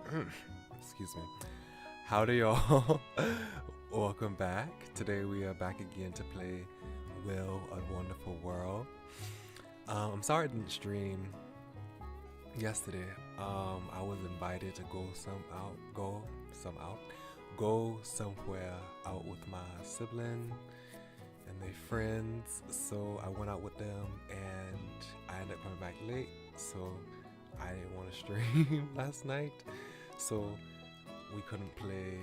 Excuse me. Howdy, y'all. Welcome back. Today we are back again to play Will a Wonderful World. I'm sorry I didn't stream yesterday. I was invited to go somewhere out with my sibling and their friends. So I went out with them and I ended up coming back late. So I didn't want to stream last night. So we couldn't play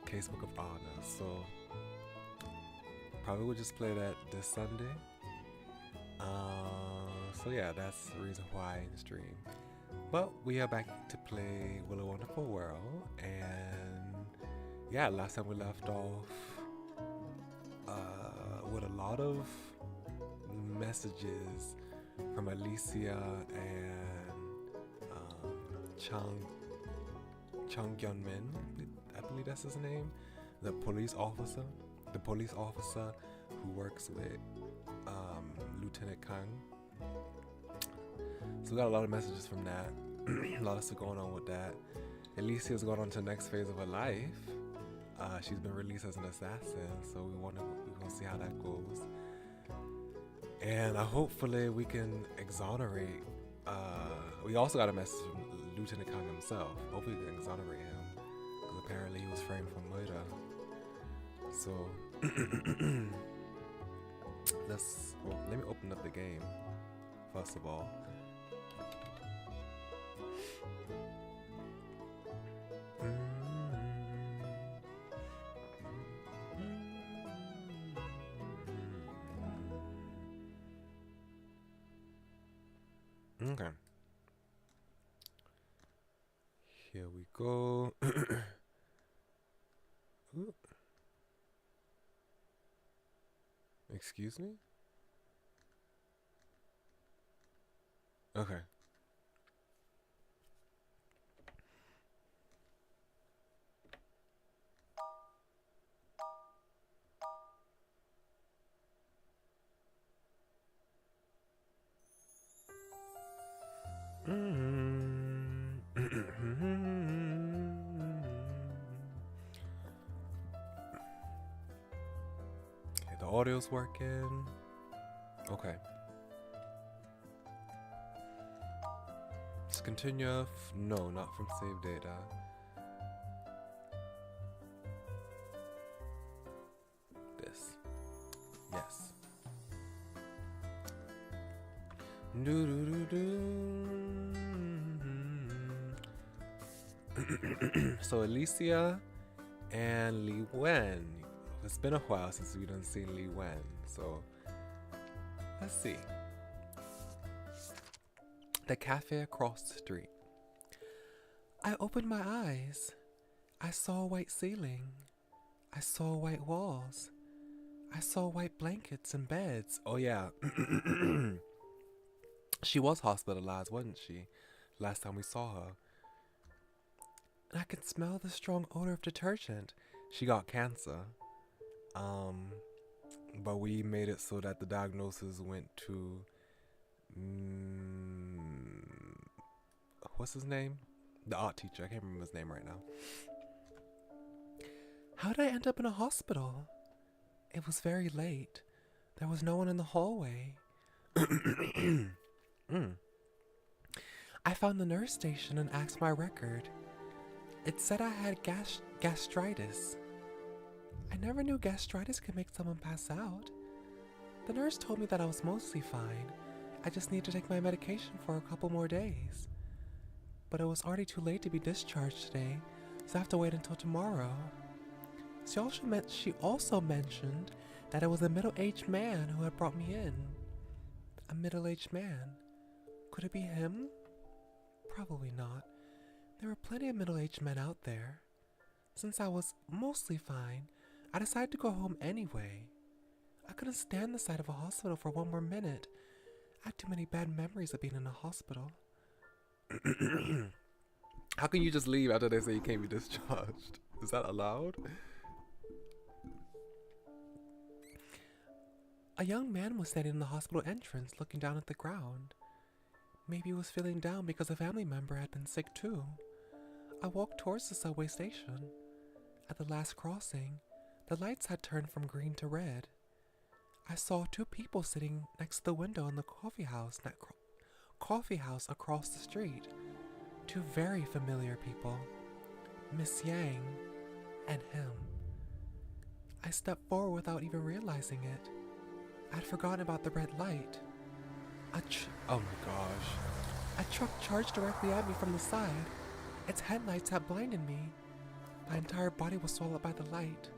Casebook of Honor. So probably we'll just play that this Sunday. So yeah, that's the reason why I didn't stream. But we are back to play Will a Wonderful World, and yeah, last time we left off with a lot of messages from Alicia and Chung Hyun-min, I believe that's his name, the police officer who works with Lieutenant Kang. So we got a lot of messages from that. A lot of stuff going on with that. Alicia's going on to the next phase of her life. She's been released as an assassin, so we're gonna see how that goes. And hopefully we can exonerate. We also got a message from Lieutenant Kang himself. Hopefully we can exonerate him, because apparently he was framed for murder. So let me open up the game first of all. Okay. Here we go. Ooh. Excuse me? Okay. Okay, the audio's working. Okay. Let's continue. No, not from save data. This. Yes. Do do do do. So Alicia and Li Wen. It's been a while since we done seen Li Wen. So let's see. The cafe across the street. I opened my eyes. I saw a white ceiling. I saw white walls. I saw white blankets and beds. Oh yeah. She was hospitalized, wasn't she? Last time we saw her. And I could smell the strong odor of detergent. She got cancer. But we made it so that the diagnosis went to what's his name? The art teacher. I can't remember his name right now. How did I end up in a hospital? It was very late. There was no one in the hallway. I found the nurse station and asked my record. It said I had gastritis. I never knew gastritis could make someone pass out. The nurse told me that I was mostly fine. I just need to take my medication for a couple more days. But it was already too late to be discharged today, so I have to wait until tomorrow. She also mentioned that it was a middle-aged man who had brought me in. A middle-aged man? Could it be him? Probably not. There were plenty of middle-aged men out there. Since I was mostly fine, I decided to go home anyway. I couldn't stand the sight of a hospital for one more minute. I had too many bad memories of being in a hospital. How can you just leave after they say you can't be discharged? Is that allowed? A young man was standing in the hospital entrance looking down at the ground. Maybe he was feeling down because a family member had been sick too. I walked towards the subway station. At the last crossing, the lights had turned from green to red. I saw two people sitting next to the window in the coffee house across the street. Two very familiar people, Miss Yang and him. I stepped forward without even realizing it. I'd forgotten about the red light. Oh my gosh. A truck charged directly at me from the side. Its headlights had blinded me. My entire body was swallowed by the light.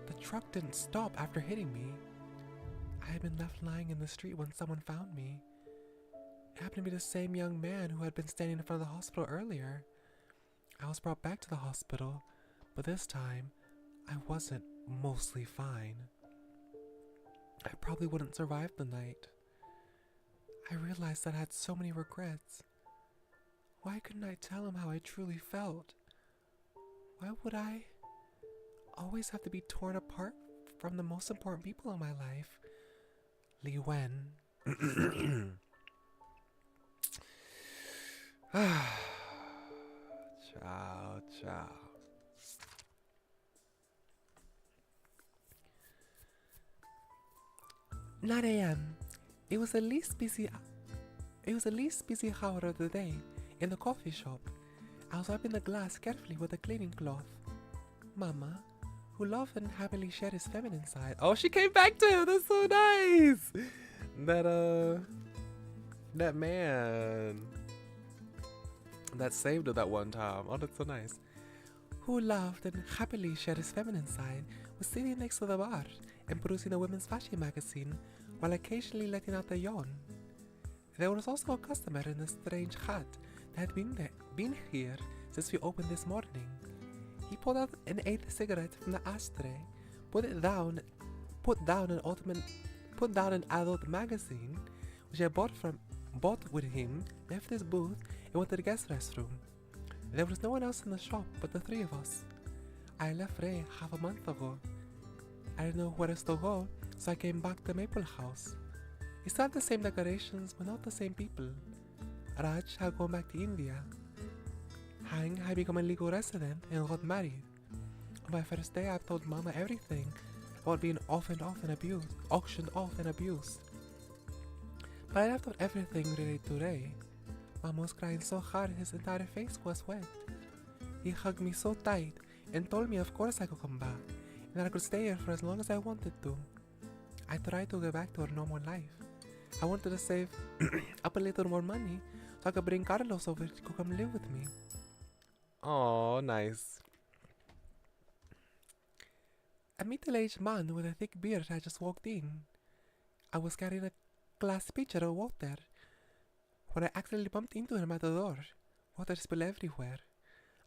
The truck didn't stop after hitting me. I had been left lying in the street when someone found me. It happened to be the same young man who had been standing in front of the hospital earlier. I was brought back to the hospital, but this time, I wasn't mostly fine. I probably wouldn't survive the night. I realized that I had so many regrets. Why couldn't I tell him how I truly felt? Why would I always have to be torn apart from the most important people in my life? Li Wen. Ciao, ciao. 9 a.m. It was the least busy hour of the day in the coffee shop. I was wiping the glass carefully with a cleaning cloth. Mama, who loved and happily shared his feminine side. Oh, she came back to him. That's so nice. That man that saved her that one time. Oh, that's so nice. Who loved and happily shared his feminine side was sitting next to the bar and producing a women's fashion magazine while occasionally letting out a yawn. There was also a customer in a strange hat that had been here since we opened this morning. He pulled out an eighth cigarette from the ashtray, put down an adult magazine, which I bought with him, left his booth, and went to the guest restroom. There was no one else in the shop but the three of us. I left Ray half a month ago. I didn't know where else to go, so I came back to Maple House. We still have the same decorations, but not the same people. Raj had gone back to India. Hang had become a legal resident and got married. On my first day, I told Mama everything about being auctioned off and abused. But I left out everything related to Ray. Mama was crying so hard his entire face was wet. He hugged me so tight and told me of course I could come back and that I could stay here for as long as I wanted to. I tried to go back to our normal life. I wanted to save up a little more money so I could bring Carlos over to come live with me. Oh, nice. A middle-aged man with a thick beard had just walked in. I was carrying a glass pitcher of water when I accidentally bumped into him at the door. Water spilled everywhere.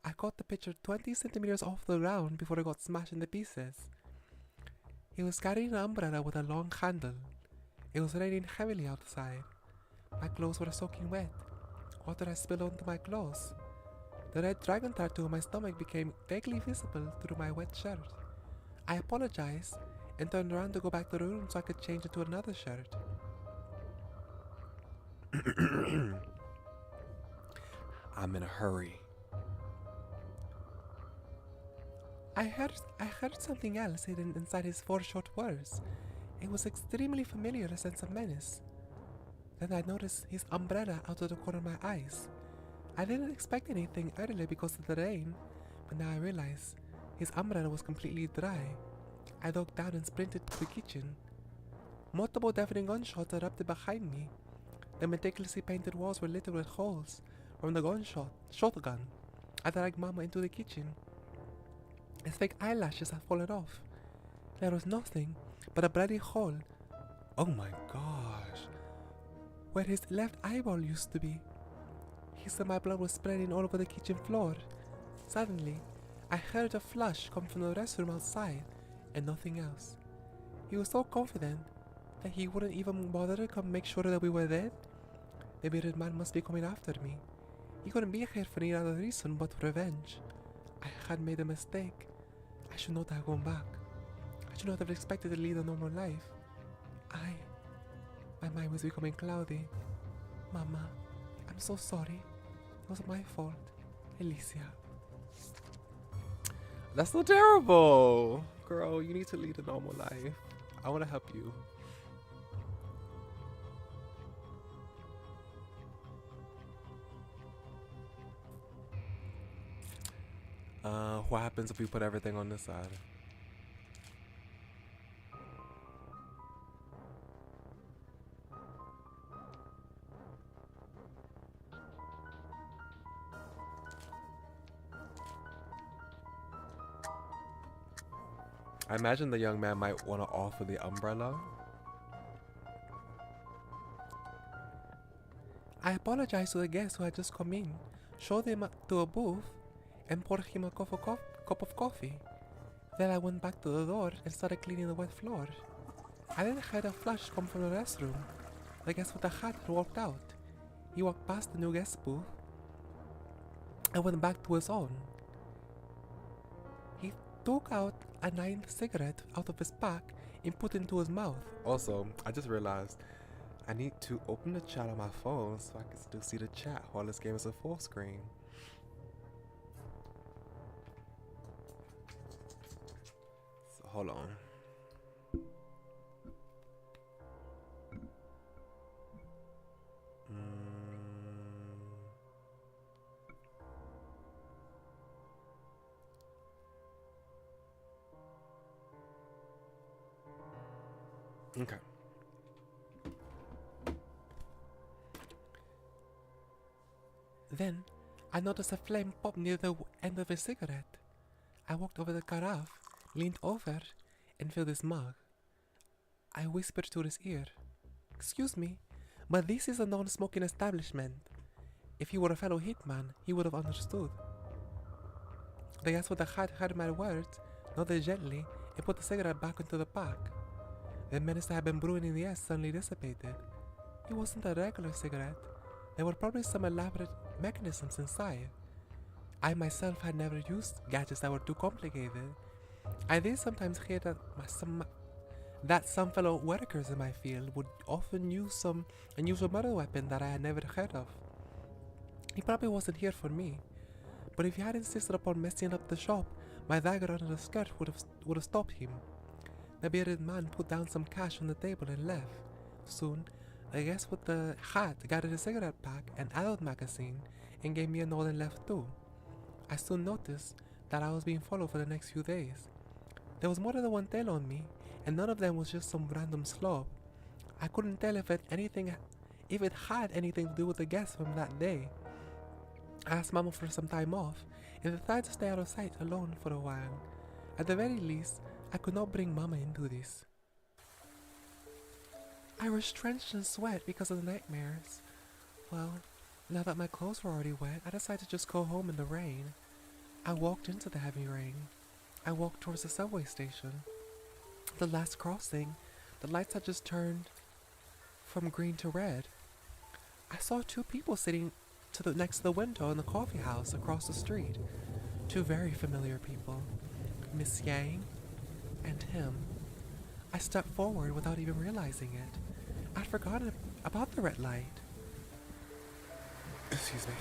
I caught the pitcher 20 centimeters off the ground before it got smashed into pieces. He was carrying an umbrella with a long handle. It was raining heavily outside. My clothes were soaking wet. Water had spilled onto my clothes. The red dragon tattoo on my stomach became vaguely visible through my wet shirt. I apologized and turned around to go back to the room so I could change into another shirt. I'm in a hurry. I heard something else hidden inside his 4 short words. It was extremely familiar, a sense of menace. Then I noticed his umbrella out of the corner of my eyes. I didn't expect anything earlier because of the rain, but now I realize his umbrella was completely dry. I ducked down and sprinted to the kitchen. Multiple deafening gunshots erupted behind me. The meticulously painted walls were littered with holes from the shotgun. I dragged Mama into the kitchen. His fake eyelashes had fallen off. There was nothing but a bloody hole. Oh my gosh. Where his left eyeball used to be. He said my blood was spreading all over the kitchen floor. Suddenly, I heard a flush come from the restroom outside and nothing else. He was so confident that he wouldn't even bother to come make sure that we were dead. The bearded man must be coming after me. He couldn't be here for any other reason but revenge. I had made a mistake. I should not have gone back. I should not have expected to lead a normal life. My mind was becoming cloudy. Mama, I'm so sorry. It was my fault. Alicia. That's so terrible. Girl, you need to lead a normal life. I want to help you. What happens if we put everything on this side? I imagine the young man might want to offer the umbrella. I apologize to the guests who had just come in. Show them to a booth and pour him a cup of coffee. Then I went back to the door and started cleaning the wet floor. I then heard a flush come from the restroom. The guest with the hat had walked out. He walked past the new guest booth and went back to his own. He took out a 9th cigarette out of his pack and put it into his mouth. Also, I just realized I need to open the chat on my phone so I can still see the chat while this game is a full screen. So hold on. Okay. Then, I noticed a flame pop near the end of a cigarette. I walked over the carafe, leaned over, and filled his mug. I whispered to his ear, "Excuse me, but this is a non-smoking establishment." If he were a fellow hitman, he would have understood. The guest with the hat heard my words, nodded gently, and put the cigarette back into the pack. The menace that had been brewing in the air suddenly dissipated. It wasn't a regular cigarette. There were probably some elaborate mechanisms inside. I myself had never used gadgets that were too complicated. I did sometimes hear that some fellow workers in my field would often use some unusual murder weapon that I had never heard of. He probably wasn't here for me, but if he had insisted upon messing up the shop, my dagger under the skirt would have stopped him. The bearded man put down some cash on the table and left. Soon, the guest with the hat gathered a cigarette pack and adult magazine and gave me a nod and left too. I soon noticed that I was being followed for the next few days. There was more than one tail on me, and none of them was just some random slob. I couldn't tell if it had anything to do with the guests from that day. I asked Mama for some time off, and decided to stay out of sight alone for a while. At the very least, I could not bring Mama into this. I was drenched in sweat because of the nightmares. Well, now that my clothes were already wet, I decided to just go home in the rain. I walked into the heavy rain. I walked towards the subway station. The last crossing, the lights had just turned from green to red. I saw two people sitting next to the window in the coffee house across the street. Two very familiar people, Miss Yang and him. I stepped forward without even realizing it. I'd forgotten about the red light. Excuse me.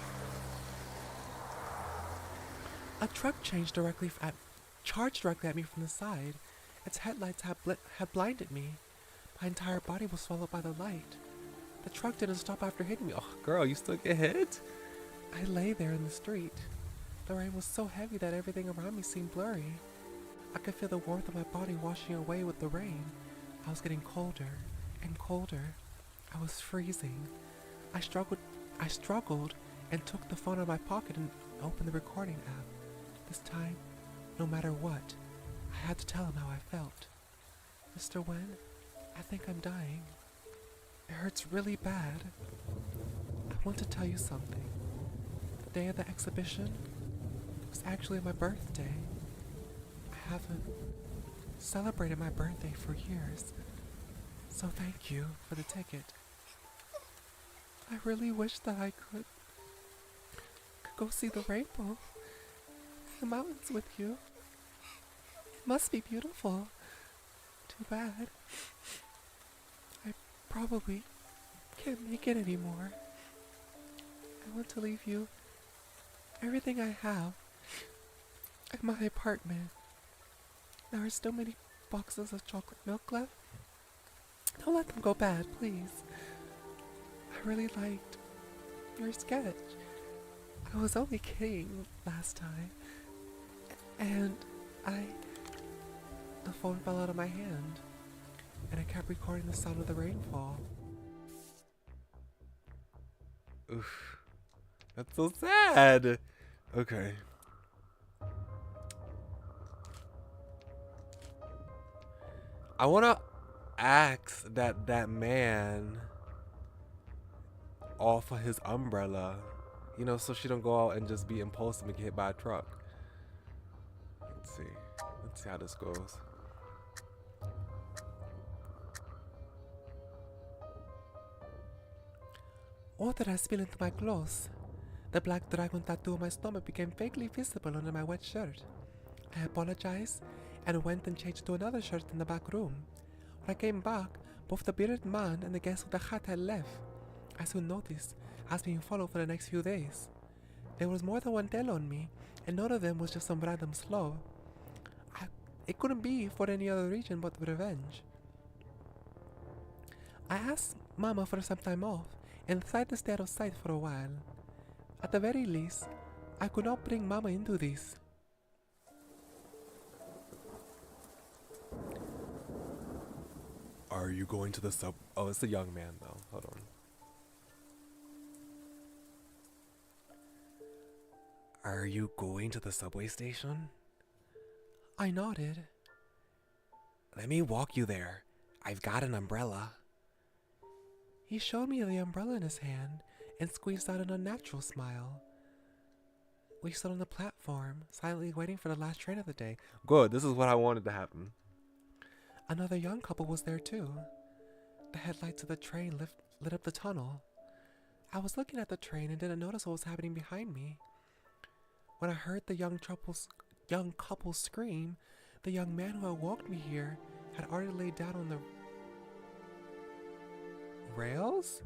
A truck charged directly at me from the side. Its headlights had blinded me. My entire body was swallowed by the light. The truck didn't stop after hitting me. Oh, girl, you still get hit? I lay there in the street. The rain was so heavy that everything around me seemed blurry. I could feel the warmth of my body washing away with the rain. I was getting colder and colder. I was freezing. I struggled and took the phone out of my pocket and opened the recording app. This time, no matter what, I had to tell him how I felt. "Mr. Wen, I think I'm dying. It hurts really bad. I want to tell you something. The day of the exhibition was actually my birthday. I haven't celebrated my birthday for years, so thank you for the ticket. I really wish that I could go see the rainbow in the mountains with you. It must be beautiful. Too bad. I probably can't make it anymore. I want to leave you everything I have. at my apartment. There are still many boxes of chocolate milk left. Don't let them go bad, please. I really liked your sketch. I was only kidding last time. And the phone fell out of my hand. And I kept recording the sound of the rainfall. Oof. That's so sad. Okay. I wanna ask that man off of his umbrella, you know, so she don't go out and just be impulsive and get hit by a truck. Let's see how this goes. What did I spill into my clothes? The black dragon tattoo on my stomach became vaguely visible under my wet shirt. I apologized and went and changed to another shirt in the back room. When I came back, both the bearded man and the guest with the hat had left. I soon noticed I was being followed for the next few days. There was more than one tail on me, and none of them was just some random slob. It couldn't be for any other reason but revenge. I asked Mama for some time off and decided to stay out of sight for a while. At the very least, I could not bring Mama into this. Are you going to the sub? Oh, it's a young man though. Hold on. Are you going to the subway station? I nodded. Let me walk you there. I've got an umbrella. He showed me the umbrella in his hand and squeezed out an unnatural smile. We stood on the platform, silently waiting for the last train of the day. Good, this is what I wanted to happen. Another young couple was there too. The headlights of the train lit up the tunnel. I was looking at the train and didn't notice what was happening behind me. When I heard the young couple scream, the young man who had walked me here had already laid down on the rails?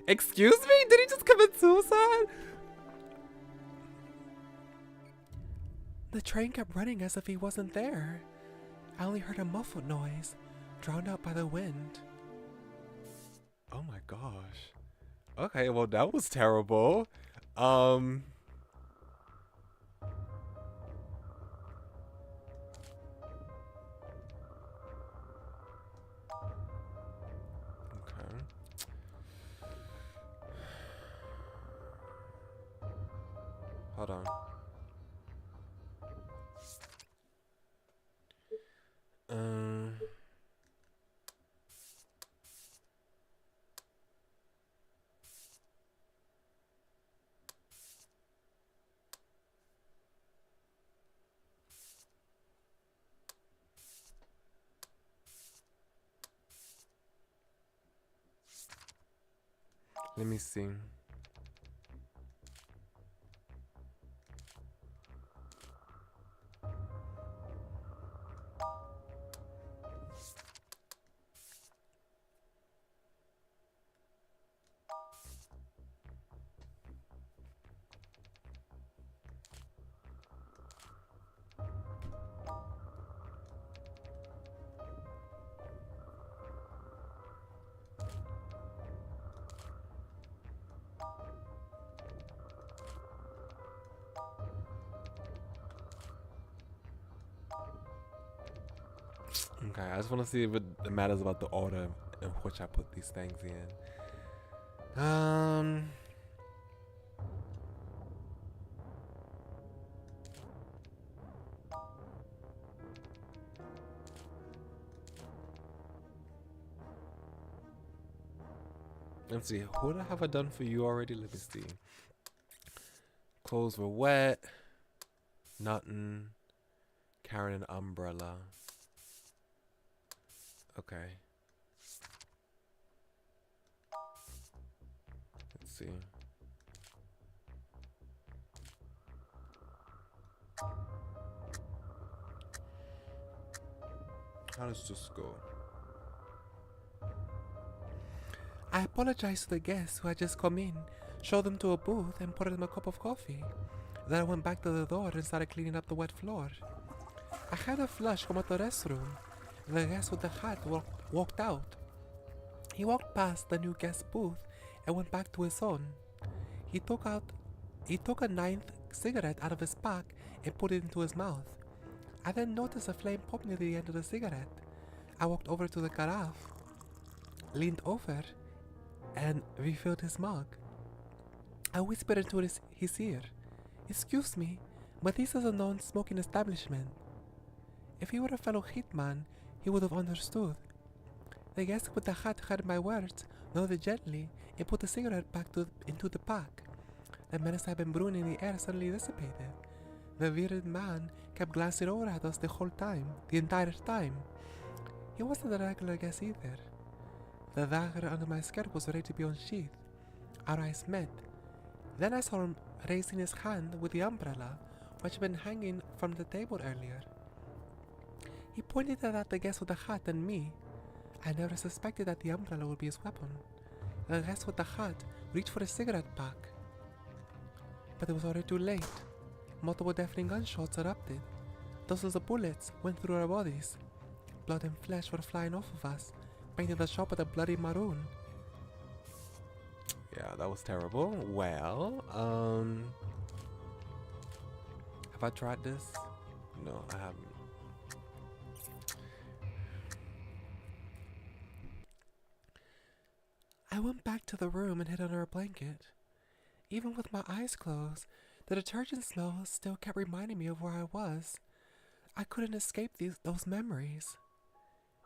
Excuse me? Did he just commit suicide? The train kept running as if he wasn't there. I only heard a muffled noise, drowned out by the wind. Oh my gosh. Okay, well that was terrible. Okay. Hold on. Let me see. Okay, I just want to see if it matters about the order in which I put these things in. Let's see, what have I done for you already? Let me see. Clothes were wet. Nothing. Carrying an umbrella. Okay. Let's see. How does this go? I apologized to the guests who had just come in, showed them to a booth, and poured them a cup of coffee. Then I went back to the door and started cleaning up the wet floor. I had a flush come out the restroom. The guest with the hat walked out. He walked past the new guest booth and went back to his own. He took a ninth cigarette out of his pack and put it into his mouth. I then noticed a flame pop near the end of the cigarette. I walked over to the carafe, leaned over, and refilled his mug. I whispered into his ear, "Excuse me, but this is a non-smoking establishment." If he were a fellow hitman, he would have understood. The guest with the hat heard my words, nodded gently, and put the cigarette back into the pack. The menace I had been brewing in the air suddenly dissipated. The weird man kept glancing over at us the entire time. He wasn't a regular guest either. The dagger under my skirt was ready to be unsheathed. Our eyes met. Then I saw him raising his hand with the umbrella, which had been hanging from the table earlier. He pointed it at the guest with the hat and me. I never suspected that the umbrella would be his weapon. The guest with the hat reached for a cigarette pack, but it was already too late. Multiple deafening gunshots erupted. Dozens of bullets went through our bodies. Blood and flesh were flying off of us, painting the shop with a bloody maroon. Yeah, that was terrible. Well, have I tried this? No, I haven't. I went back to the room and hid under a blanket. Even with my eyes closed, the detergent smell still kept reminding me of where I was. I couldn't escape those memories.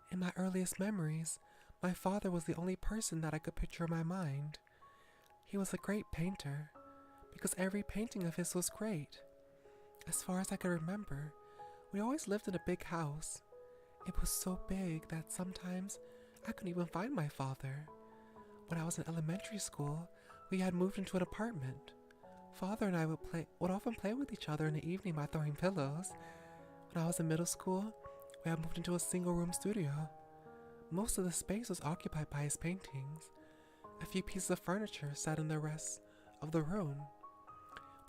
In my earliest memories, my father was the only person that I could picture in my mind. He was a great painter, because every painting of his was great. As far as I could remember, we always lived in a big house. It was so big that sometimes I couldn't even find my father. When I was in elementary school, we had moved into an apartment. Father and I would often play with each other in the evening by throwing pillows. When I was in middle school, we had moved into a single-room studio. Most of the space was occupied by his paintings. A few pieces of furniture sat in the rest of the room.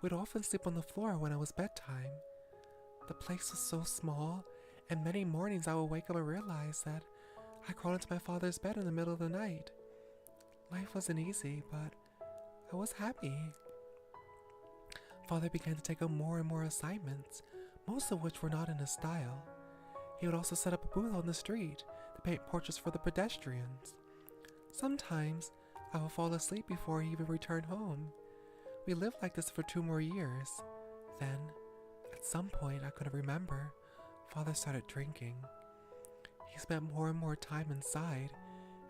We'd often sleep on the floor when it was bedtime. The place was so small, and many mornings I would wake up and realize that I crawled into my father's bed in the middle of the night. Life wasn't easy, but I was happy. Father began to take on more and more assignments, most of which were not in his style. He would also set up a booth on the street to paint portraits for the pedestrians. Sometimes I would fall asleep before he even returned home. We lived like this for 2 more years. Then, at some point I couldn't remember, Father started drinking. He spent more and more time inside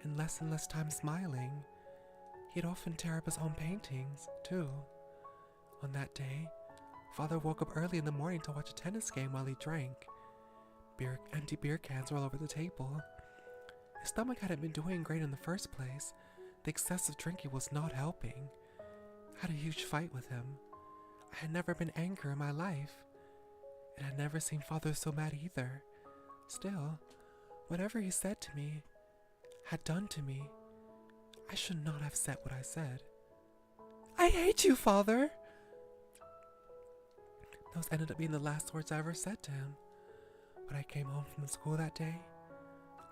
and less time smiling. He'd often tear up his own paintings, too. On that day, Father woke up early in the morning to watch a tennis game while he drank. Empty beer cans were all over the table. His stomach hadn't been doing great in the first place. The excessive drinking was not helping. I had a huge fight with him. I had never been angry in my life, and I'd never seen Father so mad either. Still, whatever he said to me, had done to me, I should not have said what I said. "I hate you, Father!" Those ended up being the last words I ever said to him. When I came home from school that day,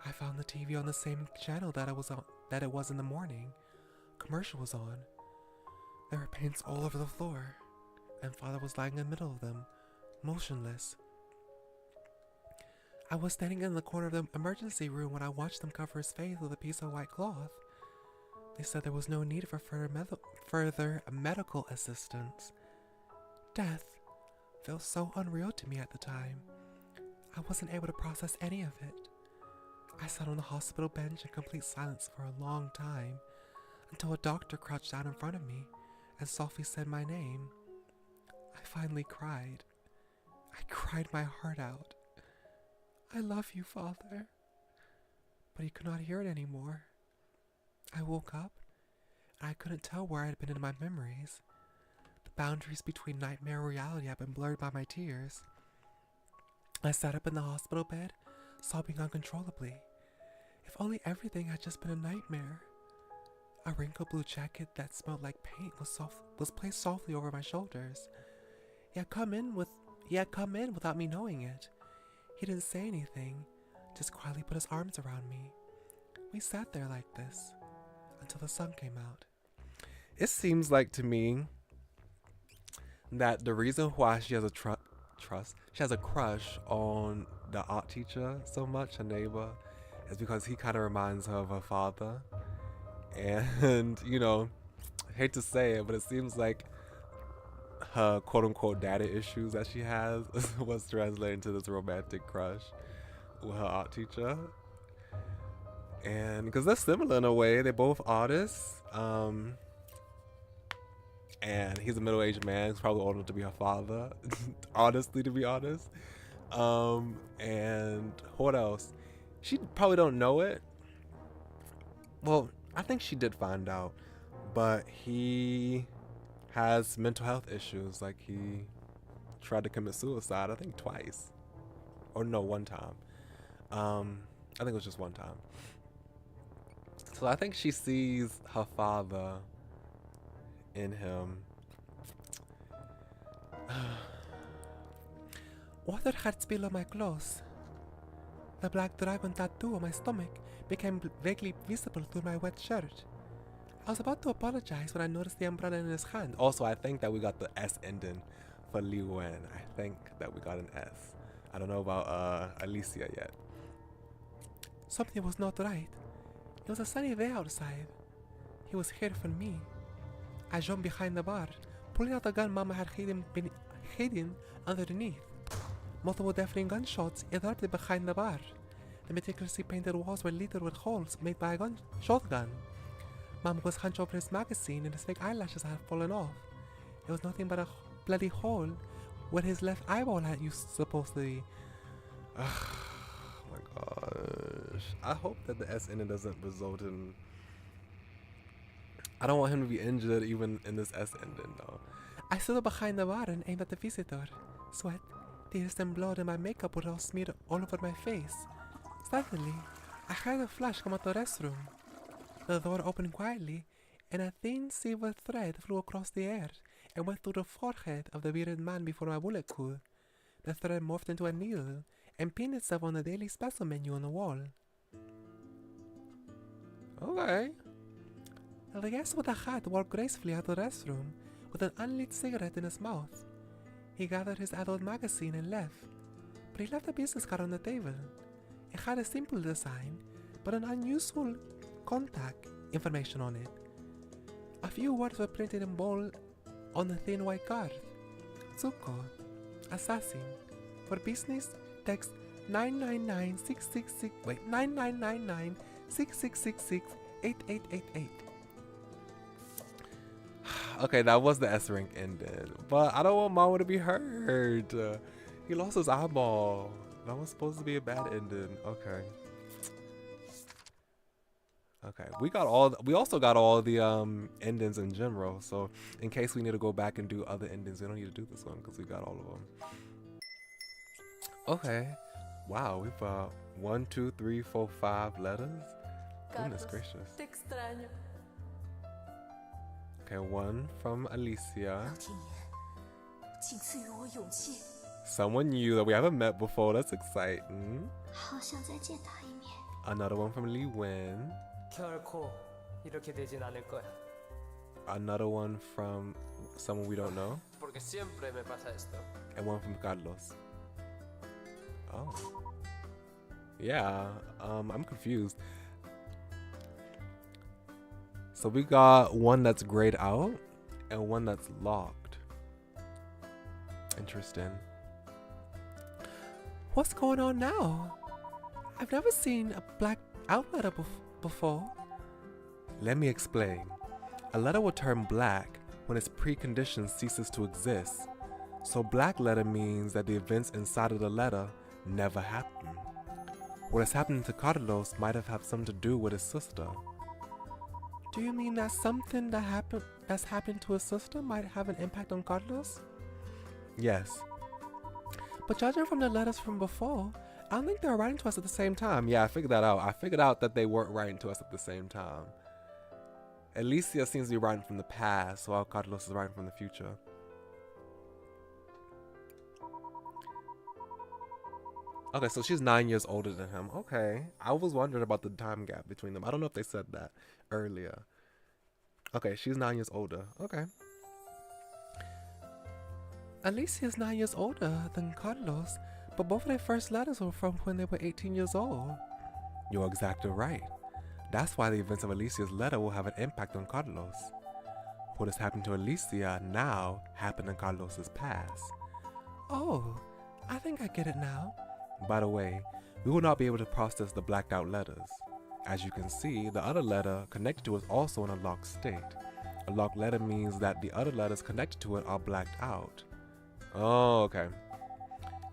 I found the TV on the same channel that it was in the morning. Commercial was on. There were paints all over the floor, and Father was lying in the middle of them, motionless. I was standing in the corner of the emergency room when I watched them cover his face with a piece of white cloth. They said there was no need for further medical assistance. Death felt so unreal to me at the time. I wasn't able to process any of it. I sat on the hospital bench in complete silence for a long time, until a doctor crouched down in front of me and softly said my name. I finally cried. I cried my heart out. "I love you, Father." But he could not hear it anymore. I woke up, and I couldn't tell where I had been in my memories. The boundaries between nightmare and reality had been blurred by my tears. I sat up in the hospital bed, sobbing uncontrollably. If only everything had just been a nightmare. A wrinkled blue jacket that smelled like paint was placed softly over my shoulders. He had come in without me knowing it. He didn't say anything, just quietly put his arms around me. We sat there like this until the sun came out. It seems like to me that the reason why she has a she has a crush on the art teacher so much, her neighbor, is because he kind of reminds her of her father. And, you know, I hate to say it, but it seems like her quote-unquote daddy issues that she has was translated to this romantic crush with her art teacher. And because they're similar in a way, they're both artists. And he's a middle-aged man. He's probably old enough to be her father. Honestly, to be honest. And what else? She probably don't know it. Well, I think she did find out. But he has mental health issues. Like, he tried to commit suicide, I think twice. Or no, one time. I think it was just one time. So I think she sees her father in him. Water had spilled on my clothes. The black dragon tattoo on my stomach became vaguely visible through my wet shirt. I was about to apologize when I noticed the umbrella in his hand. Also, I think that we got the S ending for Li Wen. I think that we got an S. I don't know about Alicia yet. Something was not right. It was a sunny day outside. He was here for me. I jumped behind the bar, pulling out the gun Mama had hidden underneath. Multiple deafening gunshots erupted behind the bar. The meticulously painted walls were littered with holes made by a shotgun. Mama was hunched over his magazine and his fake eyelashes had fallen off. It was nothing but a bloody hole where his left eyeball had used supposed to be. Oh my gosh. I hope that the S ending doesn't result in... I don't want him to be injured even in this S ending though. I stood behind the bar and aimed at the visitor. Sweat, tears and blood and my makeup were all smeared all over my face. Suddenly, I heard a flash come out the restroom. The door opened quietly, and a thin silver thread flew across the air and went through the forehead of the bearded man before my bullet could. The thread morphed into a needle and pinned itself on the daily special menu on the wall. Okay. The guest with a hat walked gracefully out of the restroom with an unlit cigarette in his mouth. He gathered his adult magazine and left, but he left a business card on the table. It had a simple design, but an unusual contact information on it. A few words were printed in bold on the thin white card. Zuko, assassin. For business, text 9999-6666-8888. Okay, that was the S rank ended, but I don't want Mama to be hurt. He lost his eyeball. That was supposed to be a bad ending. Okay. Okay, we also got all the endings in general, so in case we need to go back and do other endings, we don't need to do this one because we got all of them. Okay, wow, we've 1, 2, 3, 4, 5 letters. Goodness gracious. Okay, one from Alicia. Someone new that we haven't met before. That's exciting. Another one from Li Wen. Another one from someone we don't know. And one from Carlos. Oh. Yeah, I'm confused. So we got one that's grayed out and one that's locked. Interesting. What's going on now? I've never seen a black out letter before. Let me explain. A letter will turn black when its precondition ceases to exist. So black letter means that the events inside of the letter never happened. What has happened to Carlos might have had something to do with his sister. Do you mean that something that's happened to his sister might have an impact on Carlos? Yes. But judging from the letters from before, I don't think they were writing to us at the same time. Yeah, I figured that out. I figured out that they weren't writing to us at the same time. Alicia seems to be writing from the past, while Carlos is writing from the future. Okay, so she's 9 years older than him. Okay. I was wondering about the time gap between them. I don't know if they said that earlier. Okay, she's 9 years older. Okay. Alicia is 9 years older than Carlos, but both of their first letters were from when they were 18 years old. You're exactly right. That's why the events of Alicia's letter will have an impact on Carlos. What has happened to Alicia now happened in Carlos's past. Oh, I think I get it now. By the way, we will not be able to process the blacked out letters. As you can see, the other letter connected to it is also in a locked state. A locked letter means that the other letters connected to it are blacked out. Oh, okay.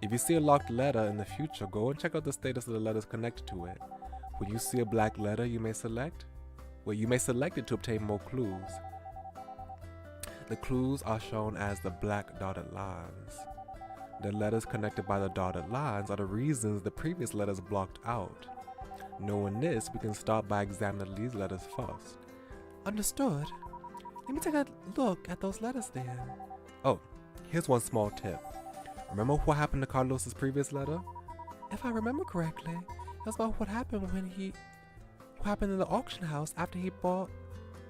If you see a locked letter in the future, go and check out the status of the letters connected to it. When you see a black letter, you may select it to obtain more clues. The clues are shown as the black dotted lines. The letters connected by the dotted lines are the reasons the previous letters blocked out. Knowing this, we can start by examining these letters first. Understood. Let me take a look at those letters then. Oh, here's one small tip. Remember what happened to Carlos's previous letter? If I remember correctly, it was about what happened in the auction house after he bought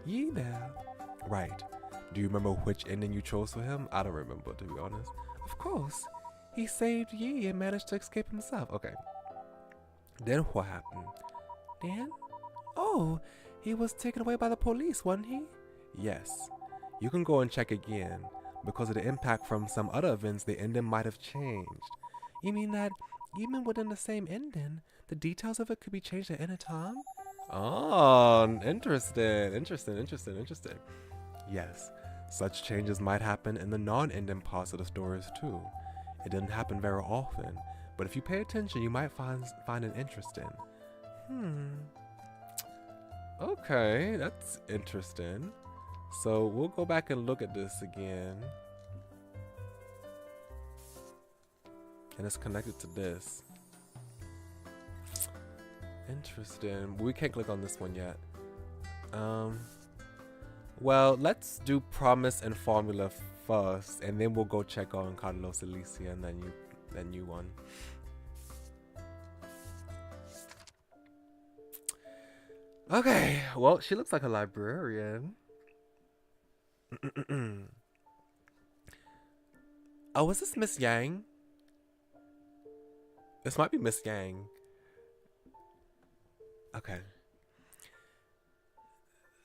Yi there. Right. Do you remember which ending you chose for him? I don't remember, to be honest. Of course. He saved Yi and managed to escape himself. Okay. Then what happened? Then? Oh, he was taken away by the police, wasn't he? Yes. You can go and check again. Because of the impact from some other events, the ending might have changed. You mean that even within the same ending, the details of it could be changed at any time? Oh, interesting. Yes, such changes might happen in the non-ending parts of the stories too. It didn't happen very often, but if you pay attention, you might find it interesting. Okay, that's interesting. So we'll go back and look at this again. And it's connected to this. Interesting. We can't click on this one yet. Well, let's do promise and formula first, and then we'll go check on Carlos, Alicia, and then you one. Okay, well, she looks like a librarian. Oh, is this Miss Yang? This might be Miss Yang. Okay.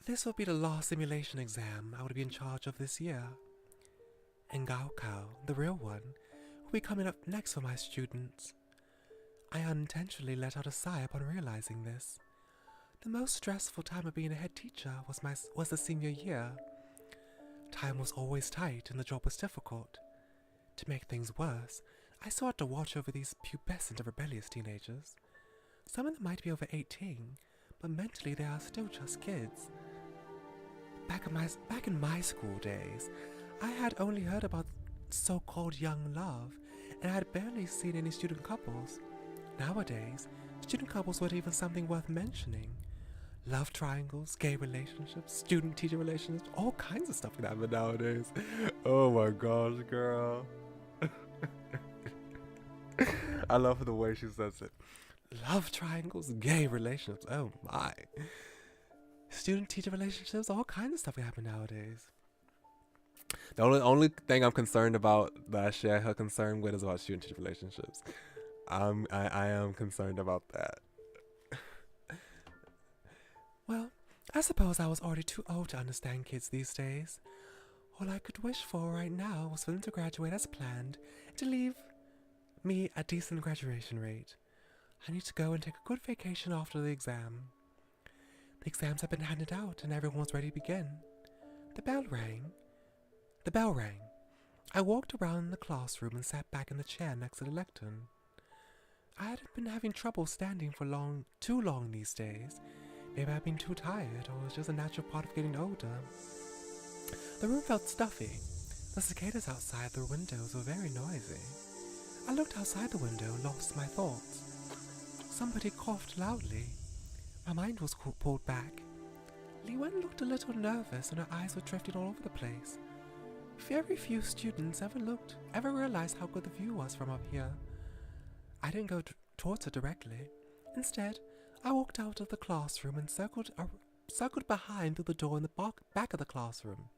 This will be the law simulation exam I would be in charge of this year. And Gaokao, the real one, will be coming up next for my students. I unintentionally let out a sigh upon realizing this. The most stressful time of being a head teacher was the senior year. Time was always tight and the job was difficult. To make things worse, I still had to watch over these pubescent and rebellious teenagers. Some of them might be over 18, but mentally they are still just kids. Back in my school days, I had only heard about so-called young love, and I had barely seen any student couples. Nowadays, student couples weren't even something worth mentioning. Love triangles, gay relationships, student-teacher relationships, all kinds of stuff can happen nowadays. Oh my gosh, girl. I love the way she says it. Love triangles, gay relationships, oh my. Student-teacher relationships, all kinds of stuff can happen nowadays. The only thing I'm concerned about that I share her concern with is about student-teacher relationships. I am concerned about that. Well, I suppose I was already too old to understand kids these days. All I could wish for right now was for them to graduate as planned and to leave me a decent graduation rate. I need to go and take a good vacation after the exam. The exams have been handed out and everyone was ready to begin. The bell rang. I walked around the classroom and sat back in the chair next to the lectern. I had been having trouble standing for too long these days. Maybe I've been too tired, or it was just a natural part of getting older. The room felt stuffy. The cicadas outside the windows were very noisy. I looked outside the window and lost my thoughts. Somebody coughed loudly. My mind was pulled back. Li Wen looked a little nervous and her eyes were drifting all over the place. Very few students ever realized how good the view was from up here. I didn't go towards her directly. Instead, I walked out of the classroom and circled behind through the door in the back of the classroom.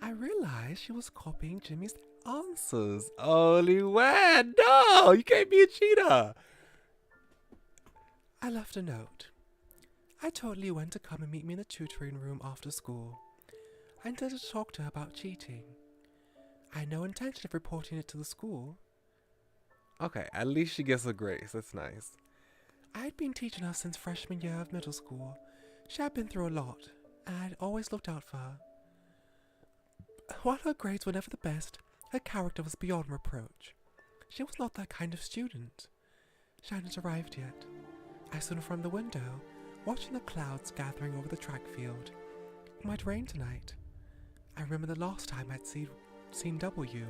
I realized she was copying Jimmy's answers. Holy man, no! You can't be a cheater! I left a note. I told Lee when to come and meet me in the tutoring room after school. I intended to talk to her about cheating. I had no intention of reporting it to the school. Okay, at least she gets a grace. That's nice. I had been teaching her since freshman year of middle school. She had been through a lot, and I had always looked out for her. While her grades were never the best, her character was beyond reproach. She was not that kind of student. She hadn't arrived yet. I stood in front of the window, watching the clouds gathering over the track field. It might rain tonight. I remember the last time I'd seen W.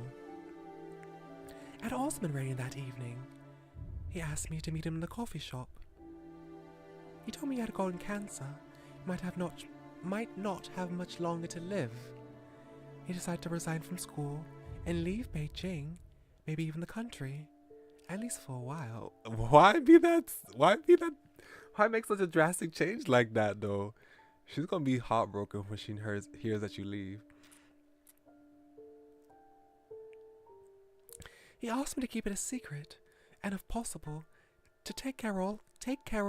It had also been raining that evening. He asked me to meet him in the coffee shop. He told me he had gotten cancer, might not have much longer to live. He decided to resign from school and leave Beijing, maybe even the country, at least for a while. Why make such a drastic change like that, though? She's gonna be heartbroken when she hears that you leave. He asked me to keep it a secret, and if possible, to take care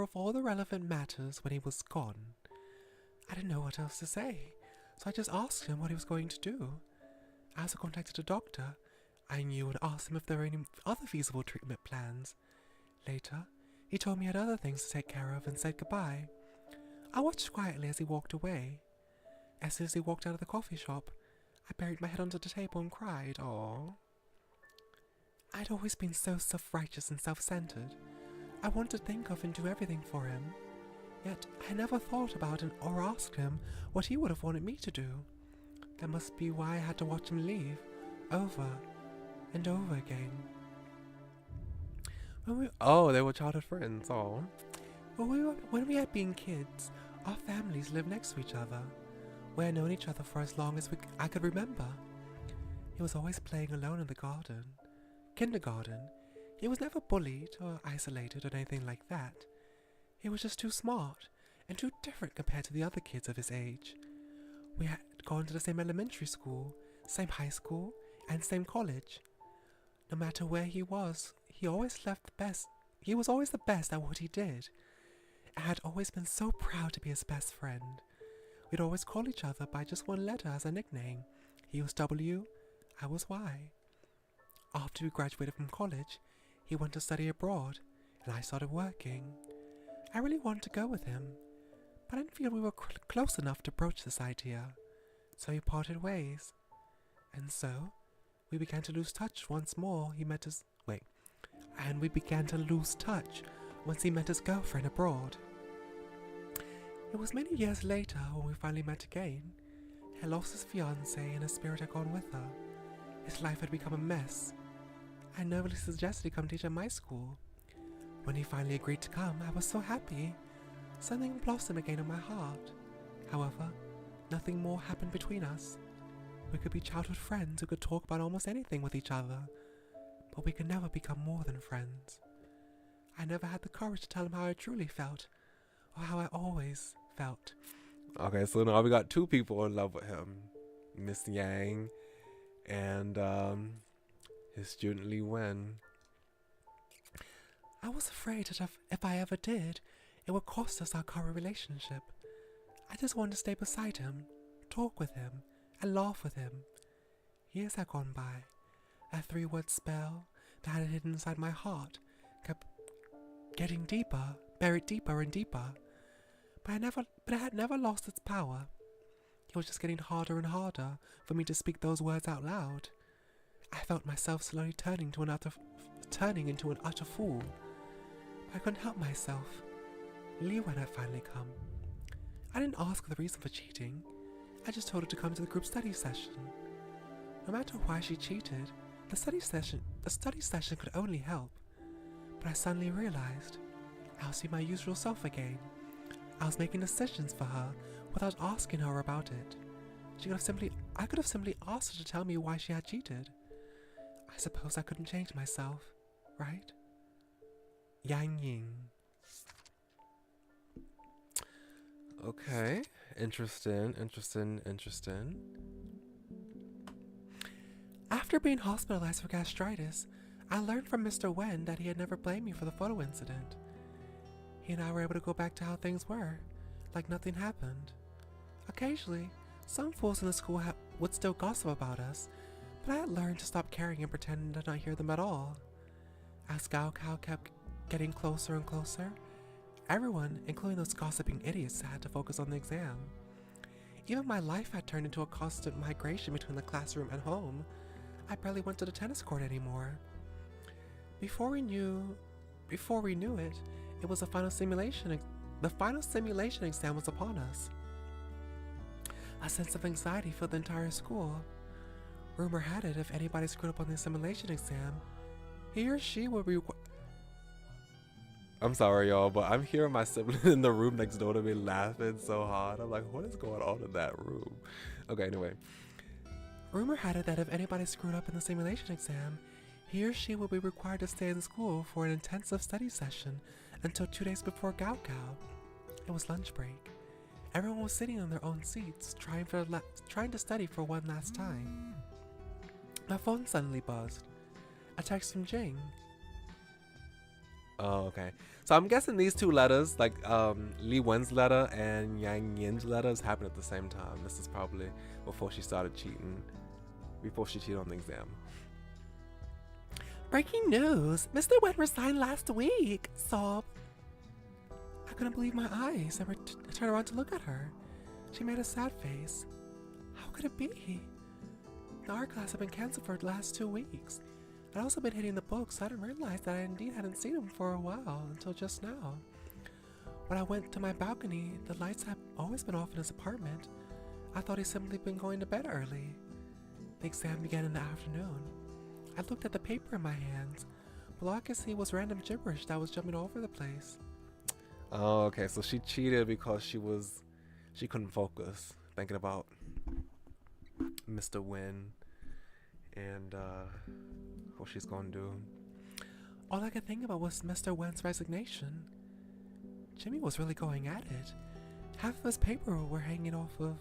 of all the relevant matters when he was gone. I didn't know what else to say, so I just asked him what he was going to do. I also contacted a doctor I knew and asked him if there were any other feasible treatment plans. Later, he told me he had other things to take care of and said goodbye. I watched quietly as he walked away. As soon as he walked out of the coffee shop, I buried my head under the table and cried. Aww. I'd always been so self-righteous and self-centered. I wanted to think of and do everything for him. Yet I never thought about it or asked him what he would have wanted me to do. That must be why I had to watch him leave, over and over again. They were childhood friends. Oh. When we had been kids, our families lived next to each other. We had known each other for as long as I could remember. He was always playing alone in the kindergarten. He was never bullied or isolated or anything like that. He was just too smart and too different compared to the other kids of his age. We had gone to the same elementary school, same high school, and same college. No matter where he was, he always left the best. He was always the best at what he did. I had always been so proud to be his best friend. We'd always call each other by just one letter as a nickname. He was W, I was Y. After we graduated from college, he went to study abroad, and I started working. I really wanted to go with him, but I didn't feel we were close enough to broach this idea, so we parted ways. And so, we began to lose touch once more. We began to lose touch once he met his girlfriend abroad. It was many years later when we finally met again. He lost his fiancée and his spirit had gone with her. His life had become a mess. I nervously suggested he come teach at my school. When he finally agreed to come, I was so happy. Something blossomed again in my heart. However, nothing more happened between us. We could be childhood friends who could talk about almost anything with each other, but we could never become more than friends. I never had the courage to tell him how I truly felt, or how I always felt. Okay, so now we got two people in love with him. Miss Yang and his student Li Wen. I was afraid that if I ever did, it would cost us our current relationship. I just wanted to stay beside him, talk with him, and laugh with him. Years had gone by. A 3-word spell that had hidden inside my heart kept getting deeper, buried deeper and deeper. But it had never lost its power. It was just getting harder and harder for me to speak those words out loud. I felt myself slowly turning into an utter fool. I couldn't help myself. Li Wen had finally come. I didn't ask her the reason for cheating. I just told her to come to the group study session. No matter why she cheated, the study session could only help. But I suddenly realized I was being my usual self again. I was making decisions for her without asking her about it. I could have simply asked her to tell me why she had cheated. I suppose I couldn't change myself, right? Yang Ying. Okay, interesting. After being hospitalized for gastritis, I learned from Mr. Wen that he had never blamed me for the photo incident. He and I were able to go back to how things were, like nothing happened. Occasionally, some fools in the school would still gossip about us, but I had learned to stop caring and pretending to not hear them at all. As Gao Kao kept getting closer and closer, everyone, including those gossiping idiots, had to focus on the exam. Even my life had turned into a constant migration between the classroom and home. I barely went to the tennis court anymore. Before we knew it, it was the final simulation exam was upon us. A sense of anxiety filled the entire school. Rumor had it if anybody screwed up on the simulation exam, he or she would be. I'm sorry, y'all, but I'm hearing my sibling in the room next door to me laughing so hard. I'm like, what is going on in that room? Okay, anyway. Rumor had it that if anybody screwed up in the simulation exam, he or she would be required to stay in school for an intensive study session until 2 days before Gao Gao. It was lunch break. Everyone was sitting on their own seats, trying to study for one last time. My phone suddenly buzzed. A text from Jing. Oh, okay. So I'm guessing these two letters, like Li Wen's letter and Yang Yin's letters, happened at the same time. This is probably before she started cheating. Before she cheated on the exam. Breaking news! Mr. Wen resigned last week! Sob. I couldn't believe my eyes. I turned around to look at her. She made a sad face. How could it be? The art class had been cancelled for the last 2 weeks. I'd also been hitting the books, so I didn't realize that I indeed hadn't seen him for a while, until just now. When I went to my balcony, the lights had always been off in his apartment. I thought he'd simply been going to bed early. The exam began in the afternoon. I looked at the paper in my hands, but all I could see was random gibberish that was jumping all over the place. Oh, okay, so she cheated because she couldn't focus, thinking about Mr. Wen and what she's gonna do. All I could think about was Mr. Wen's resignation. Jimmy was really going at it. Half of his paper were hanging off of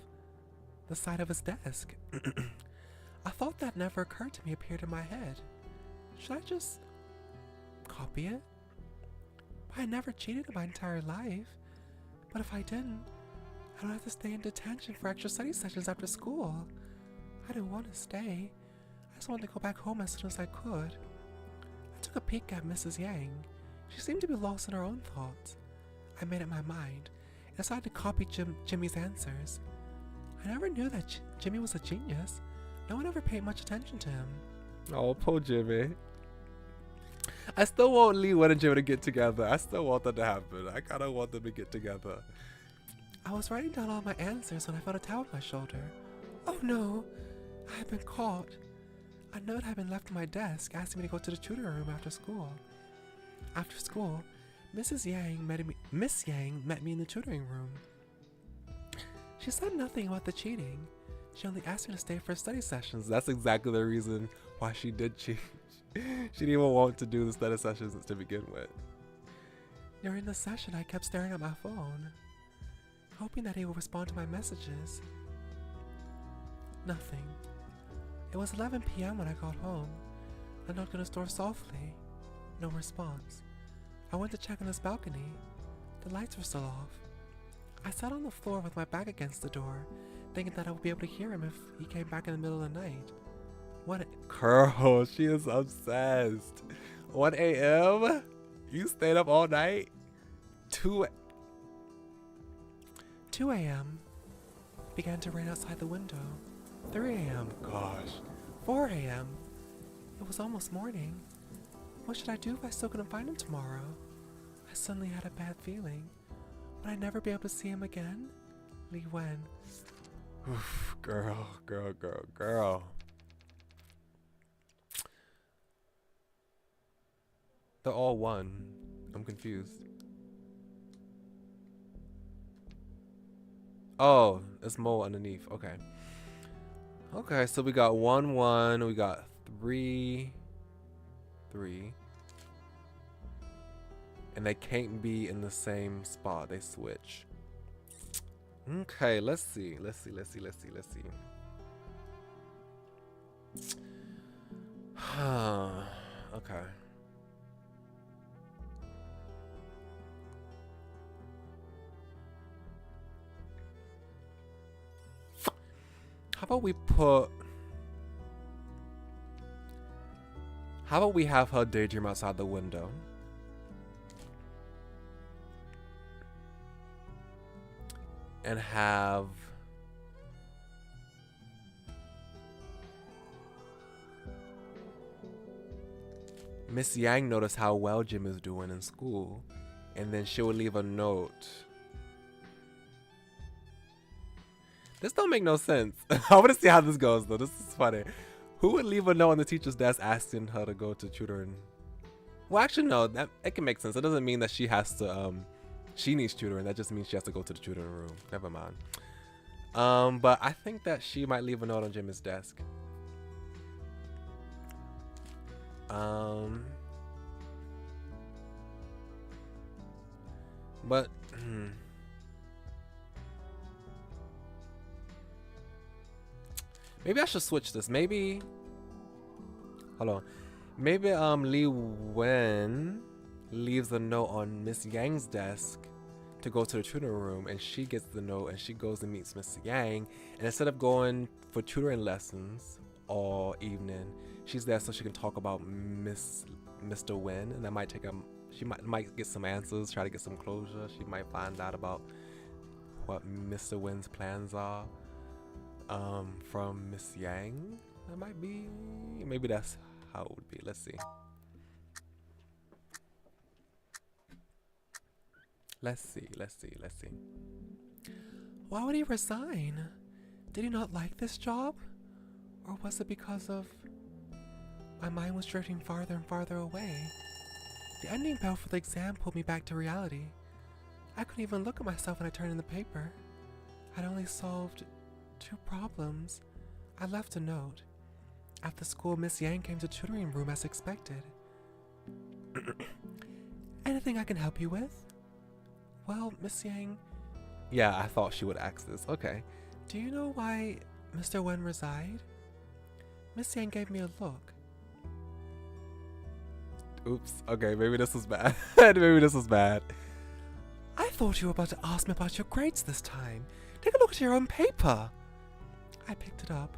the side of his desk. A thought that never occurred to me appeared in my head. Should I just copy it? I never cheated in my entire life. But if I didn't, I don't have to stay in detention for extra study sessions after school. I didn't want to stay. I just wanted to go back home as soon as I could. I took a peek at Mrs. Yang. She seemed to be lost in her own thoughts. I made up my mind and decided to copy Jimmy's answers. I never knew that Jimmy was a genius. No one ever paid much attention to him. Oh, poor Jimmy. I still want Li Wen and Jimmy to get together. I still want that to happen. I kind of want them to get together. I was writing down all my answers when I felt a towel on my shoulder. Oh no, I had been caught. A note had been left on my desk asking me to go to the tutoring room after school. After school, Miss Yang met me in the tutoring room. She said nothing about the cheating. She only asked me to stay for study sessions. That's exactly the reason why she did cheat. She didn't even want to do the study sessions to begin with. During the session, I kept staring at my phone, hoping that he would respond to my messages. Nothing. It was 11 p.m. when I got home. I knocked on his door softly. No response. I went to check on his balcony. The lights were still off. I sat on the floor with my back against the door, thinking that I would be able to hear him if he came back in the middle of the night. Girl, she is obsessed. 1 a.m.? You stayed up all night? 2 a.m. Began to rain outside the window. 3 a.m. Gosh. 4 a.m. It was almost morning. What should I do if I still couldn't find him tomorrow? I suddenly had a bad feeling. Would I never be able to see him again? Li Wen. Oof, girl. They're all one. I'm confused. Oh, it's mole underneath. Okay. Okay, so we got 1, 1. We got 3. 3. And they can't be in the same spot. They switch. Okay, let's see. Okay. How about we have her daydream outside the window? And have Miss Yang notice how well Jim is doing in school, and then she will leave a note. This don't make no sense. I want to see how this goes though. This is funny. Who would leave a note on the teacher's desk asking her to go to tutoring? Well, actually, no. It can make sense. It doesn't mean that she has to. She needs tutoring. That just means she has to go to the tutoring room. Never mind. But I think that she might leave a note on Jimmy's desk. But maybe I should switch this. Maybe hold on. Maybe Li Wen leaves a note on Miss Yang's desk to go to the tutoring room, and she gets the note and she goes and meets Miss Yang, and instead of going for tutoring lessons all evening, she's there so she can talk about Mr. Wen, and that might take she might get some answers, try to get some closure. She might find out about what Mr. Wen's plans are from Miss Yang. That might be, maybe that's how it would be. Let's see. Let's see. Why would he resign? Did he not like this job? Or was it because of my mind was drifting farther and farther away? The ending bell for the exam pulled me back to reality. I couldn't even look at myself when I turned in the paper. I'd only solved 2 problems. I left a note. After school, Miss Yang came to the tutoring room as expected. Anything I can help you with? Well, Miss Yang... Yeah, I thought she would ask this. Okay. Do you know why Mr. Wen resigned? Miss Yang gave me a look. Oops. Okay, maybe this was bad. I thought you were about to ask me about your grades this time. Take a look at your own paper. I picked it up.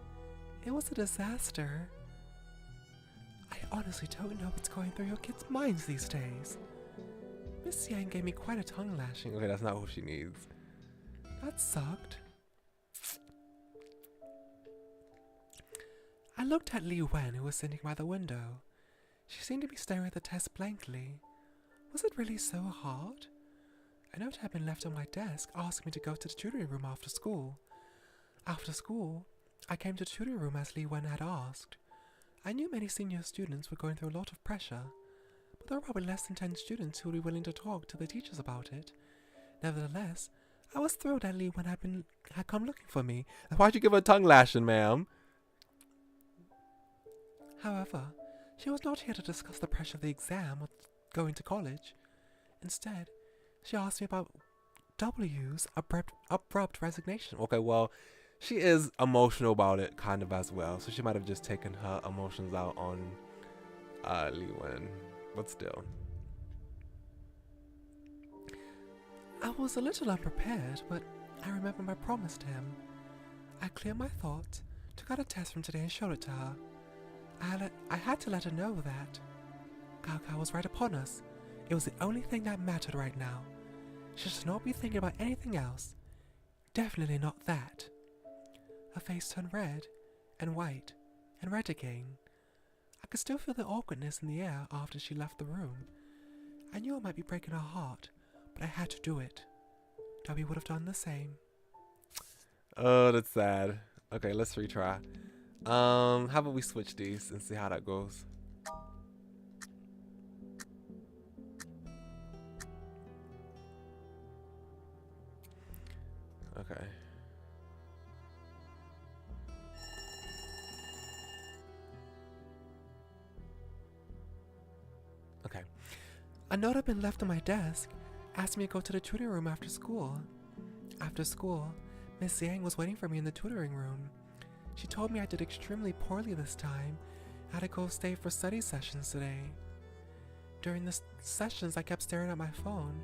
It was a disaster. I honestly don't know what's going through your kids' minds these days. Miss Yang gave me quite a tongue lashing. Okay, that's not what she needs. That sucked. I looked at Li Wen, who was sitting by the window. She seemed to be staring at the test blankly. Was it really so hard? A note had been left on my desk asking me to go to the tutoring room after school. After school, I came to the tutoring room as Li Wen had asked. I knew many senior students were going through a lot of pressure, but there were probably less than 10 students who would be willing to talk to the teachers about it. Nevertheless, I was thrilled that Li Wen had come looking for me. Why'd you give her a tongue lashing, ma'am? However, she was not here to discuss the pressure of the exam or going to college. Instead, she asked me about W's abrupt resignation. Okay, well, she is emotional about it kind of as well, so she might have just taken her emotions out on Li Wen, but still. I was a little unprepared, but I remembered my promise to him. I cleared my thoughts, took out a test from today and showed it to her. I had to let her know that Cao was right upon us. It was the only thing that mattered right now. She should not be thinking about anything else. Definitely not that. Her face turned red, and white, and red again. I could still feel the awkwardness in the air after she left the room. I knew it might be breaking her heart, but I had to do it. Dobby would have done the same. Oh, that's sad. Okay, let's retry. How about we switch these and see how that goes? Okay. A note had been left on my desk, asking me to go to the tutoring room after school. After school, Miss Yang was waiting for me in the tutoring room. She told me I did extremely poorly this time. I had to go stay for study sessions today. During the sessions, I kept staring at my phone,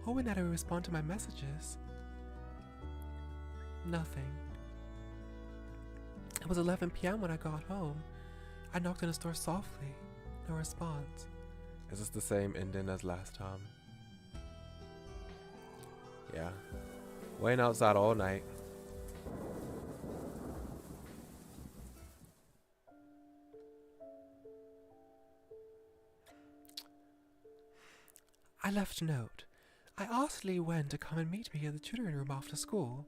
hoping that it would respond to my messages. Nothing. It was 11 p.m. when I got home. I knocked on his door softly. No response. Is this the same ending as last time? Yeah. Waiting outside all night. I left a note. I asked Li Wen to come and meet me at the tutoring room after school.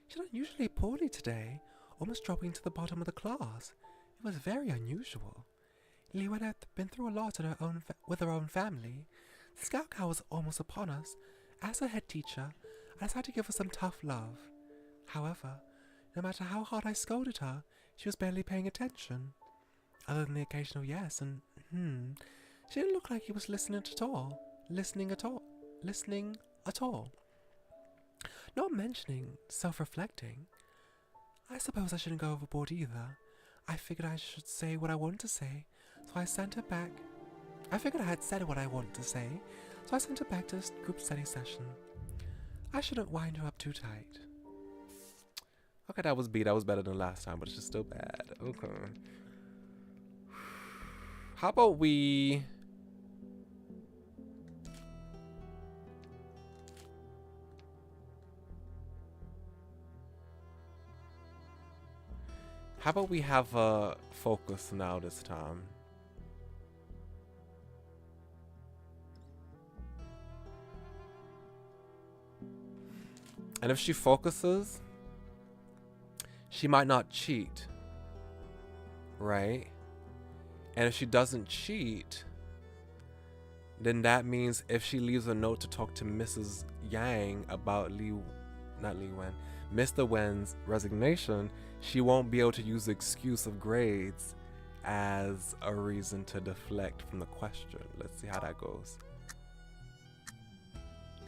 She did unusually poorly today, almost dropping to the bottom of the class. It was very unusual. Li Wen had been through a lot with her own family. The Scout Cow was almost upon us. As a head teacher, I decided to give her some tough love. However, no matter how hard I scolded her, she was barely paying attention. Other than the occasional yes and she didn't look like he was listening at all. Not mentioning self-reflecting. I suppose I shouldn't go overboard either. I figured I should say what I wanted to say, so I sent her back. I figured I had said what I wanted to say, so I sent her back to a group study session. I shouldn't wind her up too tight. Okay, that was better than last time, but it's just still bad. Okay. How about we... How about we have a focus now this time? And if she focuses, she might not cheat, right? And if she doesn't cheat, then that means if she leaves a note to talk to Mrs. Yang about Mr. Wen's resignation, she won't be able to use the excuse of grades as a reason to deflect from the question. Let's see how that goes.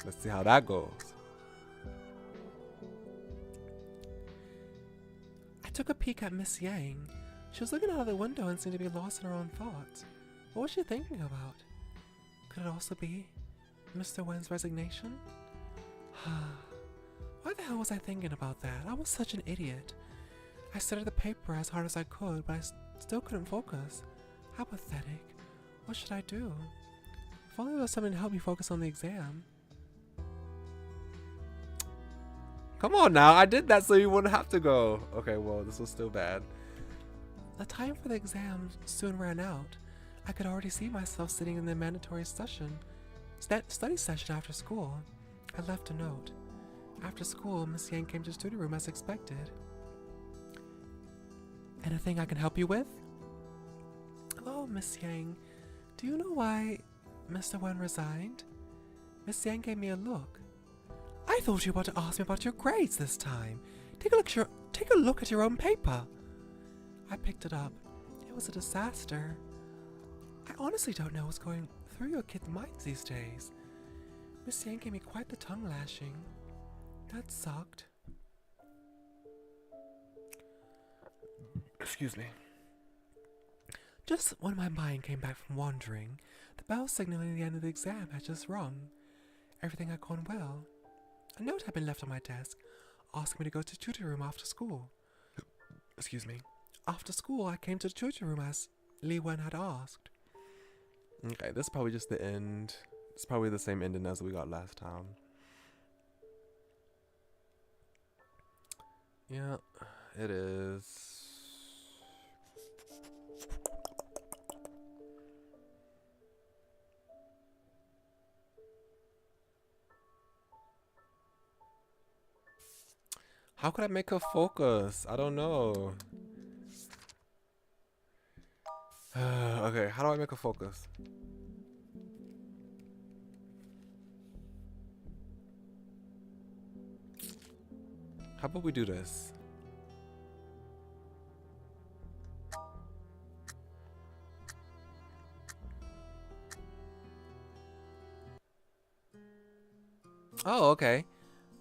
Let's see how that goes. I took a peek at Miss Yang. She was looking out of the window and seemed to be lost in her own thoughts. What was she thinking about? Could it also be Mr. Wen's resignation? Why the hell was I thinking about that? I was such an idiot. I studied the paper as hard as I could, but I still couldn't focus. How pathetic. What should I do? If only there was something to help me focus on the exam. Come on now, I did that so you wouldn't have to go. Okay, well, this was still bad. The time for the exam soon ran out. I could already see myself sitting in the mandatory study session after school. I left a note. After school, Miss Yang came to the study room as expected. Anything I can help you with? Hello, Miss Yang. Do you know why Mr. Wen resigned? Miss Yang gave me a look. I thought you were about to ask me about your grades this time. Take a look at your own paper. I picked it up. It was a disaster. I honestly don't know what's going through your kids' minds these days. Miss Yang gave me quite the tongue lashing. That sucked. Excuse me. Just when my mind came back from wandering, the bell signaling the end of the exam had just rung. Everything had gone well. A note had been left on my desk, asking me to go to the tutor room after school. Excuse me. After school, I came to the tutor room as Li Wen had asked. Okay, this is probably just the end. It's probably the same ending as we got last time. Yeah, it is. How could I make her focus? I don't know. Okay, how do I make her focus? How about we do this? Oh, okay.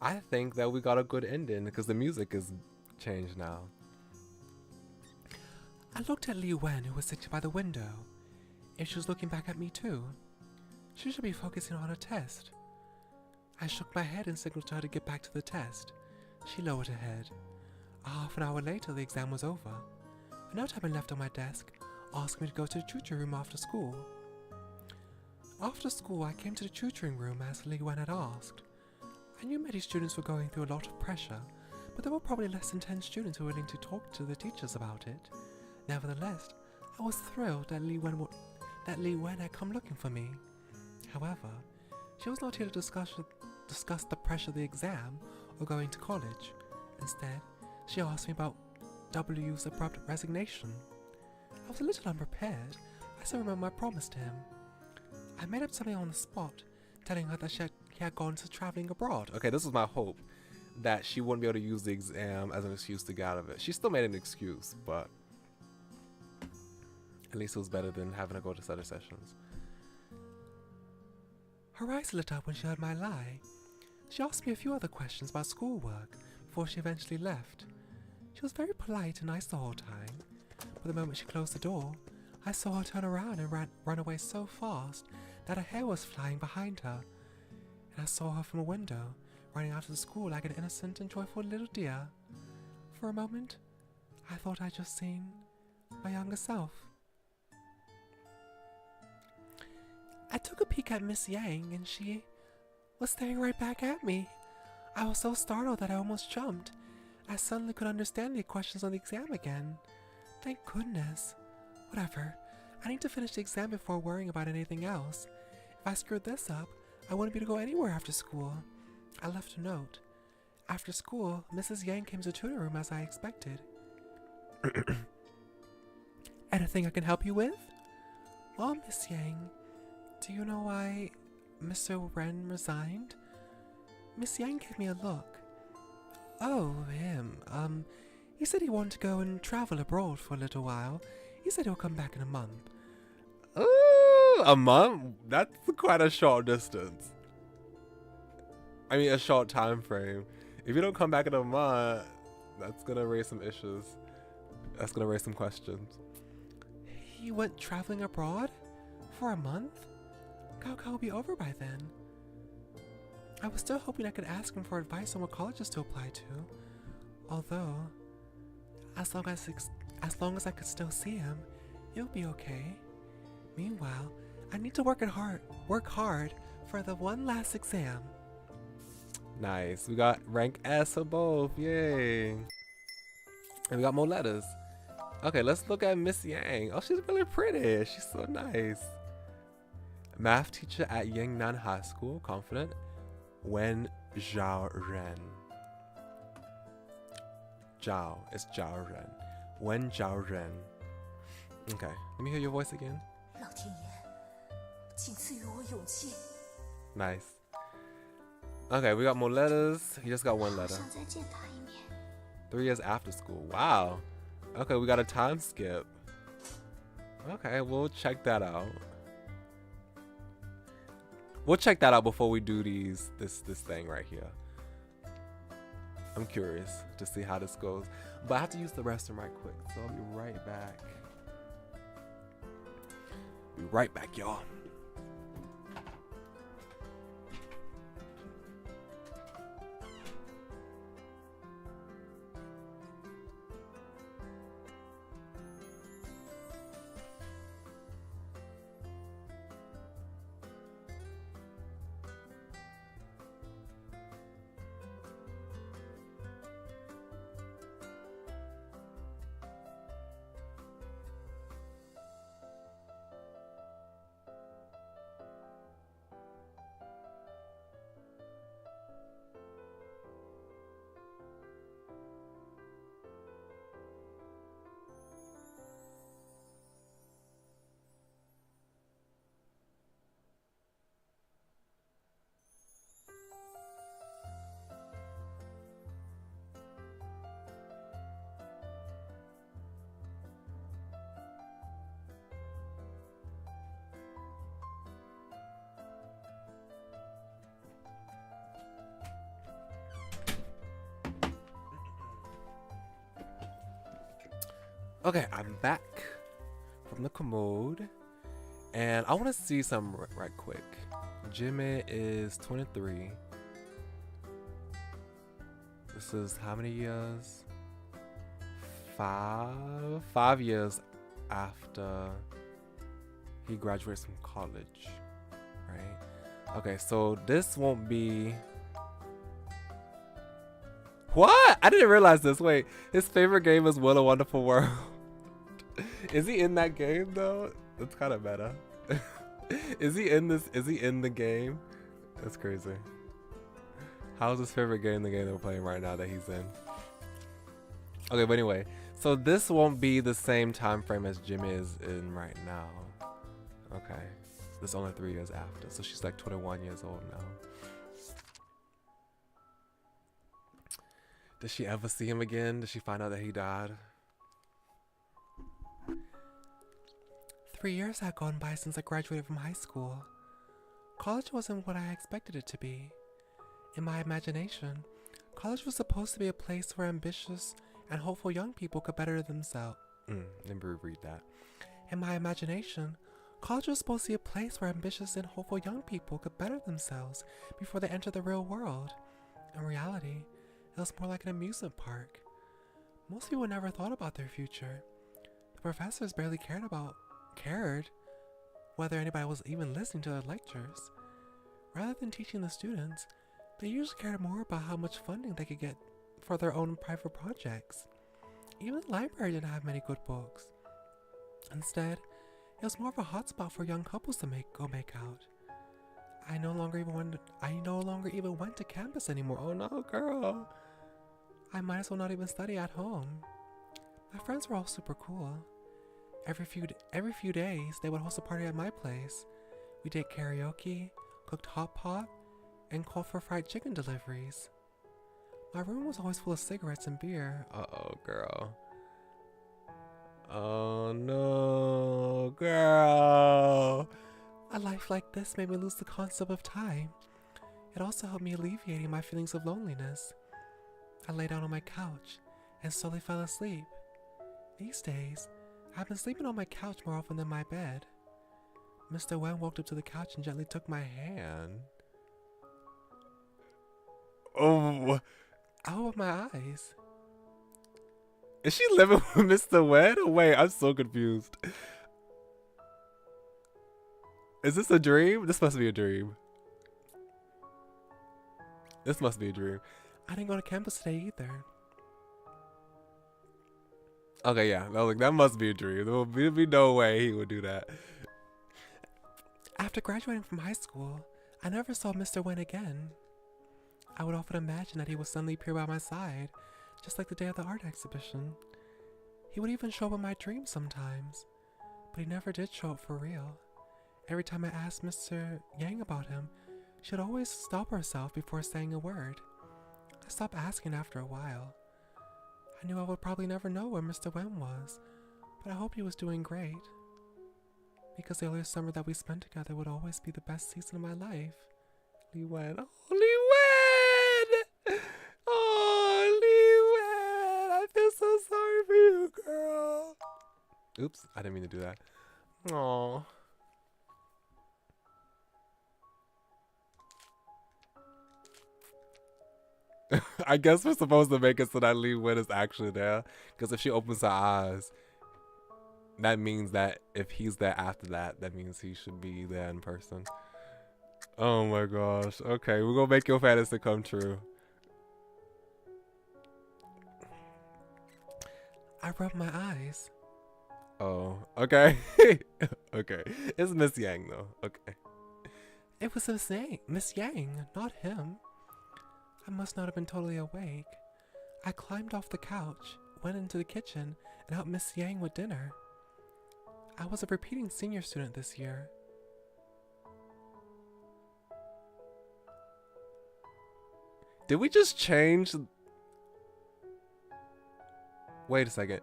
I think that we got a good ending because the music is changed now. I looked at Li Wen, who was sitting by the window. And she was looking back at me too. She should be focusing on her test. I shook my head and signaled to her to get back to the test. She lowered her head. Half an hour later, the exam was over. A note had been left on my desk, asking me to go to the tutoring room after school. After school, I came to the tutoring room as Li Wen had asked. I knew many students were going through a lot of pressure, but there were probably less than 10 students who were willing to talk to the teachers about it. Nevertheless, I was thrilled that Li Wen had come looking for me. However, she was not here to discuss the pressure of the exam or going to college. Instead, she asked me about W's abrupt resignation. I was a little unprepared. I still remember my promise to him. I made up something on the spot, telling her that he had gone to traveling abroad. Okay, this was my hope, that she wouldn't be able to use the exam as an excuse to get out of it. She still made an excuse, but at least it was better than having to go to study sessions. Her eyes lit up when she heard my lie. She asked me a few other questions about schoolwork before she eventually left. She was very polite and nice the whole time, but the moment she closed the door, I saw her turn around and run away so fast that her hair was flying behind her, and I saw her from a window, running out of the school like an innocent and joyful little deer. For a moment, I thought I'd just seen my younger self. I took a peek at Miss Yang, and she was staring right back at me. I was so startled that I almost jumped. I suddenly could understand the questions on the exam again. Thank goodness. Whatever. I need to finish the exam before worrying about anything else. If I screwed this up, I wouldn't be able to go anywhere after school. I left a note. After school, Mrs. Yang came to the tutor room as I expected. Anything I can help you with? Well, Miss Yang, do you know why Mr. Ren resigned? Miss Yang gave me a look. Oh, him. He said he wanted to go and travel abroad for a little while. He said he'll come back in a month. Ooh, a month? That's quite a short distance. I mean, a short time frame. If you don't come back in a month, that's gonna raise some issues. That's gonna raise some questions. He went traveling abroad? For a month? Gaokao will be over by then. I was still hoping I could ask him for advice on what colleges to apply to. Although, as long as I could still see him, he'll be okay. Meanwhile, I need to work hard for the one last exam. Nice. We got rank S for both. Yay. And we got more letters. Okay, let's look at Miss Yang. Oh, she's really pretty. She's so nice. Math teacher at Yangnan High School. Confident. Wen Zhao Ren. Zhao. It's Zhao Ren. Wen Zhao Ren. Okay, let me hear your voice again. Nice. Okay, we got more letters. He just got one letter. 3 years after school. Wow. Okay, we got a time skip. Okay, we'll check that out. We'll check that out before we do this thing right here. I'm curious to see how this goes. But I have to use the restroom right quick, so I'll be right back. Be right back, y'all. Okay, I'm back from the commode, and I want to see something right quick. Jimmy is 23. This is how many years? 5 years after he graduates from college, right? Okay, so this won't be. What? I didn't realize this. Wait, his favorite game is What a Wonderful World. Is he in that game though? That's kind of meta. Is he in this? Is he in the game? That's crazy. How's his favorite game the game that we're playing right now that he's in? Okay, but anyway, so this won't be the same time frame as Jimmy is in right now. Okay, this is only 3 years after, so she's like 21 years old now. Did she ever see him again? Did she find out that he died? 3 years had gone by since I graduated from high school. College wasn't what I expected it to be. In my imagination, college was supposed to be a place where ambitious and hopeful young people could better themselves. Let me reread that. In my imagination, college was supposed to be a place where ambitious and hopeful young people could better themselves before they enter the real world. In reality, it was more like an amusement park. Most people never thought about their future. The professors barely cared whether anybody was even listening to their lectures. Rather than teaching the students, they usually cared more about how much funding they could get for their own private projects. Even the library didn't have many good books. Instead, it was more of a hotspot for young couples to go make out. I no longer even went to campus anymore. Oh no, girl. I might as well not even study at home. My friends were all super cool. Every few days, they would host a party at my place. We did karaoke, cooked hot pot, and called for fried chicken deliveries. My room was always full of cigarettes and beer. Uh-oh, girl. Oh no, girl. A life like this made me lose the concept of time. It also helped me alleviating my feelings of loneliness. I lay down on my couch and slowly fell asleep. These days, I've been sleeping on my couch more often than my bed. Mr. Wen walked up to the couch and gently took my hand. Oh, I opened my eyes. Is she living with Mr. Wen? Wait, I'm so confused. Is this a dream? This must be a dream. This must be a dream. I didn't go to campus today either. Okay, yeah, that must be a dream. There will be no way he would do that. After graduating from high school, I never saw Mr. Wen again. I would often imagine that he would suddenly appear by my side, just like the day of the art exhibition. He would even show up in my dreams sometimes, but he never did show up for real. Every time I asked Mr. Yang about him, she would always stop herself before saying a word. I stopped asking after a while. I knew I would probably never know where Mr. Wen was, but I hoped he was doing great. Because the earlier summer that we spent together would always be the best season of my life. Lee Wen. Oh, Lee Wen! Oh, Lee Wen! I feel so sorry for you, girl. Oops, I didn't mean to do that. Aww. I guess we're supposed to make it so that Lee Wen is actually there. Because if she opens her eyes, that means that if he's there after that, that means he should be there in person. Oh my gosh. Okay, we're gonna make your fantasy come true. I rubbed my eyes. Oh, okay. Okay. It's Miss Yang though. Okay. It was Miss Yang, not him. I must not have been totally awake. I climbed off the couch, went into the kitchen, and helped Miss Yang with dinner. I was a repeating senior student this year. Did we just change? Wait a second.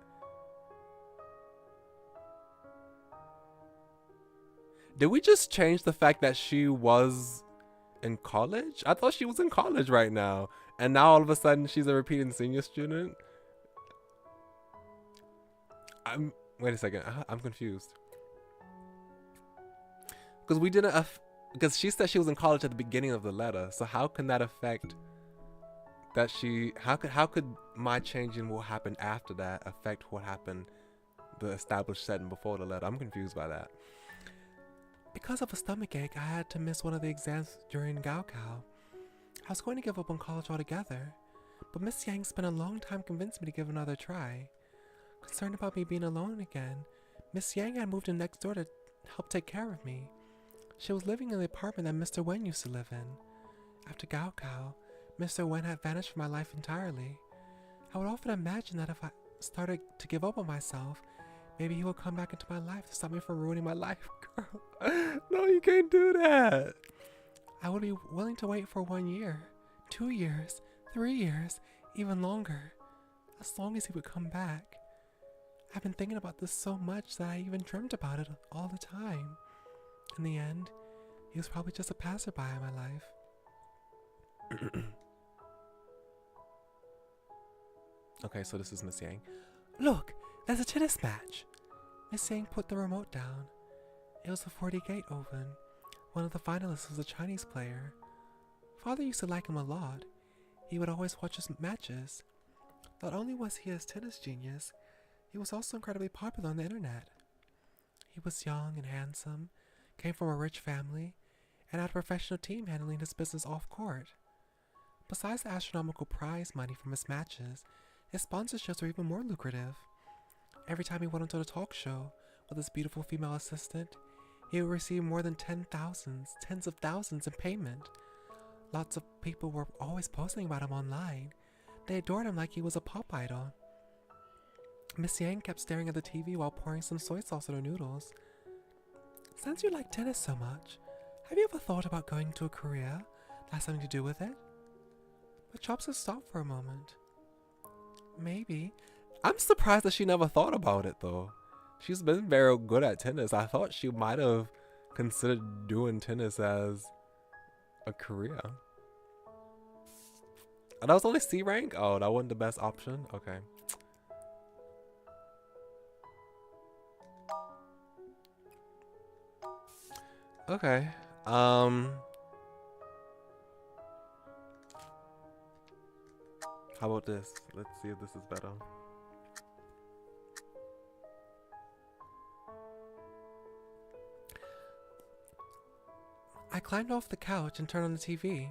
Did we just change the fact that she was in college? I thought she was in college right now. And now all of a sudden she's a repeating senior student? Wait a second. I'm confused. Because we didn't. Because she said she was in college at the beginning of the letter. So how can that affect that she? How could my changing what happened after that affect what happened the established setting before the letter? I'm confused by that. Because of a stomachache, I had to miss one of the exams during Gaokao. I was going to give up on college altogether, but Miss Yang spent a long time convincing me to give another try. Concerned about me being alone again, Miss Yang had moved in next door to help take care of me. She was living in the apartment that Mr. Wen used to live in. After Gaokao, Mr. Wen had vanished from my life entirely. I would often imagine that if I started to give up on myself, maybe he would come back into my life to stop me from ruining my life. Girl, no, you can't do that. I would be willing to wait for 1 year, 2 years, 3 years, even longer, as long as he would come back. I've been thinking about this so much that I even dreamt about it all the time. In the end, he was probably just a passerby in my life. Okay, so this is Miss Yang. Look, there's a tennis match. Miss Yang put the remote down. It was a 40-gate open. One of the finalists was a Chinese player. Father used to like him a lot. He would always watch his matches. Not only was he a tennis genius, he was also incredibly popular on the internet. He was young and handsome, came from a rich family, and had a professional team handling his business off-court. Besides the astronomical prize money from his matches, his sponsorships were even more lucrative. Every time he went onto the talk show with his beautiful female assistant, he would receive more than tens of thousands in payment. Lots of people were always posting about him online. They adored him like he was a pop idol. Miss Yang kept staring at the TV while pouring some soy sauce on her noodles. Since you like tennis so much, have you ever thought about going to a career that has something to do with it? But Chopsa stopped for a moment. Maybe. I'm surprised that she never thought about it though. She's been very good at tennis. I thought she might have considered doing tennis as a career. And that was only C rank? Oh, that wasn't the best option? Okay. Okay. How about this? Let's see if this is better. I climbed off the couch and turned on the TV.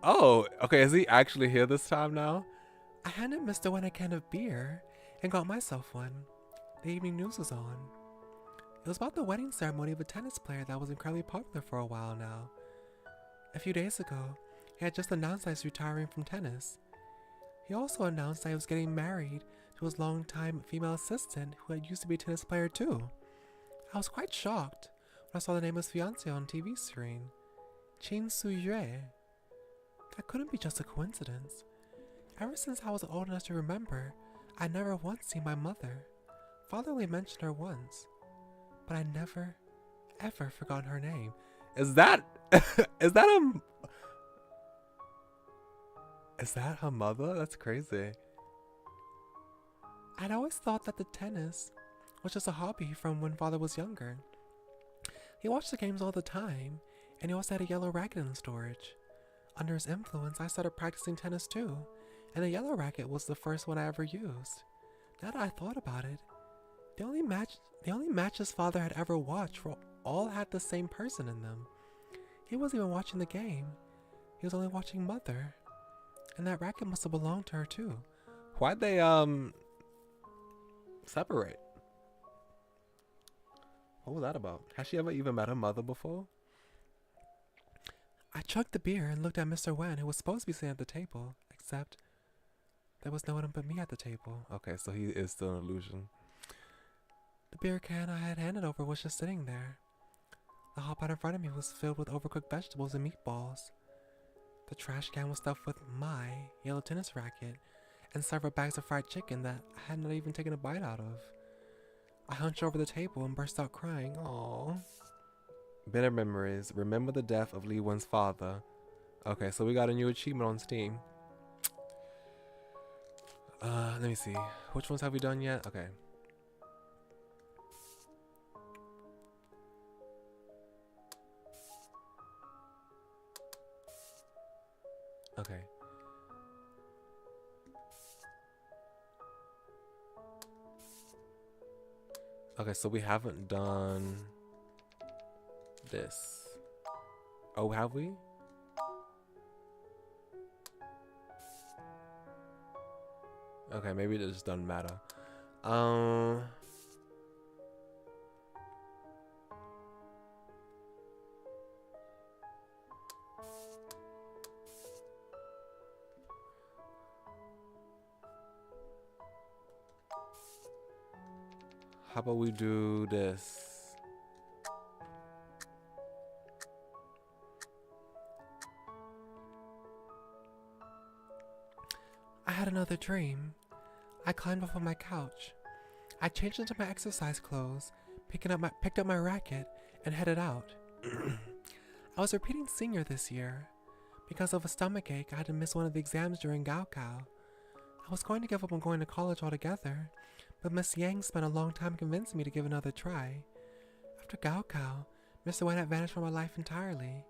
Oh, okay, is he actually here this time now? I handed Mr. Wen a can of beer and got myself one. The evening news was on. It was about the wedding ceremony of a tennis player that was incredibly popular for a while now. A few days ago, he had just announced that he was retiring from tennis. He also announced that he was getting married to his longtime female assistant who had used to be a tennis player too. I was quite shocked when I saw the name of his fiancée on TV screen. Qin Su-yue. That couldn't be just a coincidence. Ever since I was old enough to remember, I'd never once seen my mother. Father only mentioned her once, but I never, ever forgotten her name. Is that is that her mother? That's crazy. I'd always thought that the tennis was just a hobby from when Father was younger. He watched the games all the time, and he also had a yellow racket in storage. Under his influence, I started practicing tennis too, and the yellow racket was the first one I ever used. Now that I thought about it, the only matches Father had ever watched all had the same person in them. He wasn't even watching the game. He was only watching Mother. And that racket must have belonged to her too. Why'd they separate? What was that about? Has she ever even met her mother before? I chugged the beer and looked at Mr. Wen, who was supposed to be sitting at the table, except there was no one but me at the table. Okay, so he is still an illusion. The beer can I had handed over was just sitting there. The hot pot in front of me was filled with overcooked vegetables and meatballs. The trash can was stuffed with my yellow tennis racket and several bags of fried chicken that I had not even taken a bite out of. I hunched over the table and burst out crying. Aww. Bitter memories. Remember the death of Li Wen's father. Okay, so we got a new achievement on Steam. Let me see. Which ones have we done yet? Okay. Okay. Okay, so we haven't done this. Oh, have we? Okay, maybe it just doesn't matter. How about we do this? I had another dream. I climbed up on my couch. I changed into my exercise clothes, picked up my racket, and headed out. I was repeating senior this year. Because of a stomachache, I had to miss one of the exams during Gaokao. I was going to give up on going to college altogether, but Miss Yang spent a long time convincing me to give another try. After Gaokao, Mr. Wen had vanished from my life entirely.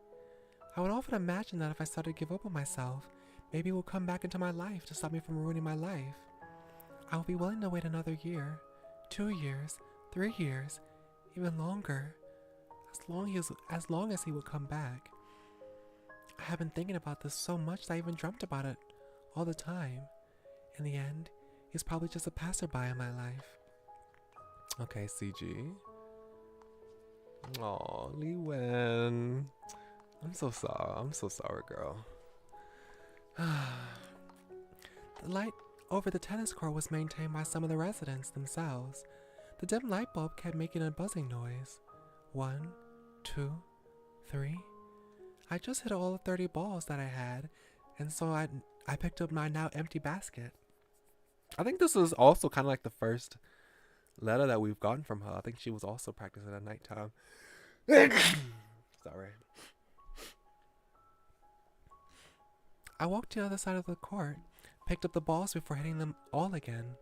I would often imagine that if I started to give up on myself, maybe he would come back into my life to stop me from ruining my life. I would be willing to wait another year, 2 years, 3 years, even longer, as long as he would come back. I have been thinking about this so much that I even dreamt about it all the time. In the end, he's probably just a passerby in my life. Okay, CG. Aw, Li Wen. I'm so sorry, girl. The light over the tennis court was maintained by some of the residents themselves. The dim light bulb kept making a buzzing noise. 1, 2, 3. I just hit all the 30 balls that I had, and so I picked up my now empty basket. I think this is also kind of like the first letter that we've gotten from her. I think she was also practicing at nighttime. Sorry. I walked to the other side of the court, picked up the balls before hitting them all again.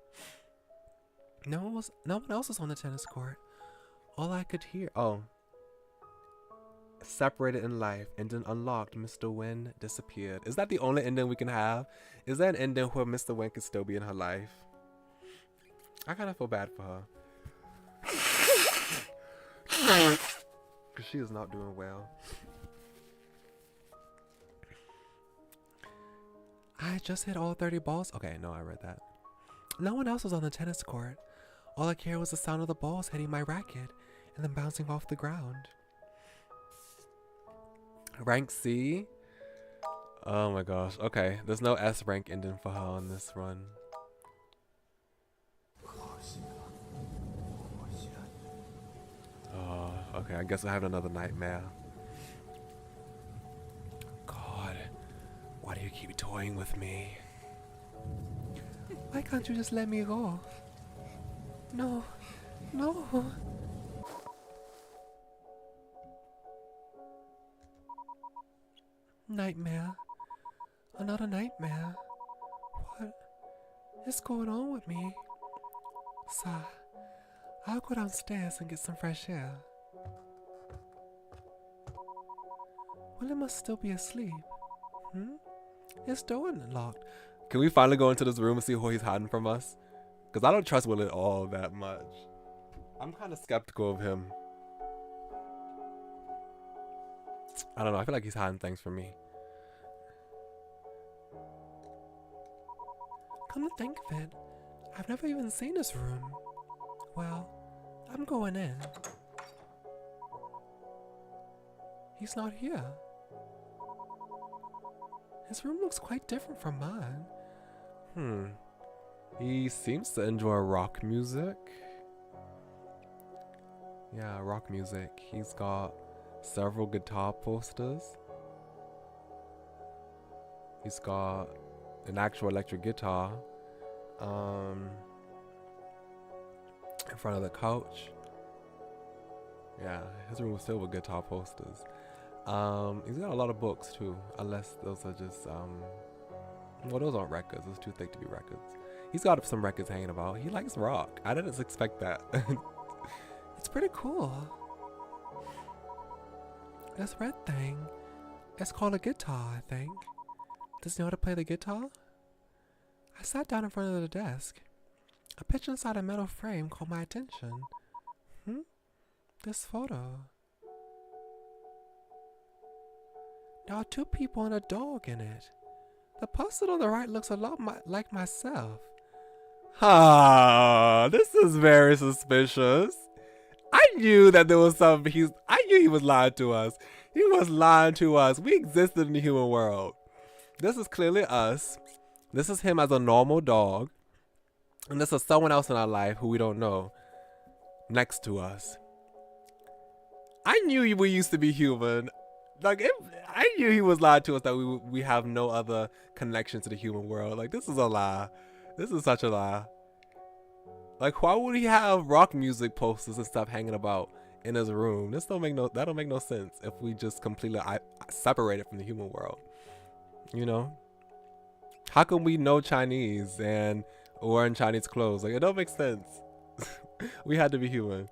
No one else was on the tennis court. All I could hear, separated in life, ending unlocked, Mr. Wen disappeared. Is that the only ending we can have? Is there an ending where Mr. Wen could still be in her life? I kind of feel bad for her. Because she is not doing well. I just hit all 30 balls. Okay, no, I read that. No one else was on the tennis court. All I could hear was the sound of the balls hitting my racket and then bouncing off the ground. Rank C? Oh my gosh. Okay, there's no S rank ending for her on this run. Oh, okay, I guess I have another nightmare. God, why do you keep toying with me? Why can't you just let me go? No, no. Nightmare. Another nightmare. What is going on with me? So, I'll go downstairs and get some fresh air. Willie must still be asleep. His door isn't locked. Can we finally go into this room and see who he's hiding from us? Because I don't trust Willie all that much. I'm kind of skeptical of him. I don't know, I feel like he's hiding things from me. Come to think of it, I've never even seen this room. Well, I'm going in. He's not here. His room looks quite different from mine. He seems to enjoy rock music. Yeah, rock music. He's got several guitar posters. He's got an actual electric guitar in front of the couch. Yeah, his room was filled with guitar posters. He's got a lot of books too, unless those are just Well, those aren't records. It's too thick to be records. He's got some records hanging about. He likes rock. I didn't expect that. It's pretty cool. This red thing, it's called a guitar, I think. Does he know how to play the guitar? I sat down in front of the desk. A picture inside a metal frame caught my attention. This photo. There are two people and a dog in it. The person on the right looks a lot like myself. This is very suspicious. I knew that there was something. I knew he was lying to us. He was lying to us. We existed in the human world. This is clearly us. This is him as a normal dog. And this is someone else in our life who we don't know next to us. I knew we used to be human. I knew he was lying to us that we have no other connection to the human world. Like, this is a lie. This is such a lie. Like, why would he have rock music posters and stuff hanging about in his room? That don't make no sense if we just completely separated from the human world. You know? How come we know Chinese and wearing Chinese clothes? Like, it don't make sense. We had to be human.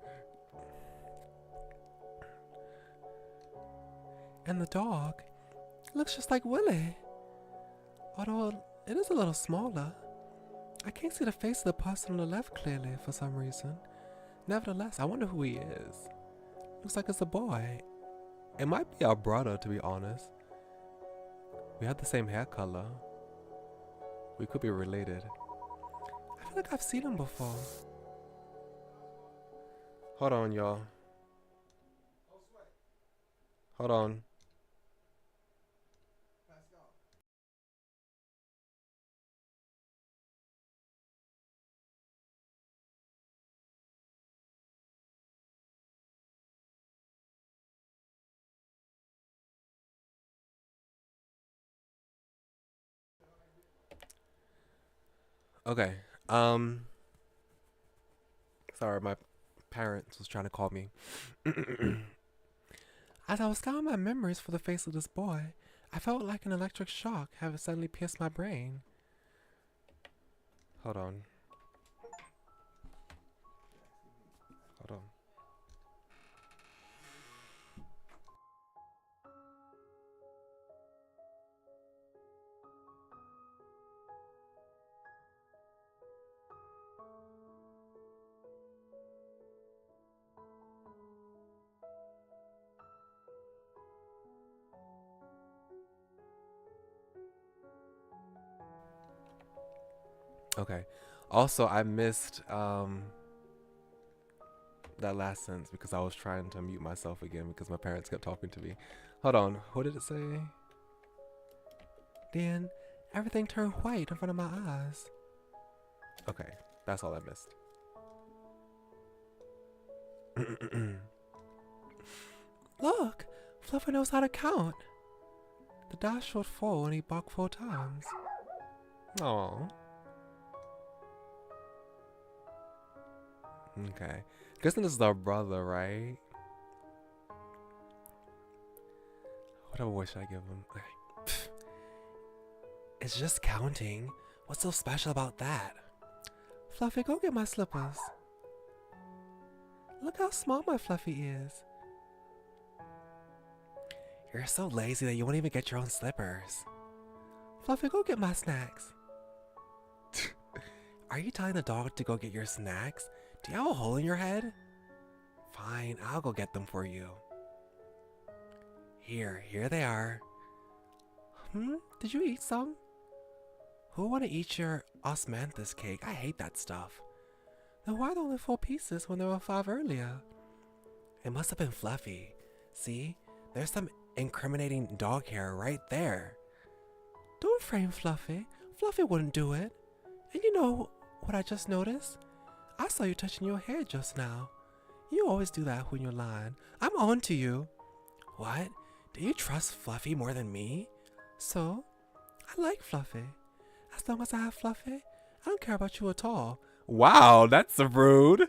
And the dog looks just like Willie. Although it is a little smaller. I can't see the face of the person on the left clearly for some reason. Nevertheless, I wonder who he is. Looks like it's a boy. It might be our brother, to be honest. We have the same hair color. We could be related. I feel like I've seen him before. Hold on, y'all. Hold on. Okay. Sorry, my parents was trying to call me. As I was scanning my memories for the face of this boy, I felt like an electric shock having suddenly pierced my brain. Hold on. Hold on. Okay. Also, I missed that last sentence because I was trying to mute myself again because my parents kept talking to me. Hold on. What did it say? Then everything turned white in front of my eyes. Okay. That's all I missed. Look! Fluffy knows how to count. The die showed 4 and he barked 4 times. Aww. Okay. Guessing this is our brother, right? Whatever voice should I give him? It's just counting. What's so special about that? Fluffy, go get my slippers. Look how small my Fluffy is. You're so lazy that you won't even get your own slippers. Fluffy, go get my snacks. Are you telling the dog to go get your snacks? Do you have a hole in your head? Fine, I'll go get them for you. Here they are. Did you eat some? Who would want to eat your osmanthus cake? I hate that stuff. Then why are there only 4 pieces when there were 5 earlier? It must have been Fluffy. See, there's some incriminating dog hair right there. Don't frame Fluffy. Fluffy wouldn't do it. And you know what I just noticed? I saw you touching your hair just now. You always do that when you're lying. I'm on to you. What? Do you trust Fluffy more than me? So, I like Fluffy. As long as I have Fluffy, I don't care about you at all. Wow, that's rude.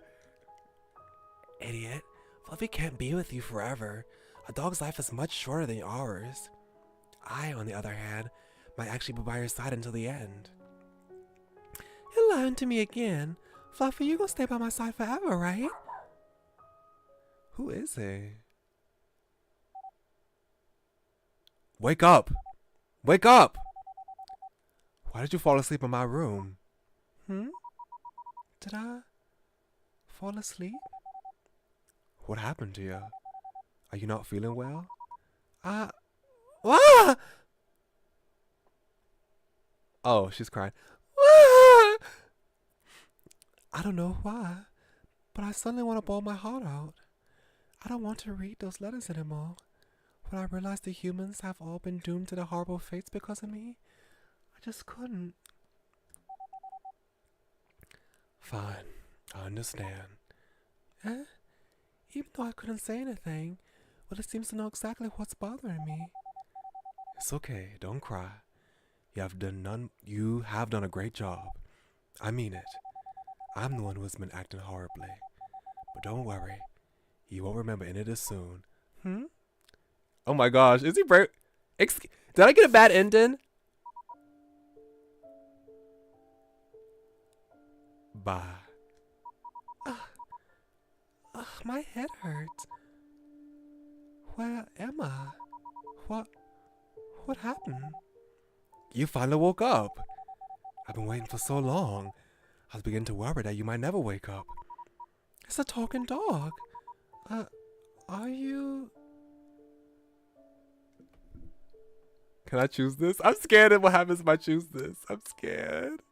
Idiot. Fluffy can't be with you forever. A dog's life is much shorter than ours. I, on the other hand, might actually be by your side until the end. You're lying to me again. Fluffy, you gonna stay by my side forever, right? Who is he? Wake up! Wake up! Why did you fall asleep in my room? Did I fall asleep? What happened to you? Are you not feeling well? Ah! Oh, she's crying. Ah! I don't know why, but I suddenly want to bawl my heart out. I don't want to read those letters anymore. When I realized the humans have all been doomed to the horrible fates because of me, I just couldn't. Fine, I understand. Even though I couldn't say anything, well, it seems to know exactly what's bothering me. It's okay, don't cry. You have done a great job. I mean it. I'm the one who has been acting horribly. But don't worry. You won't remember any of this soon. Oh my gosh, is he brave? Did I get a bad ending? Bye. My head hurts. Where am I? What happened? You finally woke up. I've been waiting for so long. I was beginning to worry that you might never wake up. It's a talking dog. Are you... Can I choose this? I'm scared of what happens if I choose this. I'm scared.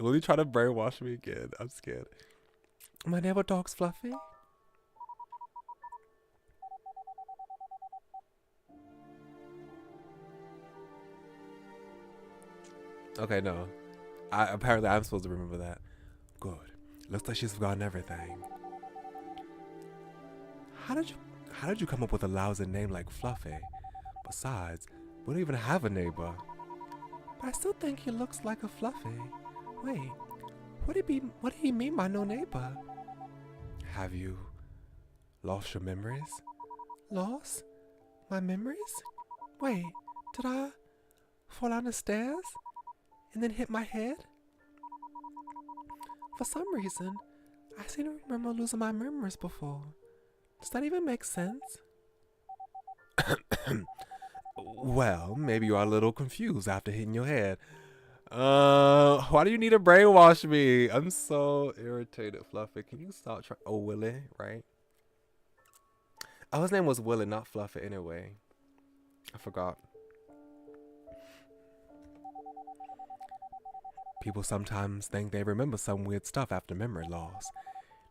Will you try to brainwash me again? I'm scared. My neighbor dog's Fluffy. Okay, no. Apparently I'm supposed to remember that. Good. Looks like she's forgotten everything. How did you come up with a lousy name like Fluffy? Besides, we don't even have a neighbor. But I still think he looks like a Fluffy. Wait, what do you mean by no neighbor? Have you lost your memories? Lost? My memories? Wait, did I fall down the stairs and then hit my head? For some reason, I seem to remember losing my memories before. Does that even make sense? Well, maybe you are a little confused after hitting your head. Why do you need to brainwash me? I'm so irritated, Fluffy. Can you stop trying? Oh, Willie, right? Oh, his name was Willie, not Fluffy anyway. I forgot. People sometimes think they remember some weird stuff after memory loss.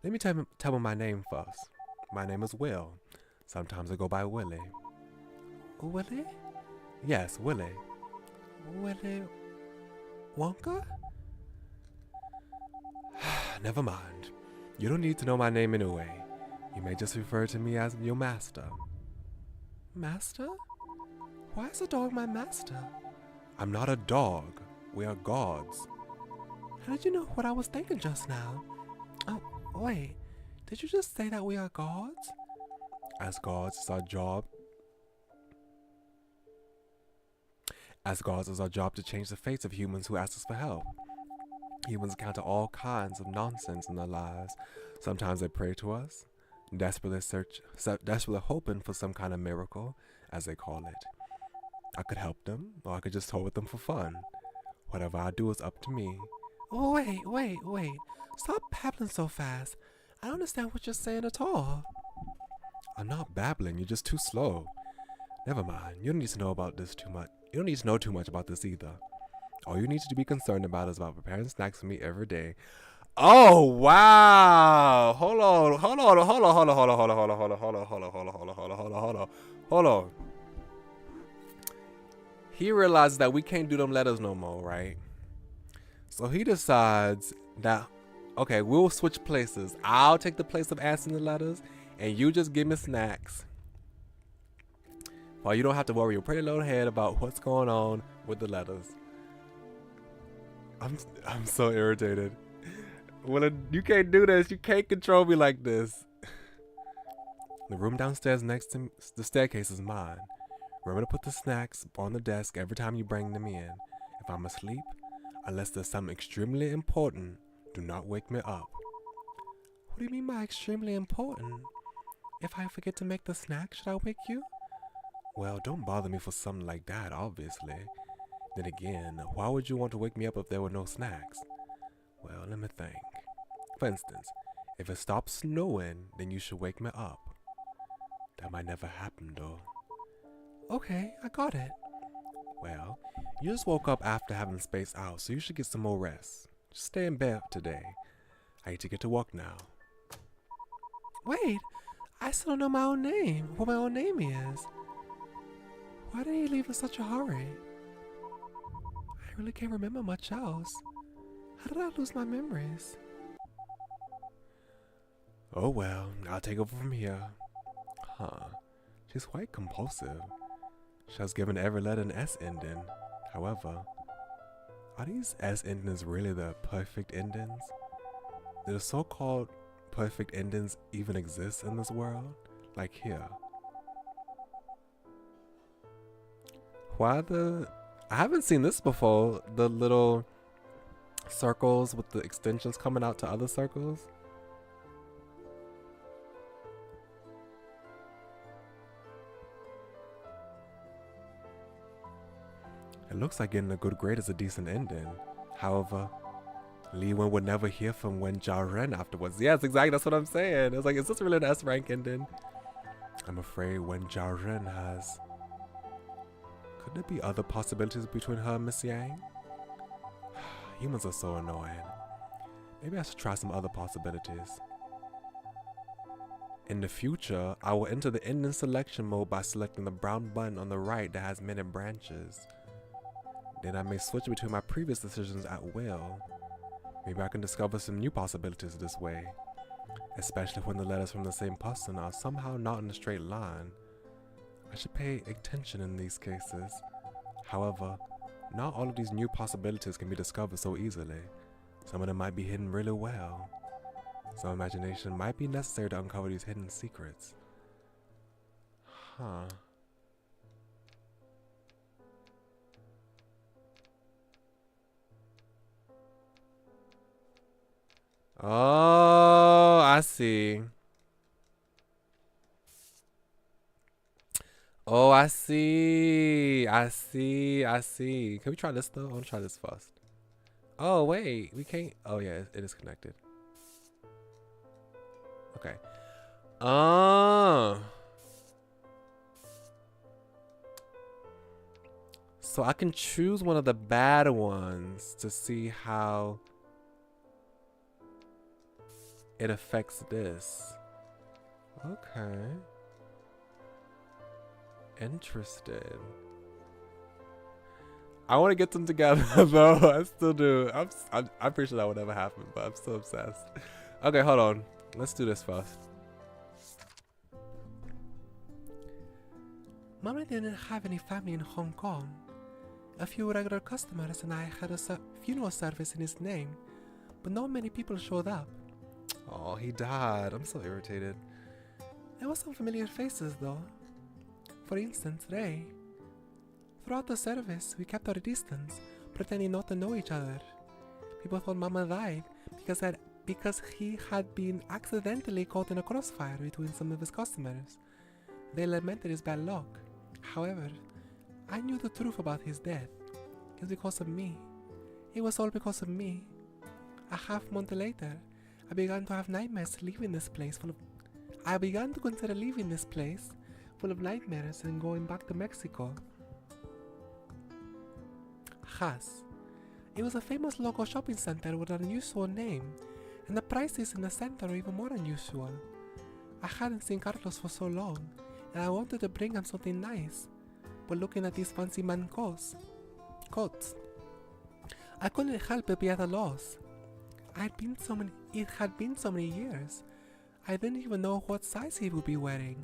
Let me tell me my name first. My name is Will. Sometimes I go by Willie. Willie? Yes, Willie. Willie Wonka? Never mind. You don't need to know my name anyway. You may just refer to me as your master. Master? Why is a dog my master? I'm not a dog. We are gods. How did you know what I was thinking just now? Oh, wait. Did you just say that we are gods? As gods, it's our job. As gods, it's our job to change the fates of humans who ask us for help. Humans encounter all kinds of nonsense in their lives. Sometimes they pray to us, desperately hoping for some kind of miracle, as they call it. I could help them, or I could just toy with them for fun. Whatever I do is up to me. Oh, wait. Stop babbling so fast. I don't understand what you're saying at all. I'm not babbling, you're just too slow. Never mind, you don't need to know about this too much. You don't need to know too much about this either. All you need to be concerned about is about preparing snacks for me every day. Oh, wow. Hold on. He realizes that we can't do them letters no more, right? So he decides that, okay, we'll switch places. I'll take the place of answering the letters, and you just give me snacks. Well, you don't have to worry your pretty little head about what's going on with the letters. I'm so irritated. Well, you can't do this. You can't control me like this. The room downstairs next to the staircase is mine. Remember to put the snacks on the desk every time you bring them in. If I'm asleep, unless there's something extremely important, do not wake me up. What do you mean by extremely important? If I forget to make the snack, should I wake you? Well, don't bother me for something like that, obviously. Then again, why would you want to wake me up if there were no snacks? Well, let me think. For instance, if it stops snowing, then you should wake me up. That might never happen, though. Okay, I got it. Well, you just woke up after having spaced out, so you should get some more rest. Just stay in bed today. I need to get to work now. Wait, I still don't know my own name, what my own name is. Why did he leave in such a hurry? I really can't remember much else. How did I lose my memories? Oh well, I'll take over from here. Huh, she's quite compulsive. She has given every letter an S ending. However, are these S endings really the perfect endings? Do the so-called perfect endings even exist in this world? Like here. I haven't seen this before. The little circles with the extensions coming out to other circles. It looks like getting a good grade is a decent ending. However, Lee Wen would never hear from Wen Jiaoren afterwards. Yes, exactly, that's what I'm saying. It's like, is this really an S rank ending? I'm afraid Wen Jiaoren has... Could there be other possibilities between her and Miss Yang? Humans are so annoying. Maybe I should try some other possibilities. In the future, I will enter the ending selection mode by selecting the brown button on the right that has many branches. Then I may switch between my previous decisions at will. Maybe I can discover some new possibilities this way, especially when the letters from the same person are somehow not in a straight line. I should pay attention in these cases. However, not all of these new possibilities can be discovered so easily. Some of them might be hidden really well. Some imagination might be necessary to uncover these hidden secrets. Huh. Oh, I see. Oh, I see. I see. Can we try this though? I want to try this first. Oh, wait. We can't. Oh, yeah. It is connected. Okay. So I can choose one of the bad ones to see how it affects this. Okay. Interesting. I want to get them together though. I still do. I'm pretty sure that would never happen, but I'm still obsessed. Okay, hold on. Let's do this first. Mama didn't have any family in Hong Kong. A few regular customers and I had a funeral service in his name, but not many people showed up. Oh, he died. I'm so irritated. There were some familiar faces though. For instance, Ray. Throughout the service, we kept our distance, pretending not to know each other. People thought Mama died because he had been accidentally caught in a crossfire between some of his customers. They lamented his bad luck. However, I knew the truth about his death. It was because of me. It was all because of me. A half-month later, I began to have nightmares leaving this place I began to consider leaving this place full of nightmares and going back to Mexico. Haas. It was a famous local shopping center with an unusual name, and the prices in the center were even more unusual. I hadn't seen Carlos for so long, and I wanted to bring him something nice, but looking at these fancy man coats, I couldn't help but be at a loss. It had been so many years. I didn't even know what size he would be wearing.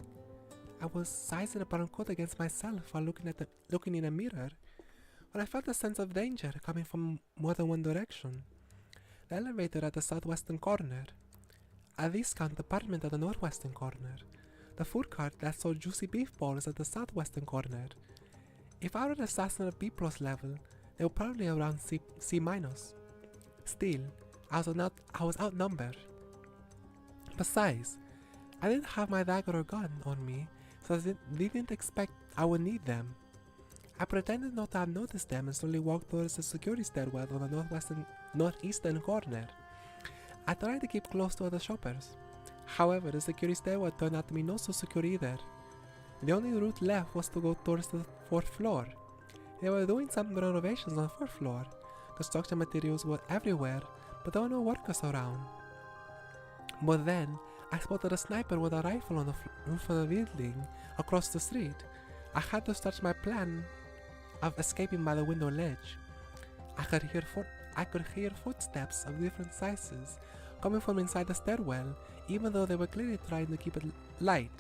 I was sizing a brown coat against myself while looking in a mirror, when I felt a sense of danger coming from more than one direction. The elevator at the southwestern corner, a discount department at the northwestern corner, The food cart that sold juicy beef balls at the southwestern corner. If I were an assassin at B+ level, they were probably around C-. Still, I was outnumbered. Besides, I didn't have my dagger or gun on me, so I didn't expect I would need them. I pretended not to have noticed them and slowly walked towards the security stairwell on the northeastern corner. I tried to keep close to other shoppers. However, the security stairwell turned out to be not so secure either. The only route left was to go towards the 4th floor. They were doing some renovations on the 4th floor. Construction materials were everywhere, but there were no workers around. But then, I spotted a sniper with a rifle on the roof of the building across the street. I had to start my plan of escaping by the window ledge. I could hear footsteps of different sizes coming from inside the stairwell, even though they were clearly trying to keep it light.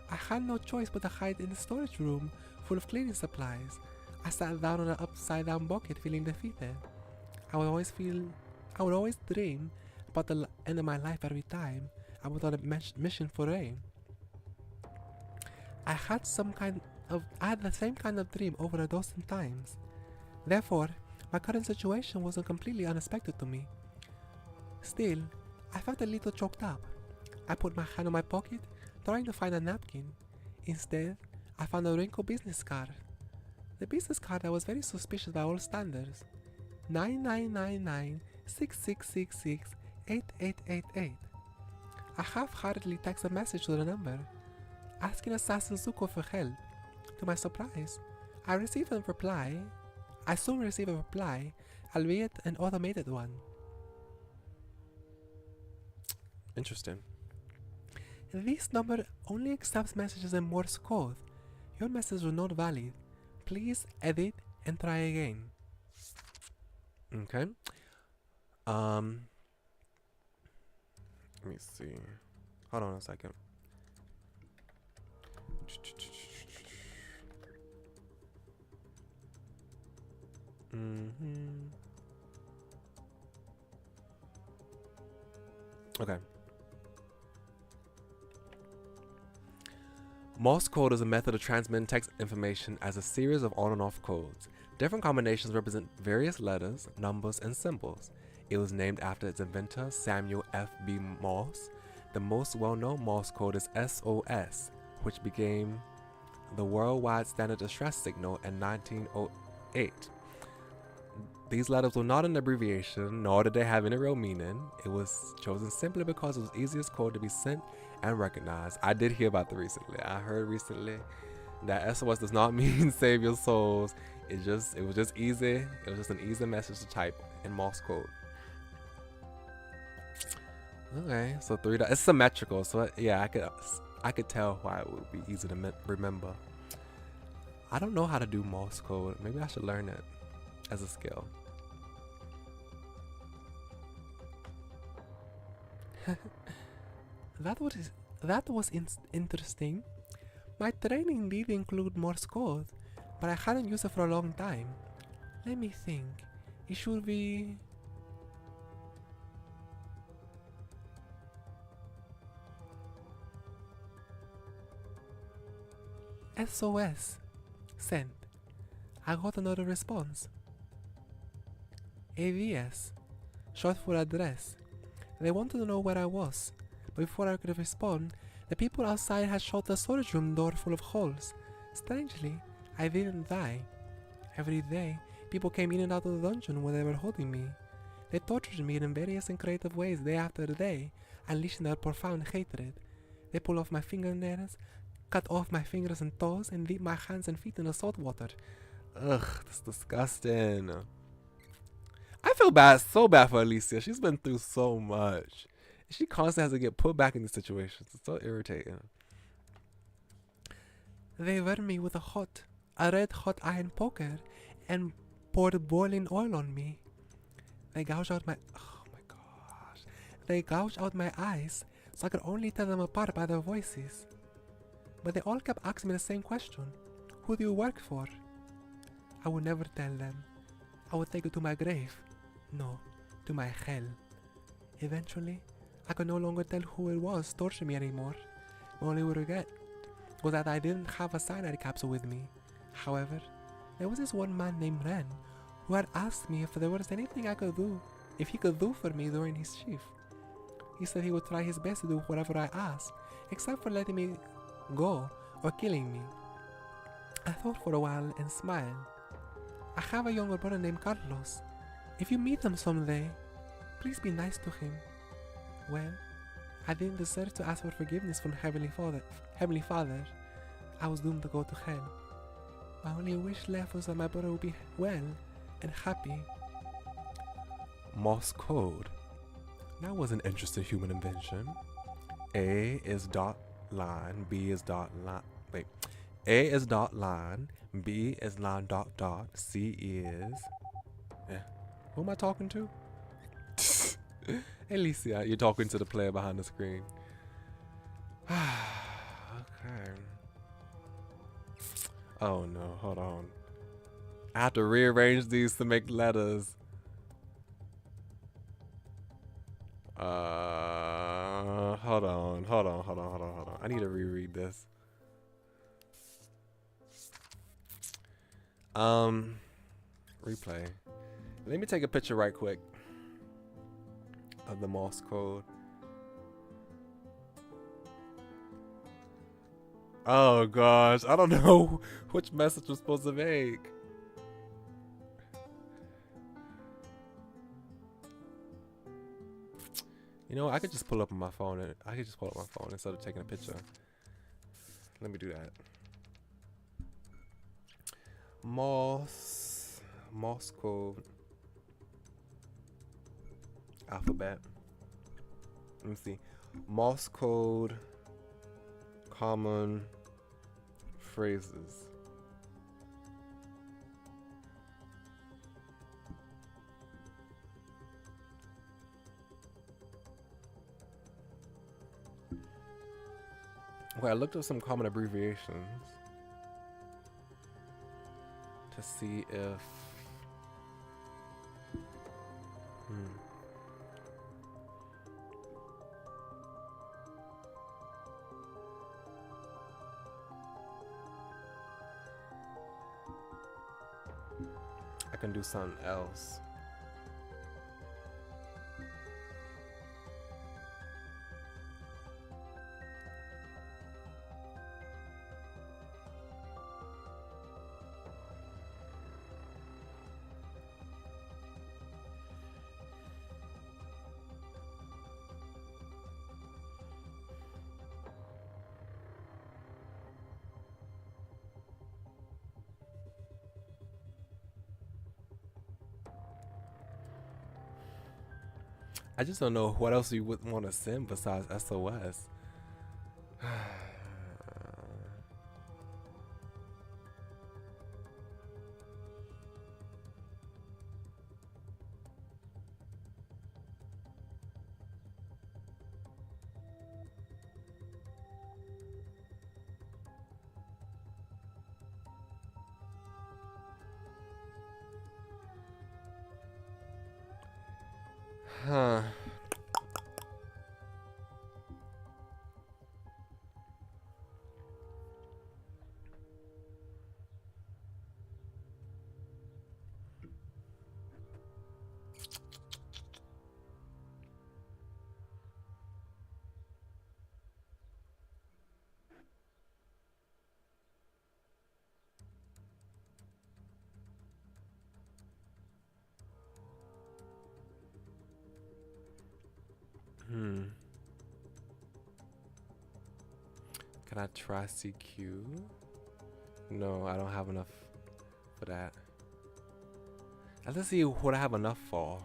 I had no choice but to hide in the storage room full of cleaning supplies. I sat down on an upside-down bucket, feeling defeated. I would always dream about the end of my life every time I was on a mission for A. I had the same kind of dream over a dozen times. Therefore, my current situation wasn't completely unexpected to me. Still, I felt a little choked up. I put my hand in my pocket, trying to find a napkin. Instead, I found a wrinkled business card. The business card that was very suspicious by all standards. 9999-6666-8888. I half-heartedly texted a message to the number, asking Assassin Zuko for help. To my surprise, I soon received a reply, albeit an automated one. Interesting. This number only accepts messages in Morse code. Your message was not valid. Please edit and try again. Okay. Let me see. Hold on a second. Okay. Morse code is a method of transmitting text information as a series of on and off codes. Different combinations represent various letters, numbers, and symbols. It was named after its inventor, Samuel F.B. Morse. The most well-known Morse code is SOS, which became the worldwide standard distress signal in 1908. These letters were not an abbreviation, nor did they have any real meaning. It was chosen simply because it was the easiest code to be sent and recognized. I did hear about that recently. I heard recently that SOS does not mean save your souls. It was just easy. It was just an easy message to type in Morse code. Okay, so 3 dots. It's symmetrical, so yeah, I could tell why it would be easy to remember. I don't know how to do Morse code. Maybe I should learn it as a skill. That was interesting. My training did include Morse code, but I hadn't used it for a long time. Let me think. It should be... SOS. Sent. I got another response. AVS. Short for address. They wanted to know where I was, but before I could respond, the people outside had shot the storage room door full of holes. Strangely, I didn't die. Every day, people came in and out of the dungeon where they were holding me. They tortured me in various and creative ways day after day, unleashing their profound hatred. They pulled off my fingernails, cut off my fingers and toes, and dipped my hands and feet in the salt water. Ugh, that's disgusting. I feel so bad for Alicia. She's been through so much. She constantly has to get put back in these situations. It's so irritating. They burned me with a red hot iron poker and poured boiling oil on me. They gouged out my eyes so I could only tell them apart by their voices. But they all kept asking me the same question. Who do you work for? I would never tell them. I would take it to my grave. No, to my hell. Eventually, I could no longer tell who it was torturing me anymore. My only regret was that I didn't have a cyanide capsule with me. However, there was this one man named Ren who had asked me if there was anything I could do, if he could do for me during his shift. He said he would try his best to do whatever I asked, except for letting me go or killing me. I thought for a while and smiled. I have a younger brother named Carlos. If you meet him someday, please be nice to him. Well, I didn't deserve to ask for forgiveness from Heavenly Father. I was doomed to go to hell. My only wish left was that my brother would be well and happy. Morse code. That was an interesting human invention. A is dot line, B is dot line. Wait. A is dot line, B is line dot dot, C is. Who am I talking to? Alicia, you're talking to the player behind the screen. Okay. Oh no, hold on. I have to rearrange these to make letters. Hold on. I need to reread this. Replay. Let me take a picture right quick of the Morse code. Oh gosh, I don't know which message was supposed to make. You know, I could just pull up on my phone and I could just pull up my phone instead of taking a picture. Let me do that. Morse code. Alphabet. Let me see. Morse code. Common phrases. Well, I looked up some common abbreviations to see if I can do something else. I just don't know what else you would want to send besides SOS. Huh. Can I try CQ? No, I don't have enough for that. Let's see what I have enough for.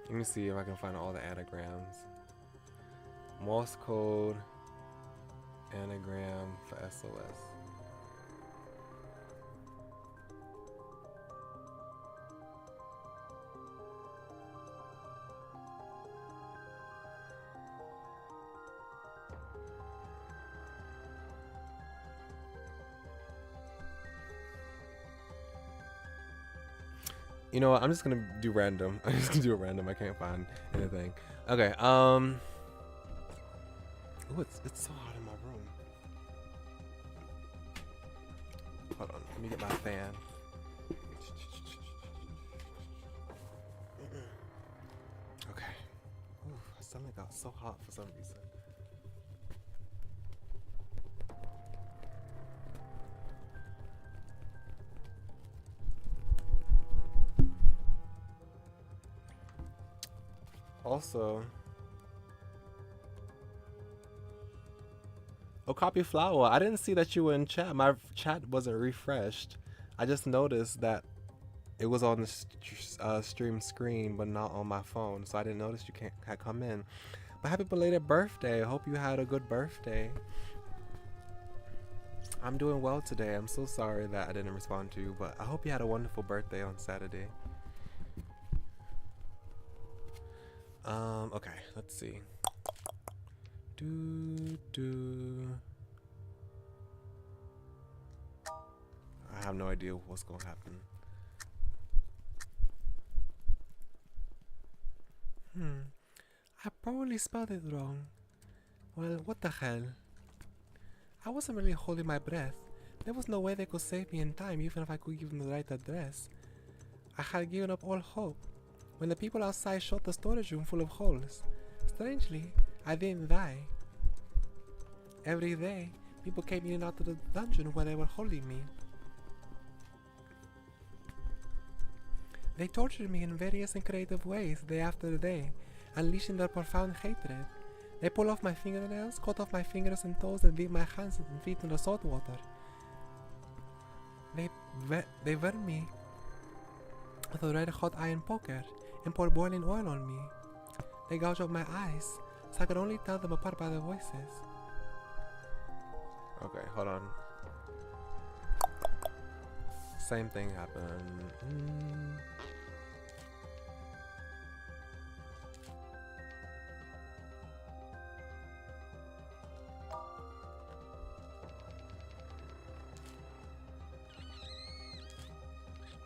Let me see if I can find all the anagrams. Morse code, anagram for SOS. You know what? I'm just gonna do random. I'm just gonna do a random. I can't find anything. Okay. Oh, it's so hot in my room. Hold on. Let me get my fan. Okay. Ooh, I suddenly got so hot for some reason. Also, oh, Copy Flower, I didn't see that you were in chat. My chat wasn't refreshed. I just noticed that it was on the stream screen, but not on my phone, so I didn't notice you had come in. But happy belated birthday. I hope you had a good birthday. I'm doing well today. I'm so sorry that I didn't respond to you, but I hope you had a wonderful birthday on Saturday. Okay, let's see. I have no idea what's gonna happen. I probably spelled it wrong. Well, what the hell? I wasn't really holding my breath. There was no way they could save me in time, even if I could give them the right address. I had given up all hope when the people outside shot the storage room full of holes. Strangely, I didn't die. Every day, people came in and out of the dungeon where they were holding me. They tortured me in various and creative ways day after day, unleashing their profound hatred. They pulled off my fingernails, cut off my fingers and toes, and dipped my hands and feet in the salt water. They burned me with a red-hot iron poker and poured boiling oil on me. They gouged out my eyes, so I could only tell them apart by their voices. Okay, hold on. Same thing happened.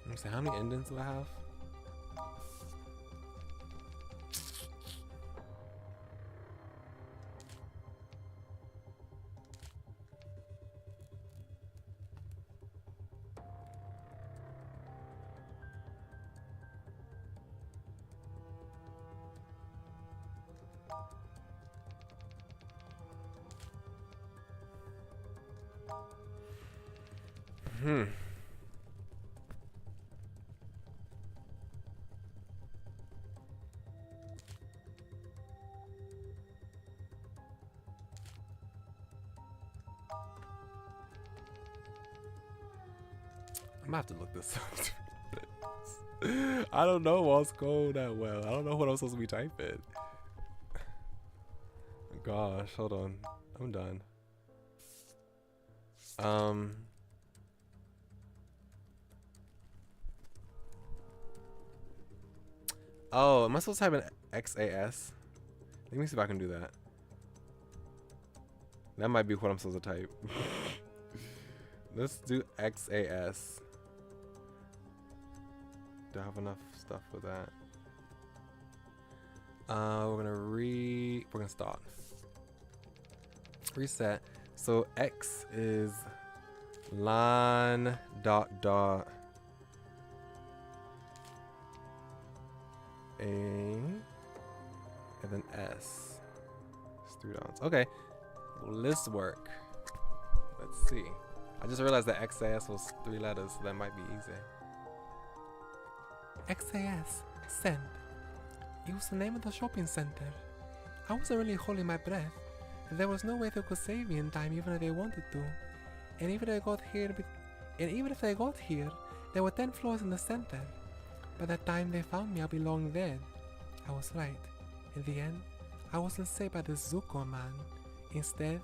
Let me see, how many endings do I have? I'm gonna have to look this up. I don't know Morse code that well. I don't know what I'm supposed to be typing. Gosh, hold on. I'm done. Oh, am I supposed to type in XAS? Let me see if I can do that. That might be what I'm supposed to type. Let's do XAS. Do I have enough stuff for that? We're gonna start. Reset. So X is line dot A and then S. It's 3 dots. Okay. Will this work? Let's see. I just realized that XAS was 3 letters, so that might be easy. XAS, send. It was the name of the shopping center. I wasn't really holding my breath. There was no way they could save me in time, even if they wanted to. And even if they got here, there were 10 floors in the center. By the time they found me, I'd be long dead. I was right. In the end, I wasn't saved by the Zuko man. Instead,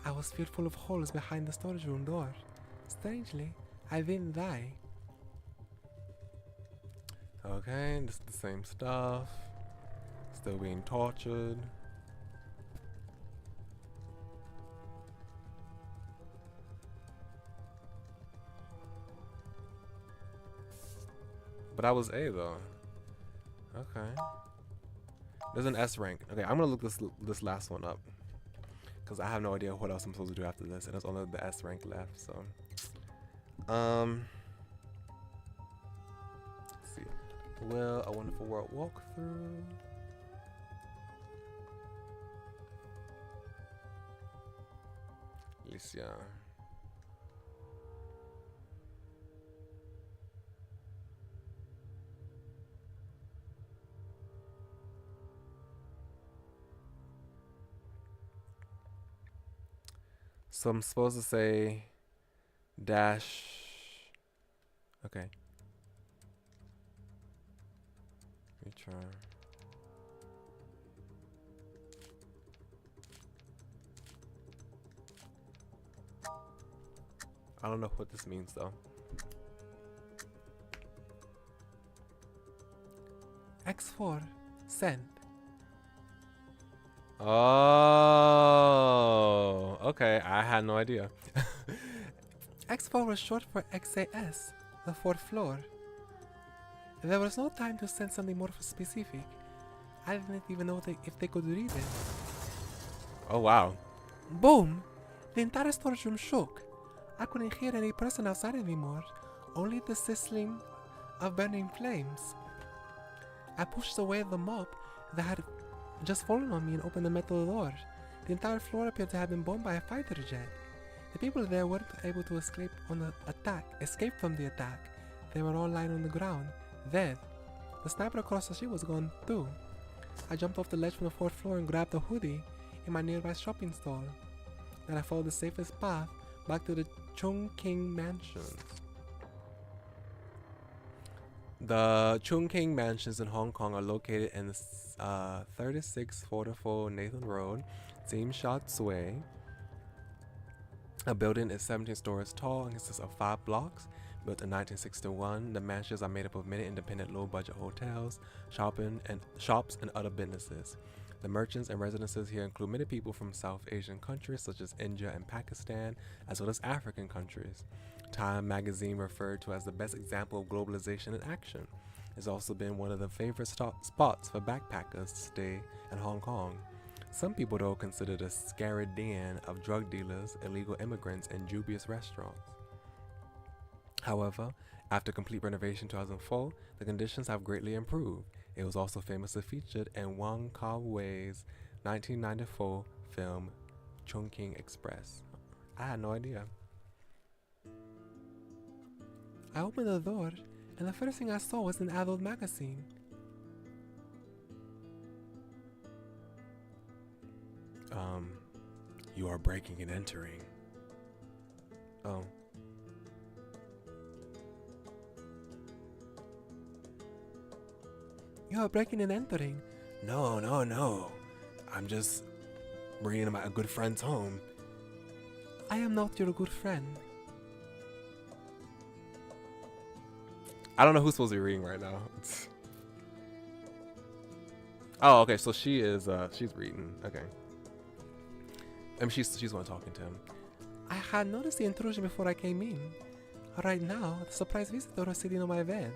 I was filled full of holes behind the storage room door. Strangely, I didn't die. Okay, this is the same stuff. Still being tortured. But I was A though. Okay. There's an S rank. Okay, I'm gonna look this last one up because I have no idea what else I'm supposed to do after this, and there's only the S rank left. So, let's see. Will a Wonderful World walkthrough. Alicia. So I'm supposed to say dash. Okay. Let me try. I don't know what this means though. X4 sent. Oh, okay. I had no idea. X4 was short for XAS, the fourth floor. There was no time to send something more specific. I didn't even know if they could read it. Oh, wow. Boom! The entire storage room shook. I couldn't hear any person outside anymore, only the sizzling of burning flames. I pushed away the mop that had just fallen on me and opened the metal door. The entire floor appeared to have been bombed by a fighter jet. The people there weren't able to escape from the attack. They were all lying on the ground, dead. The sniper across the street was gone too. I jumped off the ledge from the fourth floor and grabbed a hoodie in my nearby shopping stall. Then I followed the safest path back to the Chungking Mansions. The Chungking Mansions in Hong Kong are located in 3644 Nathan Road, Tsim Sha Tsui. A building is 17 stories tall and consists of 5 blocks. Built in 1961, the mansions are made up of many independent low-budget hotels, shops, and other businesses. The merchants and residences here include many people from South Asian countries such as India and Pakistan, as well as African countries. Time magazine referred to as the best example of globalization in action. It's also been one of the favorite spots for backpackers to stay in Hong Kong. Some people, though, consider it a scary den of drug dealers, illegal immigrants, and dubious restaurants. However, after complete renovation in 2004, the conditions have greatly improved. It was also famously featured in Wong Kar-wai's 1994 film Chungking Express. I had no idea. I opened the door, and the first thing I saw was an adult magazine. You are breaking and entering. Oh. You are breaking and entering. No. I'm just bringing my good friends home. I am not your good friend. I don't know who's supposed to be reading right now. Oh, okay. So she is. She's reading. Okay. She's the one talking to him. I had noticed the intrusion before I came in. Right now, the surprise visitor was sitting on my bed.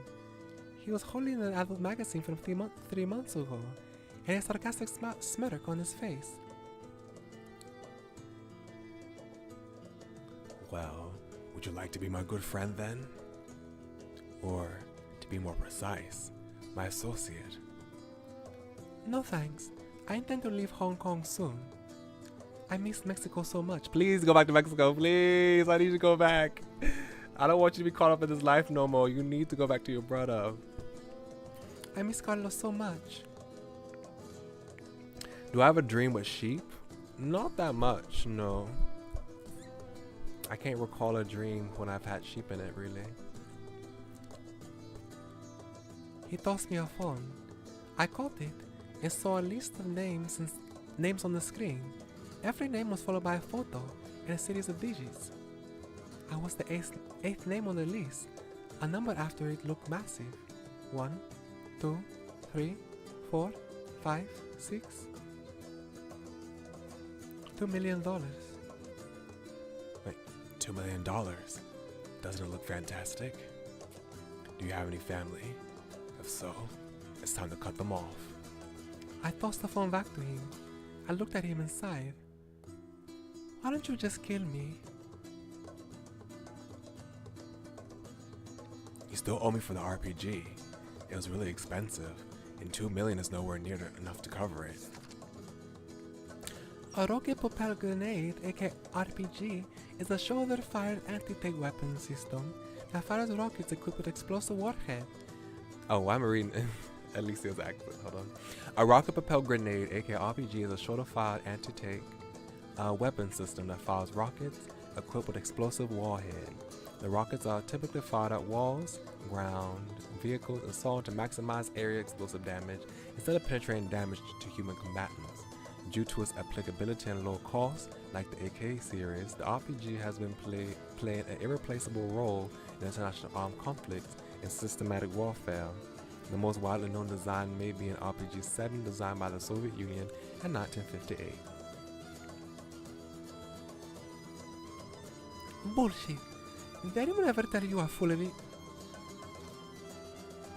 He was holding an adult magazine from 3 months ago, and a sarcastic smirk on his face. Well, would you like to be my good friend then? Or, to be more precise, my associate? No thanks. I intend to leave Hong Kong soon. I miss Mexico so much. Please go back to Mexico, please. I need you to go back. I don't want you to be caught up in this life no more. You need to go back to your brother. I miss Carlos so much. Do I have a dream with sheep? Not that much, no. I can't recall a dream when I've had sheep in it, really. He tossed me a phone. I caught it and saw a list of names on the screen. Every name was followed by a photo and a series of digits. I was the eighth name on the list. A number after it looked massive. 1, 2, 3, 4, 5, 6. $2 million. Wait, $2 million? Doesn't it look fantastic? Do you have any family? so it's time to cut them off. I tossed the phone back to him. I looked at him and sighed. Why don't you just kill me? You still owe me for the RPG. It was really expensive, and $2 million is nowhere near enough to cover it. A rocket propelled grenade, aka RPG, is a shoulder-fired anti-tank weapon system that fires rockets equipped with explosive warhead. Oh, I'm reading Alicia's accent. Hold on. A rocket-propelled grenade, aka RPG, is a shoulder-fired anti-tank weapon system that fires rockets equipped with explosive warhead. The rockets are typically fired at walls, ground, vehicles, and so on to maximize area explosive damage instead of penetrating damage to human combatants. Due to its applicability and low cost, like the AK series, the RPG has been playing an irreplaceable role in international armed conflicts and systematic warfare. The most widely known design may be an RPG setting designed by the Soviet Union in 1958. Bullshit. Did anyone ever tell you are full of it?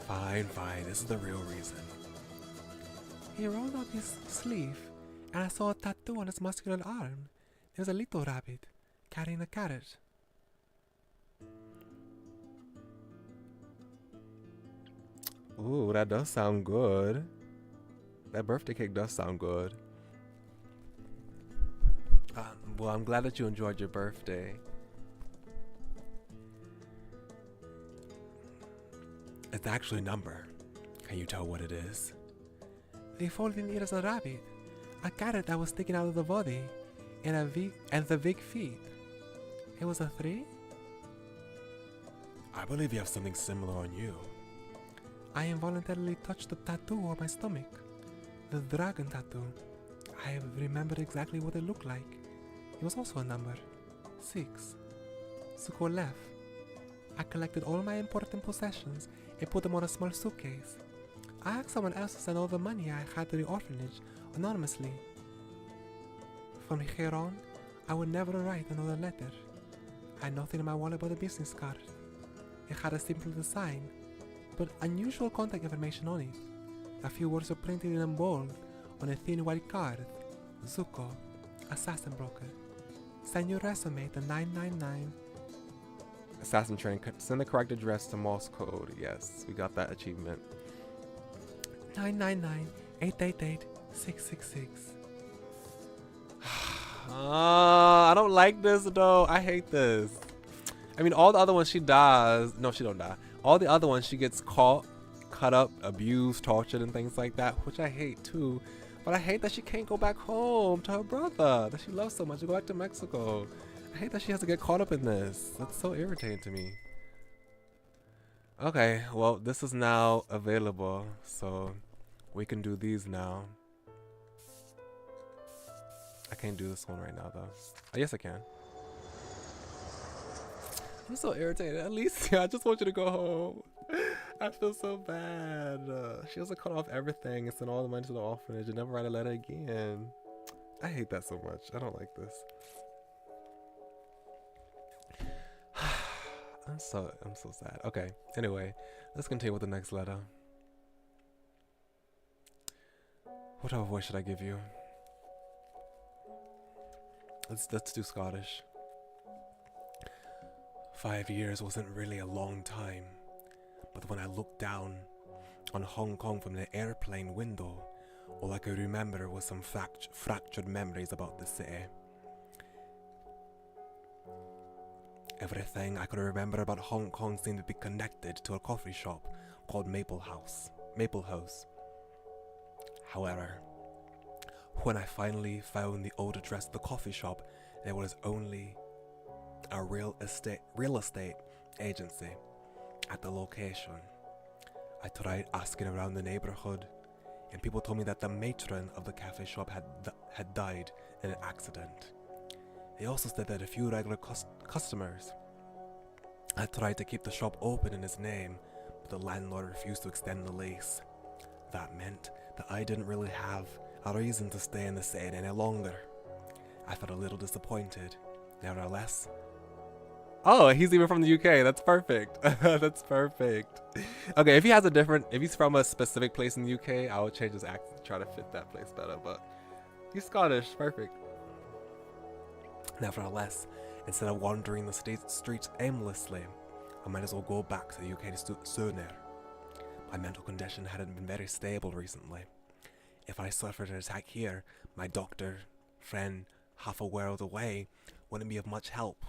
Fine, this is the real reason. He rolled up his sleeve, and I saw a tattoo on his muscular arm. There was a little rabbit carrying a carrot. Ooh, that does sound good. That birthday cake does sound good. Well, I'm glad that you enjoyed your birthday. It's actually a number. Can you tell what it is? The folding ear is a rabbit, a carrot that was sticking out of the body, and the big feet. It was a 3? I believe you have something similar on you. I involuntarily touched the tattoo on my stomach. The dragon tattoo. I remembered exactly what it looked like. It was also a number. 6. So go left. I collected all my important possessions and put them on a small suitcase. I asked someone else to send all the money I had to the orphanage anonymously. From here on, I would never write another letter. I had nothing in my wallet but a business card. It had a simple design, but unusual contact information on it. A few words were printed in bold on a thin white card. Zuko, assassin broker. Send your resume to 999. Assassin training. Send the correct address to Morse code. Yes, we got that achievement. 999-888-666. I don't like this though. I hate this. I mean, all the other ones she dies. No, she don't die. All the other ones she gets caught, cut up, abused, tortured, and things like that, which I hate too. But I hate that she can't go back home to her brother that she loves so much and go back to Mexico. I hate that she has to get caught up in this. That's so irritating to me. Okay, well, this is now available, so we can do these now. I can't do this one right now, though. Oh, yes, I can. I'm so irritated. Alicia, I just want you to go home. I feel so bad. She has to cut off everything and send all the money to the orphanage and never write a letter again. I hate that so much. I don't like this. I'm so sad. Okay, anyway, let's continue with the next letter. What type of voice should I give you? Let's do Scottish. 5 years wasn't really a long time, but when I looked down on Hong Kong from the airplane window, all I could remember was some fractured memories about the city. Everything I could remember about Hong Kong seemed to be connected to a coffee shop called Maple House. However, when I finally found the old address of the coffee shop, there was only a real estate agency at the location. I tried asking around the neighborhood, and people told me that the matron of the cafe shop had died in an accident. They also said that a few regular customers had tried to keep the shop open in his name, but the landlord refused to extend the lease. That meant that I didn't really have a reason to stay in the city any longer. I felt a little disappointed. Nevertheless, Oh, he's even from the UK. That's perfect. That's perfect. Okay, if he's from a specific place in the UK, I would change his accent to try to fit that place better. But he's Scottish. Perfect. Nevertheless, instead of wandering the streets aimlessly, I might as well go back to the UK sooner. My mental condition hadn't been very stable recently. If I suffered an attack here, my doctor, friend, half a world away, wouldn't be of much help.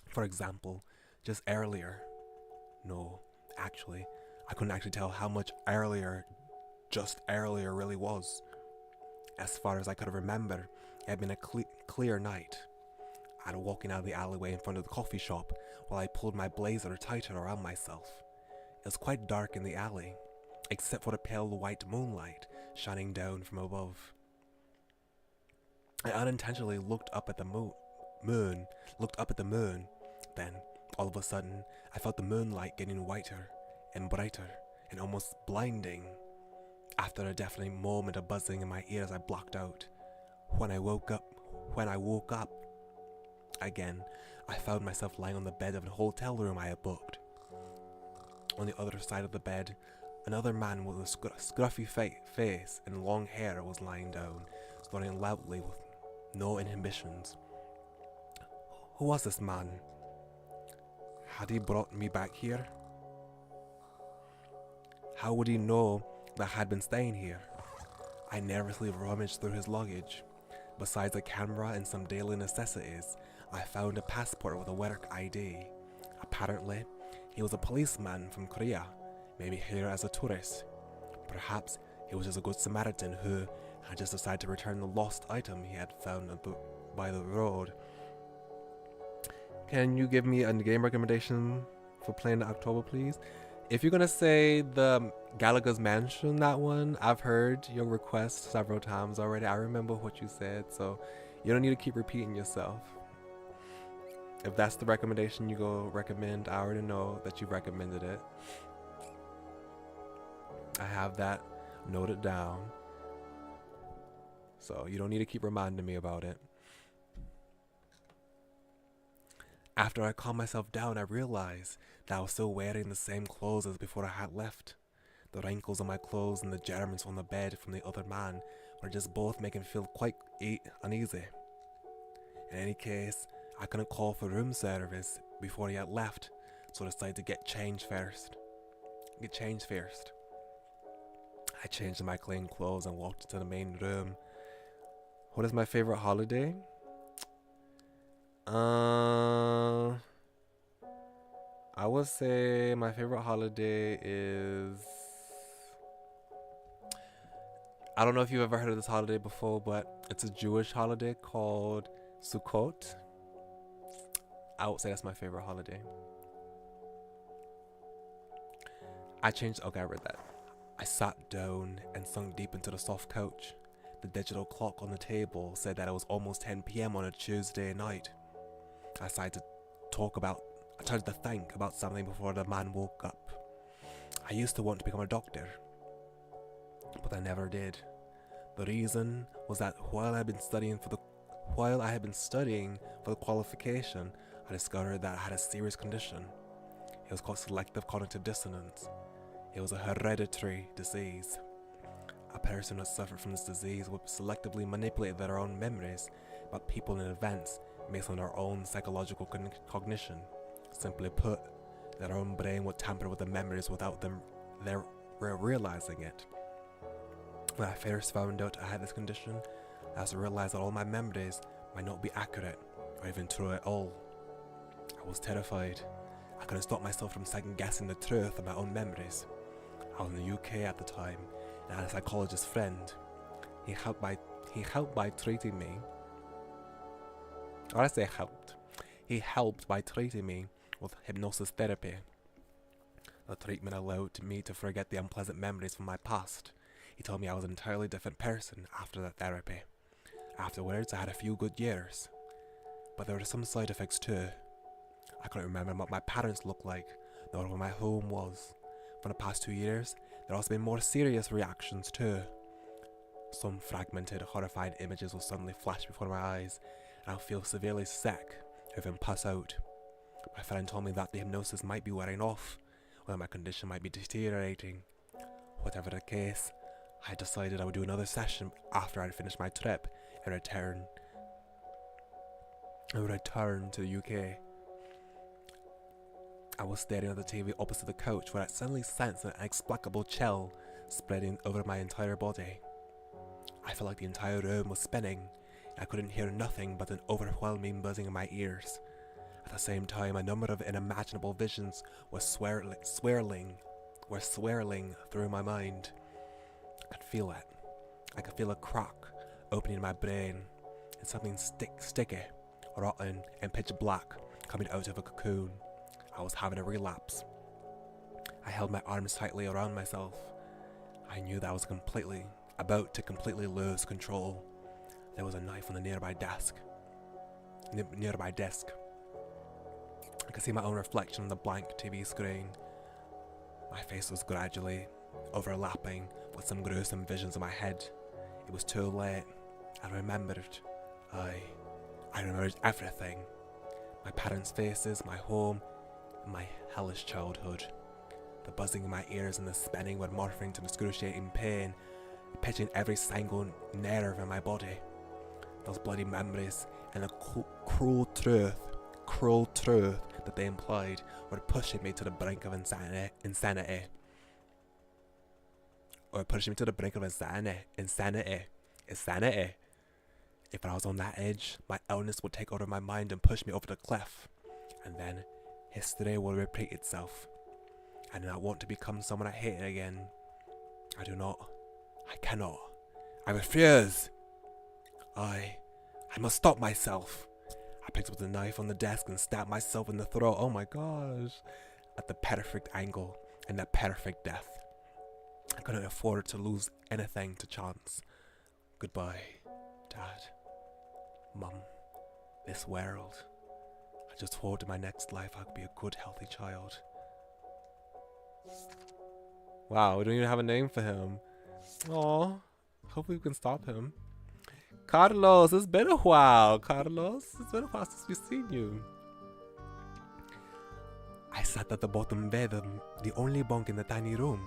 For example, just earlier. No, actually, I couldn't actually tell how much just earlier really was. As far as I could remember, it had been a clear night. I was walking out of the alleyway in front of the coffee shop while I pulled my blazer tighter around myself. It was quite dark in the alley, except for the pale white moonlight shining down from above. I unintentionally looked up at the moon. Then, all of a sudden, I felt the moonlight getting whiter and brighter and almost blinding. After a deafening moment of buzzing in my ears, I blocked out. When I woke up again, I found myself lying on the bed of a hotel room I had booked. On the other side of the bed, another man with a scruffy face and long hair was lying down, snoring loudly with no inhibitions. Who was this man? Had he brought me back here? How would he know that I had been staying here? I nervously rummaged through his luggage. Besides a camera and some daily necessities, I found a passport with a work ID. Apparently, he was a policeman from Korea, maybe here as a tourist. Perhaps he was just a good Samaritan who had just decided to return the lost item he had found by the road. Can you give me a game recommendation for playing in October, please? If you're gonna say the Gallagher's Mansion, that one, I've heard your request several times already. I remember what you said, so you don't need to keep repeating yourself. If that's the recommendation you go recommend, I already know that you recommended it. I have that noted down, so you don't need to keep reminding me about it. After I calmed myself down, I realized that I was still wearing the same clothes as before I had left. The wrinkles on my clothes and the germs on the bed from the other man were just both making me feel quite uneasy. In any case, I couldn't call for room service before he had left, so I decided to get changed first. I changed my clean clothes and walked into the main room. What is my favorite holiday? I would say my favorite holiday is... I don't know if you've ever heard of this holiday before, but it's a Jewish holiday called Sukkot. I would say that's my favorite holiday. I read that. I sat down and sunk deep into the soft couch. The digital clock on the table said that it was almost 10 p.m. on a Tuesday night. I started to think about something before the man woke up. I used to want to become a doctor, but I never did. The reason was that while I had been studying for the qualification, I discovered that I had a serious condition. It was called selective cognitive dissonance. It was a hereditary disease. A person who suffered from this disease would selectively manipulate their own memories about people and events based on their own psychological cognition. Simply put, their own brain would tamper with the memories without them realizing it. When I first found out I had this condition, I also realized that all my memories might not be accurate or even true at all. I was terrified. I couldn't stop myself from second guessing the truth of my own memories. I was in the UK at the time and I had a psychologist friend. He helped by treating me. Or I say helped. He helped by treating me with hypnosis therapy. The treatment allowed me to forget the unpleasant memories from my past. He told me I was an entirely different person after that therapy. Afterwards, I had a few good years. But there were some side effects too. I couldn't remember what my parents looked like, nor where my home was. For the past 2 years, there have also been more serious reactions too. Some fragmented, horrified images will suddenly flash before my eyes, and I'll feel severely sick even pass out. My friend told me that the hypnosis might be wearing off, or my condition might be deteriorating. Whatever the case, I decided I would do another session after I'd finished my trip and return to the UK. I was staring at the TV opposite the couch when I suddenly sensed an inexplicable chill spreading over my entire body. I felt like the entire room was spinning. I couldn't hear nothing but an overwhelming buzzing in my ears. At the same time, a number of unimaginable visions were swirling through my mind. I could feel it. I could feel a crack opening in my brain and something sticky, rotten, and pitch black coming out of a cocoon. I was having a relapse. I held my arms tightly around myself. I knew that I was about to completely lose control. There was a knife on the nearby desk. I could see my own reflection on the blank TV screen. My face was gradually overlapping with some gruesome visions in my head. It was too late. I remembered. I remembered everything. My parents' faces, my home, my hellish childhood. The buzzing in my ears and the spinning were morphing to excruciating pain, pitching every single nerve in my body. Those bloody memories and the cruel truth that they implied were pushing me to the brink of insanity. If I was on that edge, my illness would take over my mind and push me over the cliff. And then history will repeat itself. I do not want to become someone I hated again. I cannot. I refuse. I must stop myself. I picked up the knife on the desk and stabbed myself in the throat. Oh my gosh. At the perfect angle and the perfect death. I couldn't afford to lose anything to chance. Goodbye, Dad, Mum, this world. I just hope in my next life I could be a good, healthy child. Wow, we don't even have a name for him. Aw, hopefully we can stop him. Carlos, it's been a while. Carlos, it's been a while since we've seen you. I sat at the bottom bed, the only bunk in the tiny room.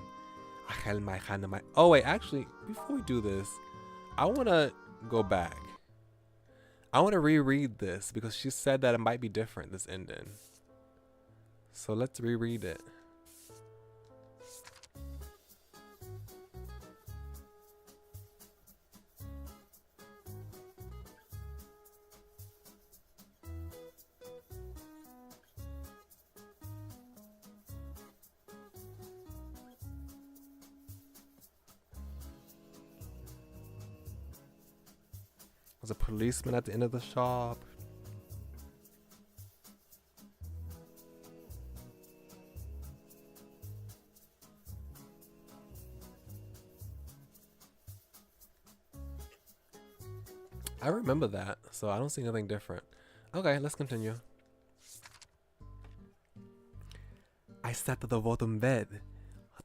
I held my hand in my... Oh wait, actually, before we do this, I want to go back. I want to reread this because she said that it might be different, this ending. So let's reread it. There's a policeman at the end of the shop. I remember that, so I don't see anything different. Okay, let's continue. I sat at the bottom bed,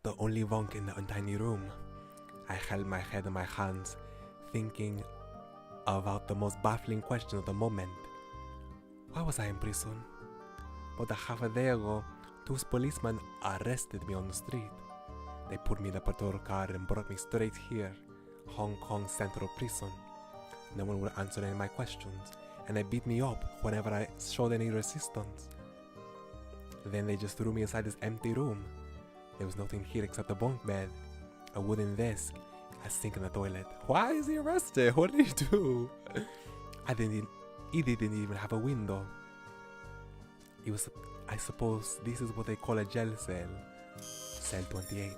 the only bunk in the tiny room. I held my head in my hands, thinking about the most baffling question of the moment. Why was I in prison? But a half a day ago, 2 policemen arrested me on the street. They put me in the patrol car and brought me straight here, Hong Kong Central Prison. No one would answer any of my questions, and they beat me up whenever I showed any resistance. Then they just threw me inside this empty room. There was nothing here except a bunk bed, a wooden desk, a sink in the toilet. Why is he arrested? What did he do? He didn't even have a window. It was, I suppose, this is what they call a jail cell. Cell 28.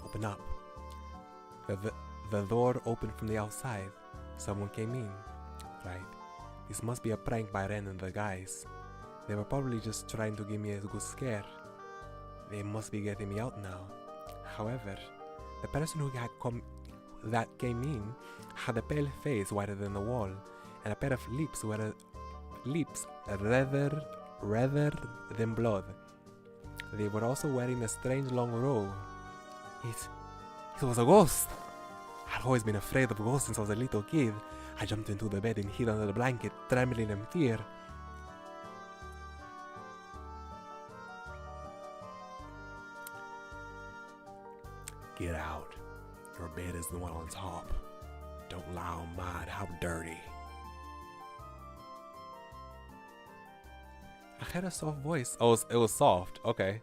Open up. The door opened from the outside. Someone came in. Right. This must be a prank by Ren and the guys. They were probably just trying to give me a good scare. They must be getting me out now. However, the person who came in had a pale face whiter than the wall, and a pair of lips redder than blood. They were also wearing a strange long robe. It was a ghost. I've always been afraid of ghosts since I was a little kid. I jumped into the bed and hid under the blanket, trembling in fear. Your bed is the one on top. Don't lie on mine. How dirty. I had a soft voice. Oh, it was soft. Okay.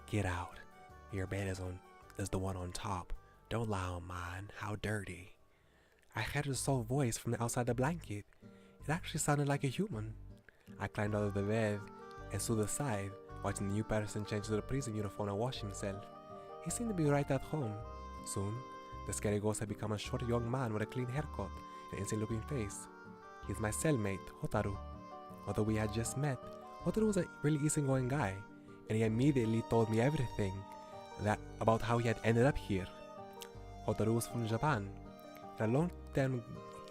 Get out. Your bed is the one on top. Don't lie on mine. How dirty. I heard a soft voice from the outside the blanket. It actually sounded like a human. I climbed out of the bed and stood aside, watching the new person change to the prison uniform and wash himself. He seemed to be right at home. Soon, the scary ghost had become a short young man with a clean haircut and insane-looking face. He's my cellmate, Hotaru. Although we had just met, Hotaru was a really easygoing guy, and he immediately told me everything about how he had ended up here. Hotaru was from Japan. He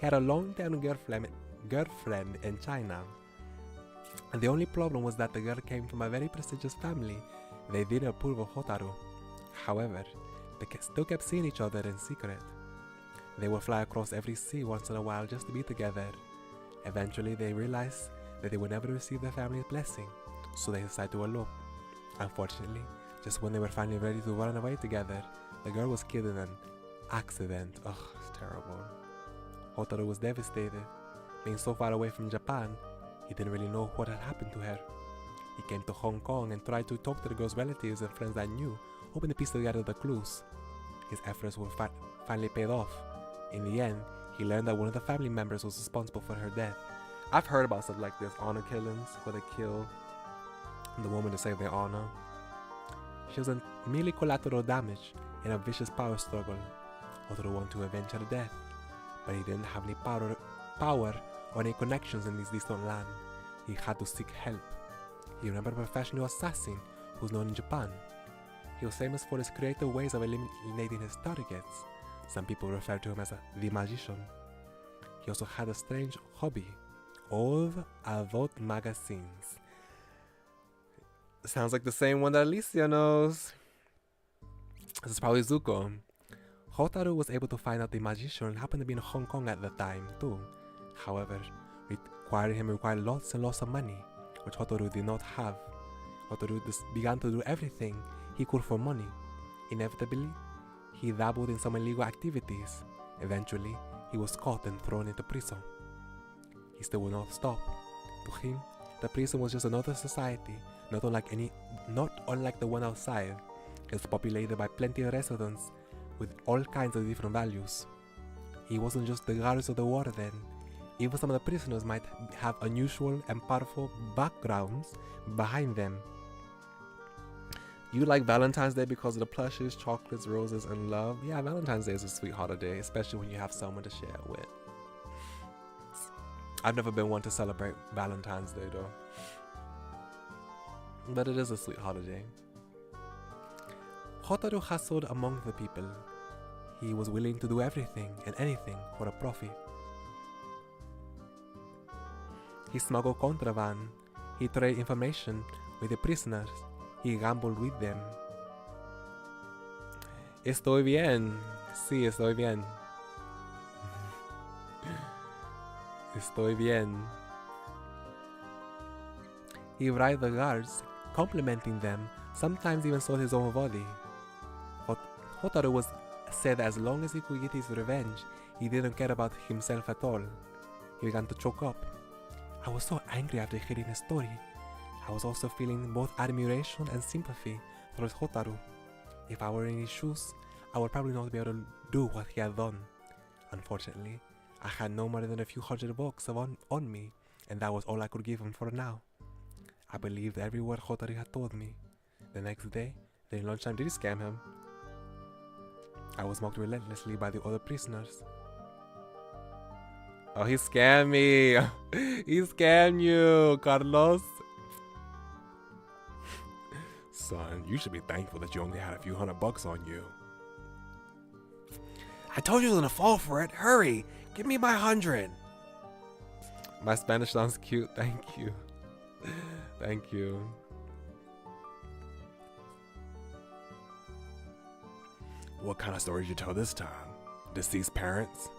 had a long-term girlfriend in China. And the only problem was that the girl came from a very prestigious family. They didn't approve of Hotaru. However, they still kept seeing each other in secret. They would fly across every sea once in a while just to be together. Eventually, they realized that they would never receive their family's blessing, so they decided to elope. Unfortunately, just when they were finally ready to run away together, the girl was killed in an accident. Ugh, it's terrible. Hotaru was devastated. Being so far away from Japan, he didn't really know what had happened to her. He came to Hong Kong and tried to talk to the girl's relatives and friends that knew, hoping to piece together the clues. His efforts were finally paid off. In the end, he learned that one of the family members was responsible for her death. I've heard about stuff like this, honor killings, where they kill the woman to save their honor. She was merely collateral damage in a vicious power struggle. Hotaru wanted to avenge her death, but he didn't have any power or any connections in this distant land. He had to seek help. He remembered a professional assassin who's known in Japan. He was famous for his creative ways of eliminating his targets. Some people refer to him as the magician. He also had a strange hobby, old adult magazines. Sounds like the same one that Alicia knows. This is probably Zuko. Hotaru was able to find out the magician happened to be in Hong Kong at the time too. However, required lots and lots of money, which Hotaru did not have. Hotaru began to do everything he could for money. Inevitably, he dabbled in some illegal activities. Eventually, he was caught and thrown into prison. He still would not stop. To him, the prison was just another society, not unlike the one outside. It was populated by plenty of residents with all kinds of different values. He wasn't just the guards of the warden. Even some of the prisoners might have unusual and powerful backgrounds behind them. You like Valentine's Day because of the plushes, chocolates, roses, and love? Yeah, Valentine's Day is a sweet holiday, especially when you have someone to share it with. I've never been one to celebrate Valentine's Day though. But it is a sweet holiday. Hotaru hustled among the people. He was willing to do everything and anything for a profit. He smuggled contraband. He traded information with the prisoners. He gambled with them. Estoy bien. Sí, estoy bien. Estoy bien. He bribed the guards, complimenting them, sometimes even sold his own body. Hotaru was said as long as he could get his revenge, he didn't care about himself at all. He began to choke up. I was so angry after hearing his story. I was also feeling both admiration and sympathy towards Hotaru. If I were in his shoes, I would probably not be able to do what he had done. Unfortunately, I had no more than a few $100 on me, and that was all I could give him for now. I believed every word Hotaru had told me. The next day, during lunchtime, did he scam him? I was mocked relentlessly by the other prisoners. Oh, he scammed me! He scammed you, Carlos! Son, you should be thankful that you only had a few $100 on you. I told you I was gonna fall for it. Hurry! Give me my 100! My Spanish sounds cute. Thank you. Thank you. What kind of story did you tell this time? Deceased parents?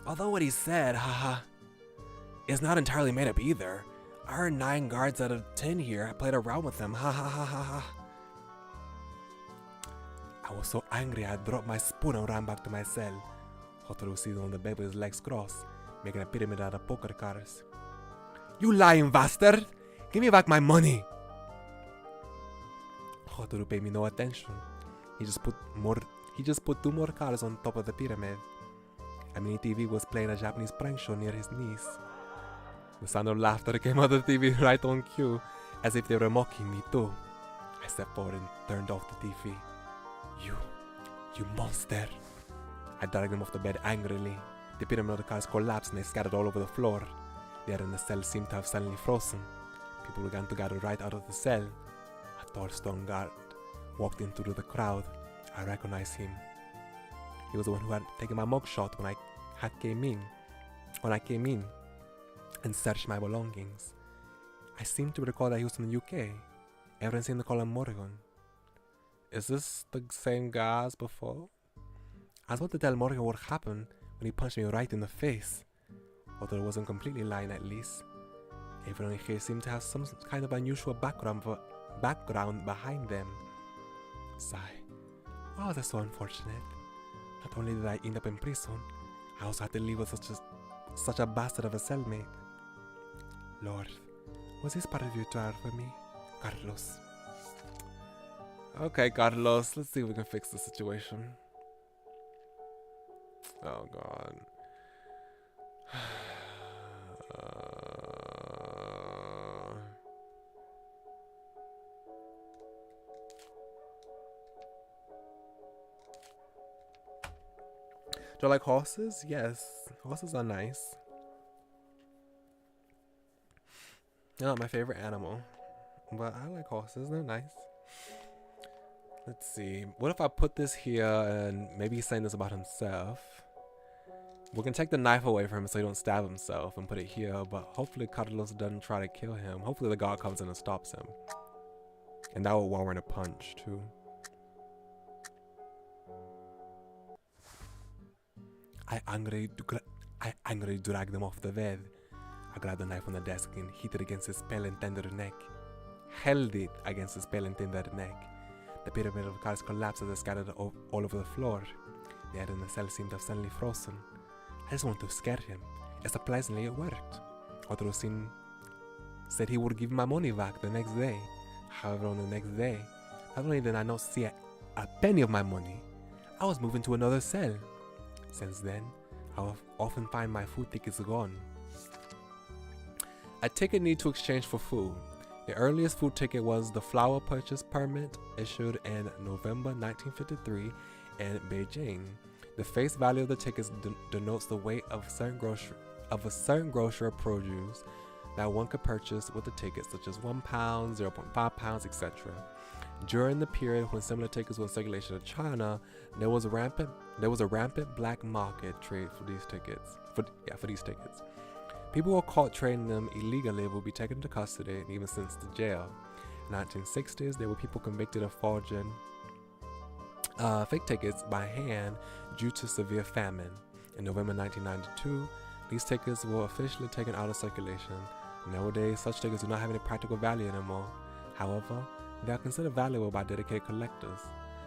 Although what he said, haha, is not entirely made up either. I heard 9 guards out of 10 here. I played around with them, ha ha ha ha ha. I was so angry I dropped my spoon and ran back to my cell. Hotaru was sitting on the bed with his legs crossed, making a pyramid out of poker cards. You lying bastard! Give me back my money! Hotaru paid me no attention. He just put 2 more cards on top of the pyramid. A mini TV was playing a Japanese prank show near his knees. The sound of laughter came out of the TV right on cue, as if they were mocking me too. I stepped forward and turned off the TV. You monster! I dragged them off the bed angrily. The pyramid of the cards collapsed and they scattered all over the floor. The air in the cell seemed to have suddenly frozen. People began to gather right out of the cell. A tall stone guard walked in through the crowd. I recognized him. He was the one who had taken my mugshot when I came in and searched my belongings. I seem to recall that he was from the UK. Everyone seemed to call him Morgan. Is this the same guy as before? I was about to tell Morgan what happened when he punched me right in the face. Although it wasn't completely lying, at least. Everyone here seemed to have some kind of unusual background behind them. Sigh. Why was I so unfortunate? Not only did I end up in prison, I also had to live with such a bastard of a cellmate. Lord, was this part of your trial for me, Carlos? Okay, Carlos, let's see if we can fix the situation. Oh God. Do you like horses? Yes, horses are nice. They're not my favorite animal, but I like horses, they're nice. Let's see, what if I put this here and maybe he's saying this about himself. We can take the knife away from him so he don't stab himself and put it here, but hopefully Carlos doesn't try to kill him. Hopefully the guard comes in and stops him. And that will warrant a punch too. I angrily dragged him off the bed. I grabbed the knife on the desk and hit it against his pale and tender neck. Held it against his pale and tender neck. The pyramid of cards collapsed as they scattered all over the floor. The air in the cell seemed to have suddenly frozen. I just wanted to scare him, and surprisingly it worked. Otro said he would give me my money back the next day. However, on the next day, not only did I not see a penny of my money, I was moving to another cell. Since then, I will often find my food tickets gone. A ticket need to exchange for food. The earliest food ticket was the flower purchase permit issued in November 1953 in Beijing. The face value of the tickets denotes the weight of a certain grocery produce that one could purchase with the ticket, such as 1 pound, 0.5 pounds, etc. During the period when similar tickets were in circulation in China, there was a rampant black market trade for these tickets. For these tickets. People who were caught trading them illegally would be taken into custody and even sentenced to jail. In the 1960s, there were people convicted of forging fake tickets by hand due to severe famine. In November 1992, these tickets were officially taken out of circulation. Nowadays, such tickets do not have any practical value anymore. However, they are considered valuable by dedicated collectors.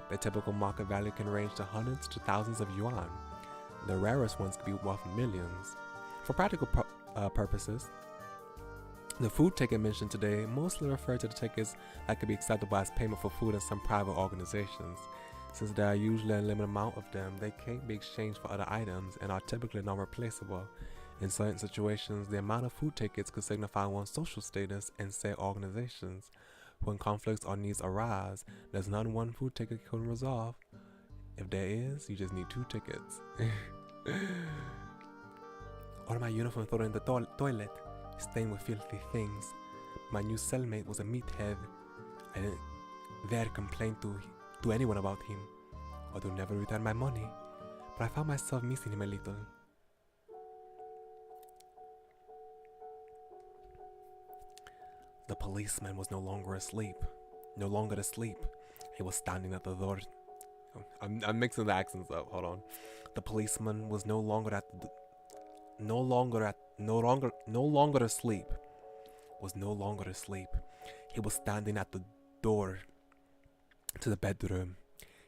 Their typical market value can range to hundreds to thousands of yuan. The rarest ones could be worth millions. For practical purposes, the food ticket mentioned today mostly refer to the tickets that could be acceptable as payment for food in some private organizations. Since there are usually a limited amount of them, they can't be exchanged for other items and are typically non-replaceable. In certain situations, the amount of food tickets could signify one's social status in said organizations. When conflicts or needs arise, there's not one food ticket can resolve. If there is, you just need 2 tickets. All my uniform thrown in the toilet, stained with filthy things. My new cellmate was a meathead. I didn't dare complain to anyone about him, although never returned my money, but I found myself missing him a little. The policeman was no longer asleep. He was standing at the door. I'm mixing the accents up. Hold on. The policeman was no longer asleep. He was standing at the door to the bedroom.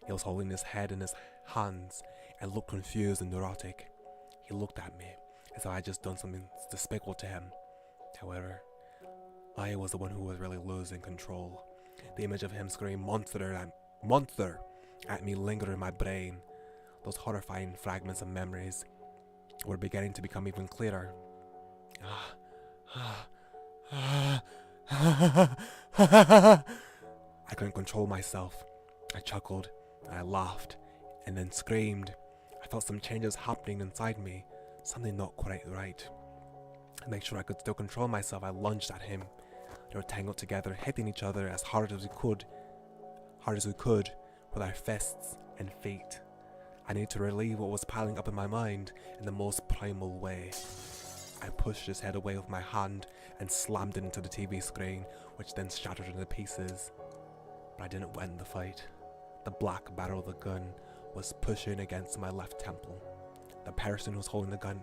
He was holding his head in his hands and looked confused and neurotic. He looked at me as though I had just done something despicable to him. However, I was the one who was really losing control. The image of him screaming monster at me lingered in my brain. Those horrifying fragments of memories were beginning to become even clearer. I couldn't control myself. I chuckled, and I laughed, and then screamed. I felt some changes happening inside me, something not quite right. To make sure I could still control myself, I lunged at him. They were tangled together, hitting each other as hard as we could with our fists and feet. I needed to relieve what was piling up in my mind in the most primal way. I pushed his head away with my hand and slammed it into the TV screen, which then shattered into pieces. But I didn't win the fight. The black barrel of the gun was pushing against my left temple. The person who was holding the gun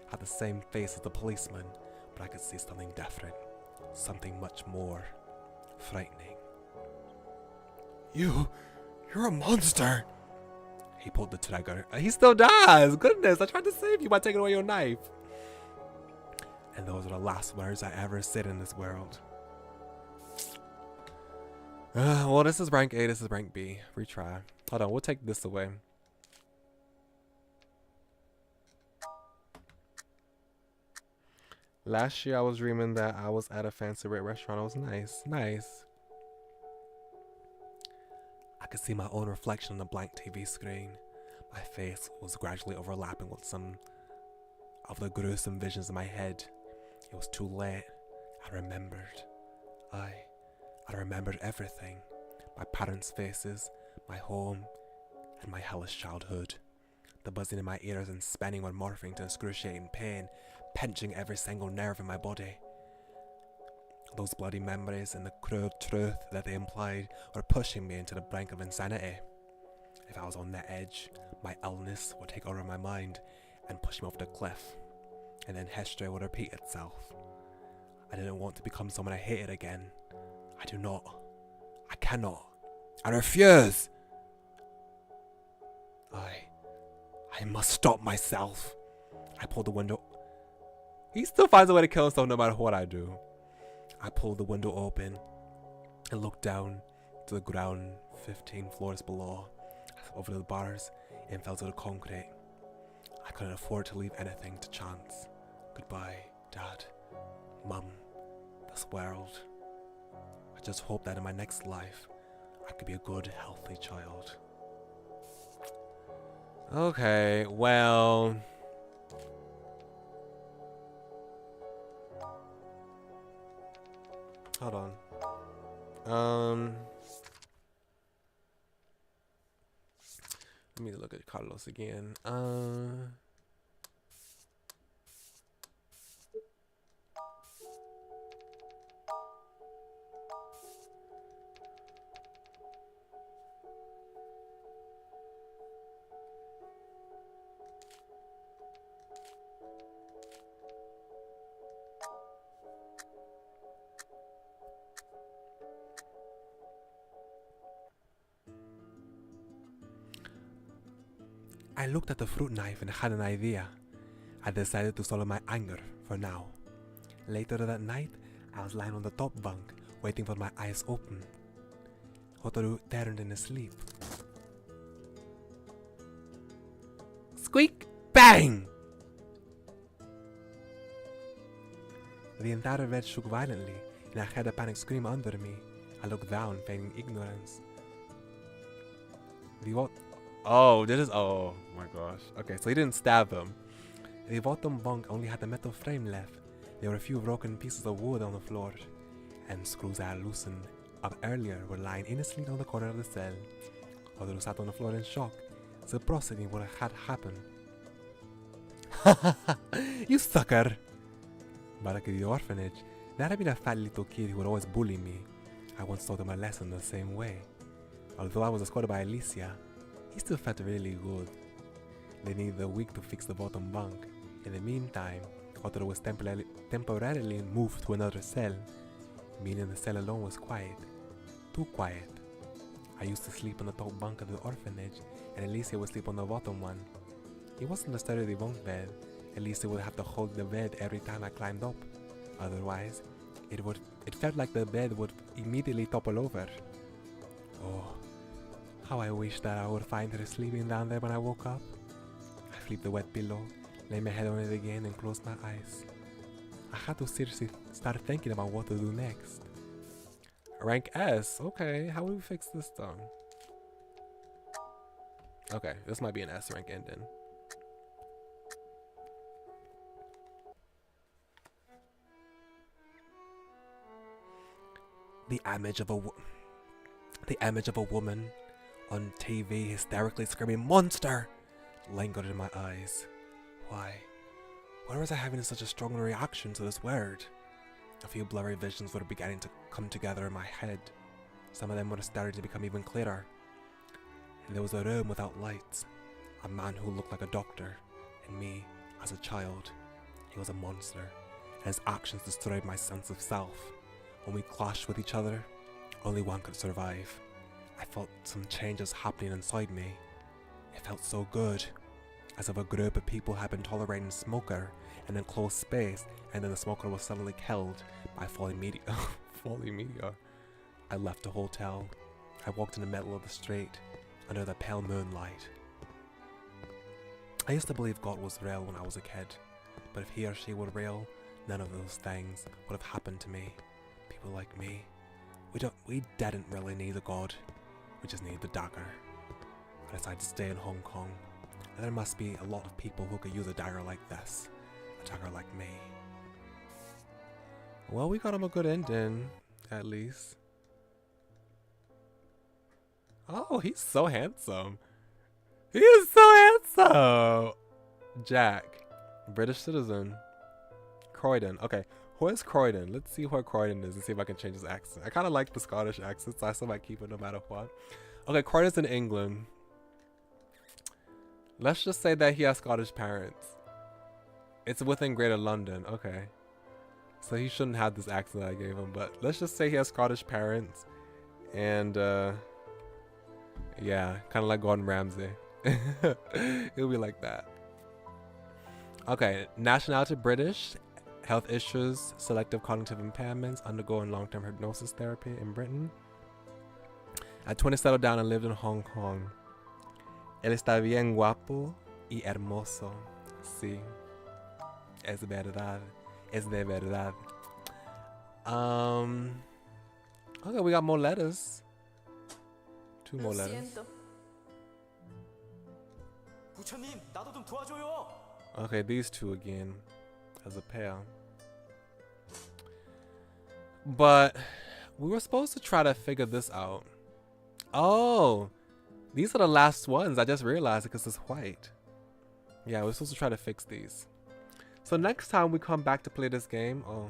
had the same face as the policeman, but I could see something different, something much more frightening. You're a monster! He pulled the trigger. He still does! Goodness, I tried to save you by taking away your knife. And those are the last words I ever said in this world. Well, this is rank A, this is rank B. Retry. Hold on, we'll take this away. Last year I was dreaming that I was at a fancy red restaurant. It was nice. I could see my own reflection on the blank TV screen. My face was gradually overlapping with some of the gruesome visions in my head. It was too late. I remembered. I remembered everything. My parents' faces, my home, and my hellish childhood. The buzzing in my ears and spinning were morphing to excruciating pain, pinching every single nerve in my body. Those bloody memories and the cruel truth that they implied were pushing me into the brink of insanity. If I was on that edge, my illness would take over my mind and push me off the cliff, and then history would repeat itself. I didn't want to become someone I hated again. I do not. I cannot. I refuse. I must stop myself. I pulled the window. He still finds a way to kill himself no matter what I do. I pulled the window open and looked down to the ground 15 floors below, over the bars, and fell to the concrete. I couldn't afford to leave anything to chance. Goodbye, Dad, Mum, this world. I just hope that in my next life, I could be a good, healthy child. Okay, well... Hold on. Let me look at Carlos again. I looked at the fruit knife and had an idea. I decided to swallow my anger for now. Later that night, I was lying on the top bunk, waiting for my eyes open. Hotaru turned in his sleep. Squeak! Bang! The entire bed shook violently, and I heard a panic scream under me. I looked down, feigning ignorance. Oh, this is... Oh my gosh. Okay, so he didn't stab him. The bottom bunk only had the metal frame left. There were a few broken pieces of wood on the floor, and screws I had loosened up earlier were lying innocently on the corner of the cell. Others sat on the floor in shock, surprising what had happened. You sucker! Back at the orphanage, there had been a fat little kid who would always bully me. I once taught him a lesson the same way. Although I was escorted by Alicia, he still felt really good. They needed a week to fix the bottom bunk. In the meantime, Otto was temporarily moved to another cell, meaning the cell alone was quiet. Too quiet. I used to sleep on the top bunk of the orphanage, and Alicia would sleep on the bottom one. It wasn't a sturdy bunk bed. Alicia would have to hold the bed every time I climbed up. Otherwise, it felt like the bed would immediately topple over. Oh, how I wish that I would find her sleeping down there when I woke up. I flipped the wet pillow, lay my head on it again, and closed my eyes. I had to seriously start thinking about what to do next. Rank S. Okay, how do we fix this though? Okay, this might be an S rank ending. The image of a woman on TV hysterically screaming "Monster!" lingered in my eyes. Why? Why was I having such a strong reaction to this word? A few blurry visions were beginning to come together in my head. Some of them were starting to become even clearer. There was a room without lights, a man who looked like a doctor, and me, as a child. He was a monster, and his actions destroyed my sense of self. When we clashed with each other, only one could survive. I felt some changes happening inside me. It felt so good, as if a group of people had been tolerating a smoker in an enclosed space, and then the smoker was suddenly killed by falling meteor. I left the hotel. I walked in the middle of the street, under the pale moonlight. I used to believe God was real when I was a kid, but if he or she were real, none of those things would have happened to me. People like me, we didn't really need a God. We just needed the dagger. I decided to stay in Hong Kong, and there must be a lot of people who could use a dagger like this, a dagger like me. Well, we got him a good ending, at least. Oh, he's so handsome. He is so handsome. Jack, British citizen. Croydon. Okay, where's Croydon? Let's see where Croydon is and see if I can change his accent. I kind of like the Scottish accent, so I still might keep it no matter what. Okay, Croydon's in England. Let's just say that he has Scottish parents. It's within Greater London. Okay. So he shouldn't have this accent I gave him, but let's just say he has Scottish parents. And, yeah, kind of like Gordon Ramsay. It'll be like that. Okay, nationality British, health issues, selective cognitive impairments, undergoing long-term hypnosis therapy in Britain. At 20 settled down and lived in Hong Kong. Él está bien guapo y hermoso. Sí. Es verdad. Es de verdad. Okay, we got more letters. 2 more letters. Okay, these 2 again as a pair. But we were supposed to try to figure this out. Oh, these are the last ones. I just realized it because it's white. Yeah, we're supposed to try to fix these. So next time we come back to play this game. Oh,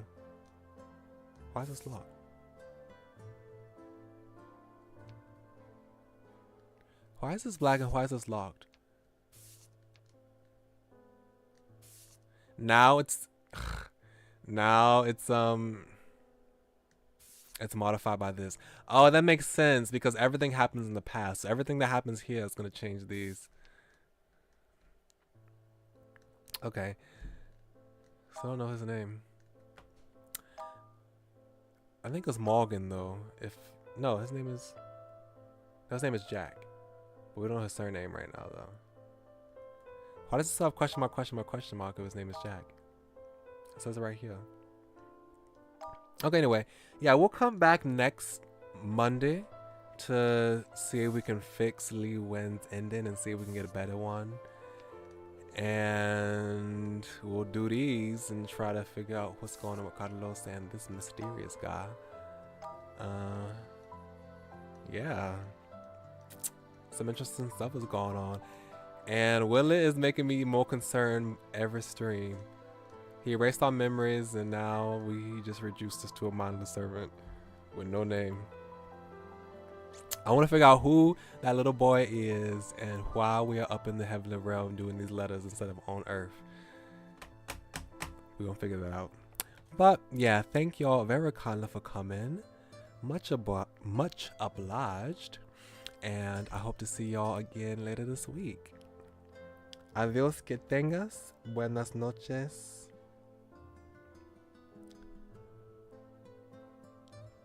why is this locked? Why is this black and why is this locked? Now it's it's modified by this. Oh, that makes sense because everything happens in the past. So everything that happens here is gonna change these. Okay. So I don't know his name. I think it's Morgan though. No, his name is Jack. But we don't know his surname right now though. Why does it still have question mark if his name is Jack? It says it right here. Okay, anyway. Yeah, we'll come back next Monday to see if we can fix Lee Wen's ending and see if we can get a better one. And we'll do these and try to figure out what's going on with Carlos and this mysterious guy. Yeah. Some interesting stuff is going on. And Willet is making me more concerned every stream. He erased our memories and now he just reduced us to a mindless servant with no name. I want to figure out who that little boy is and why we are up in the heavenly realm doing these letters instead of on earth. We're going to figure that out. But yeah, thank y'all very kindly for coming. Much obliged. And I hope to see y'all again later this week. Adiós, que tengas buenas noches.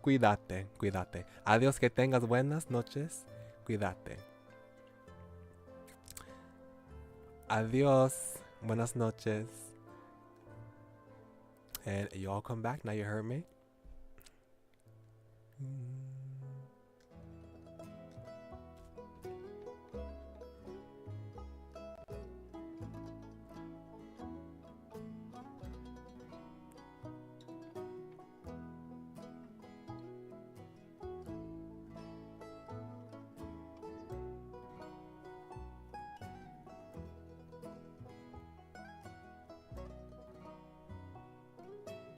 Cuídate, cuídate. Adiós, que tengas buenas noches. Cuídate. Adiós, buenas noches. And you all come back, now you heard me.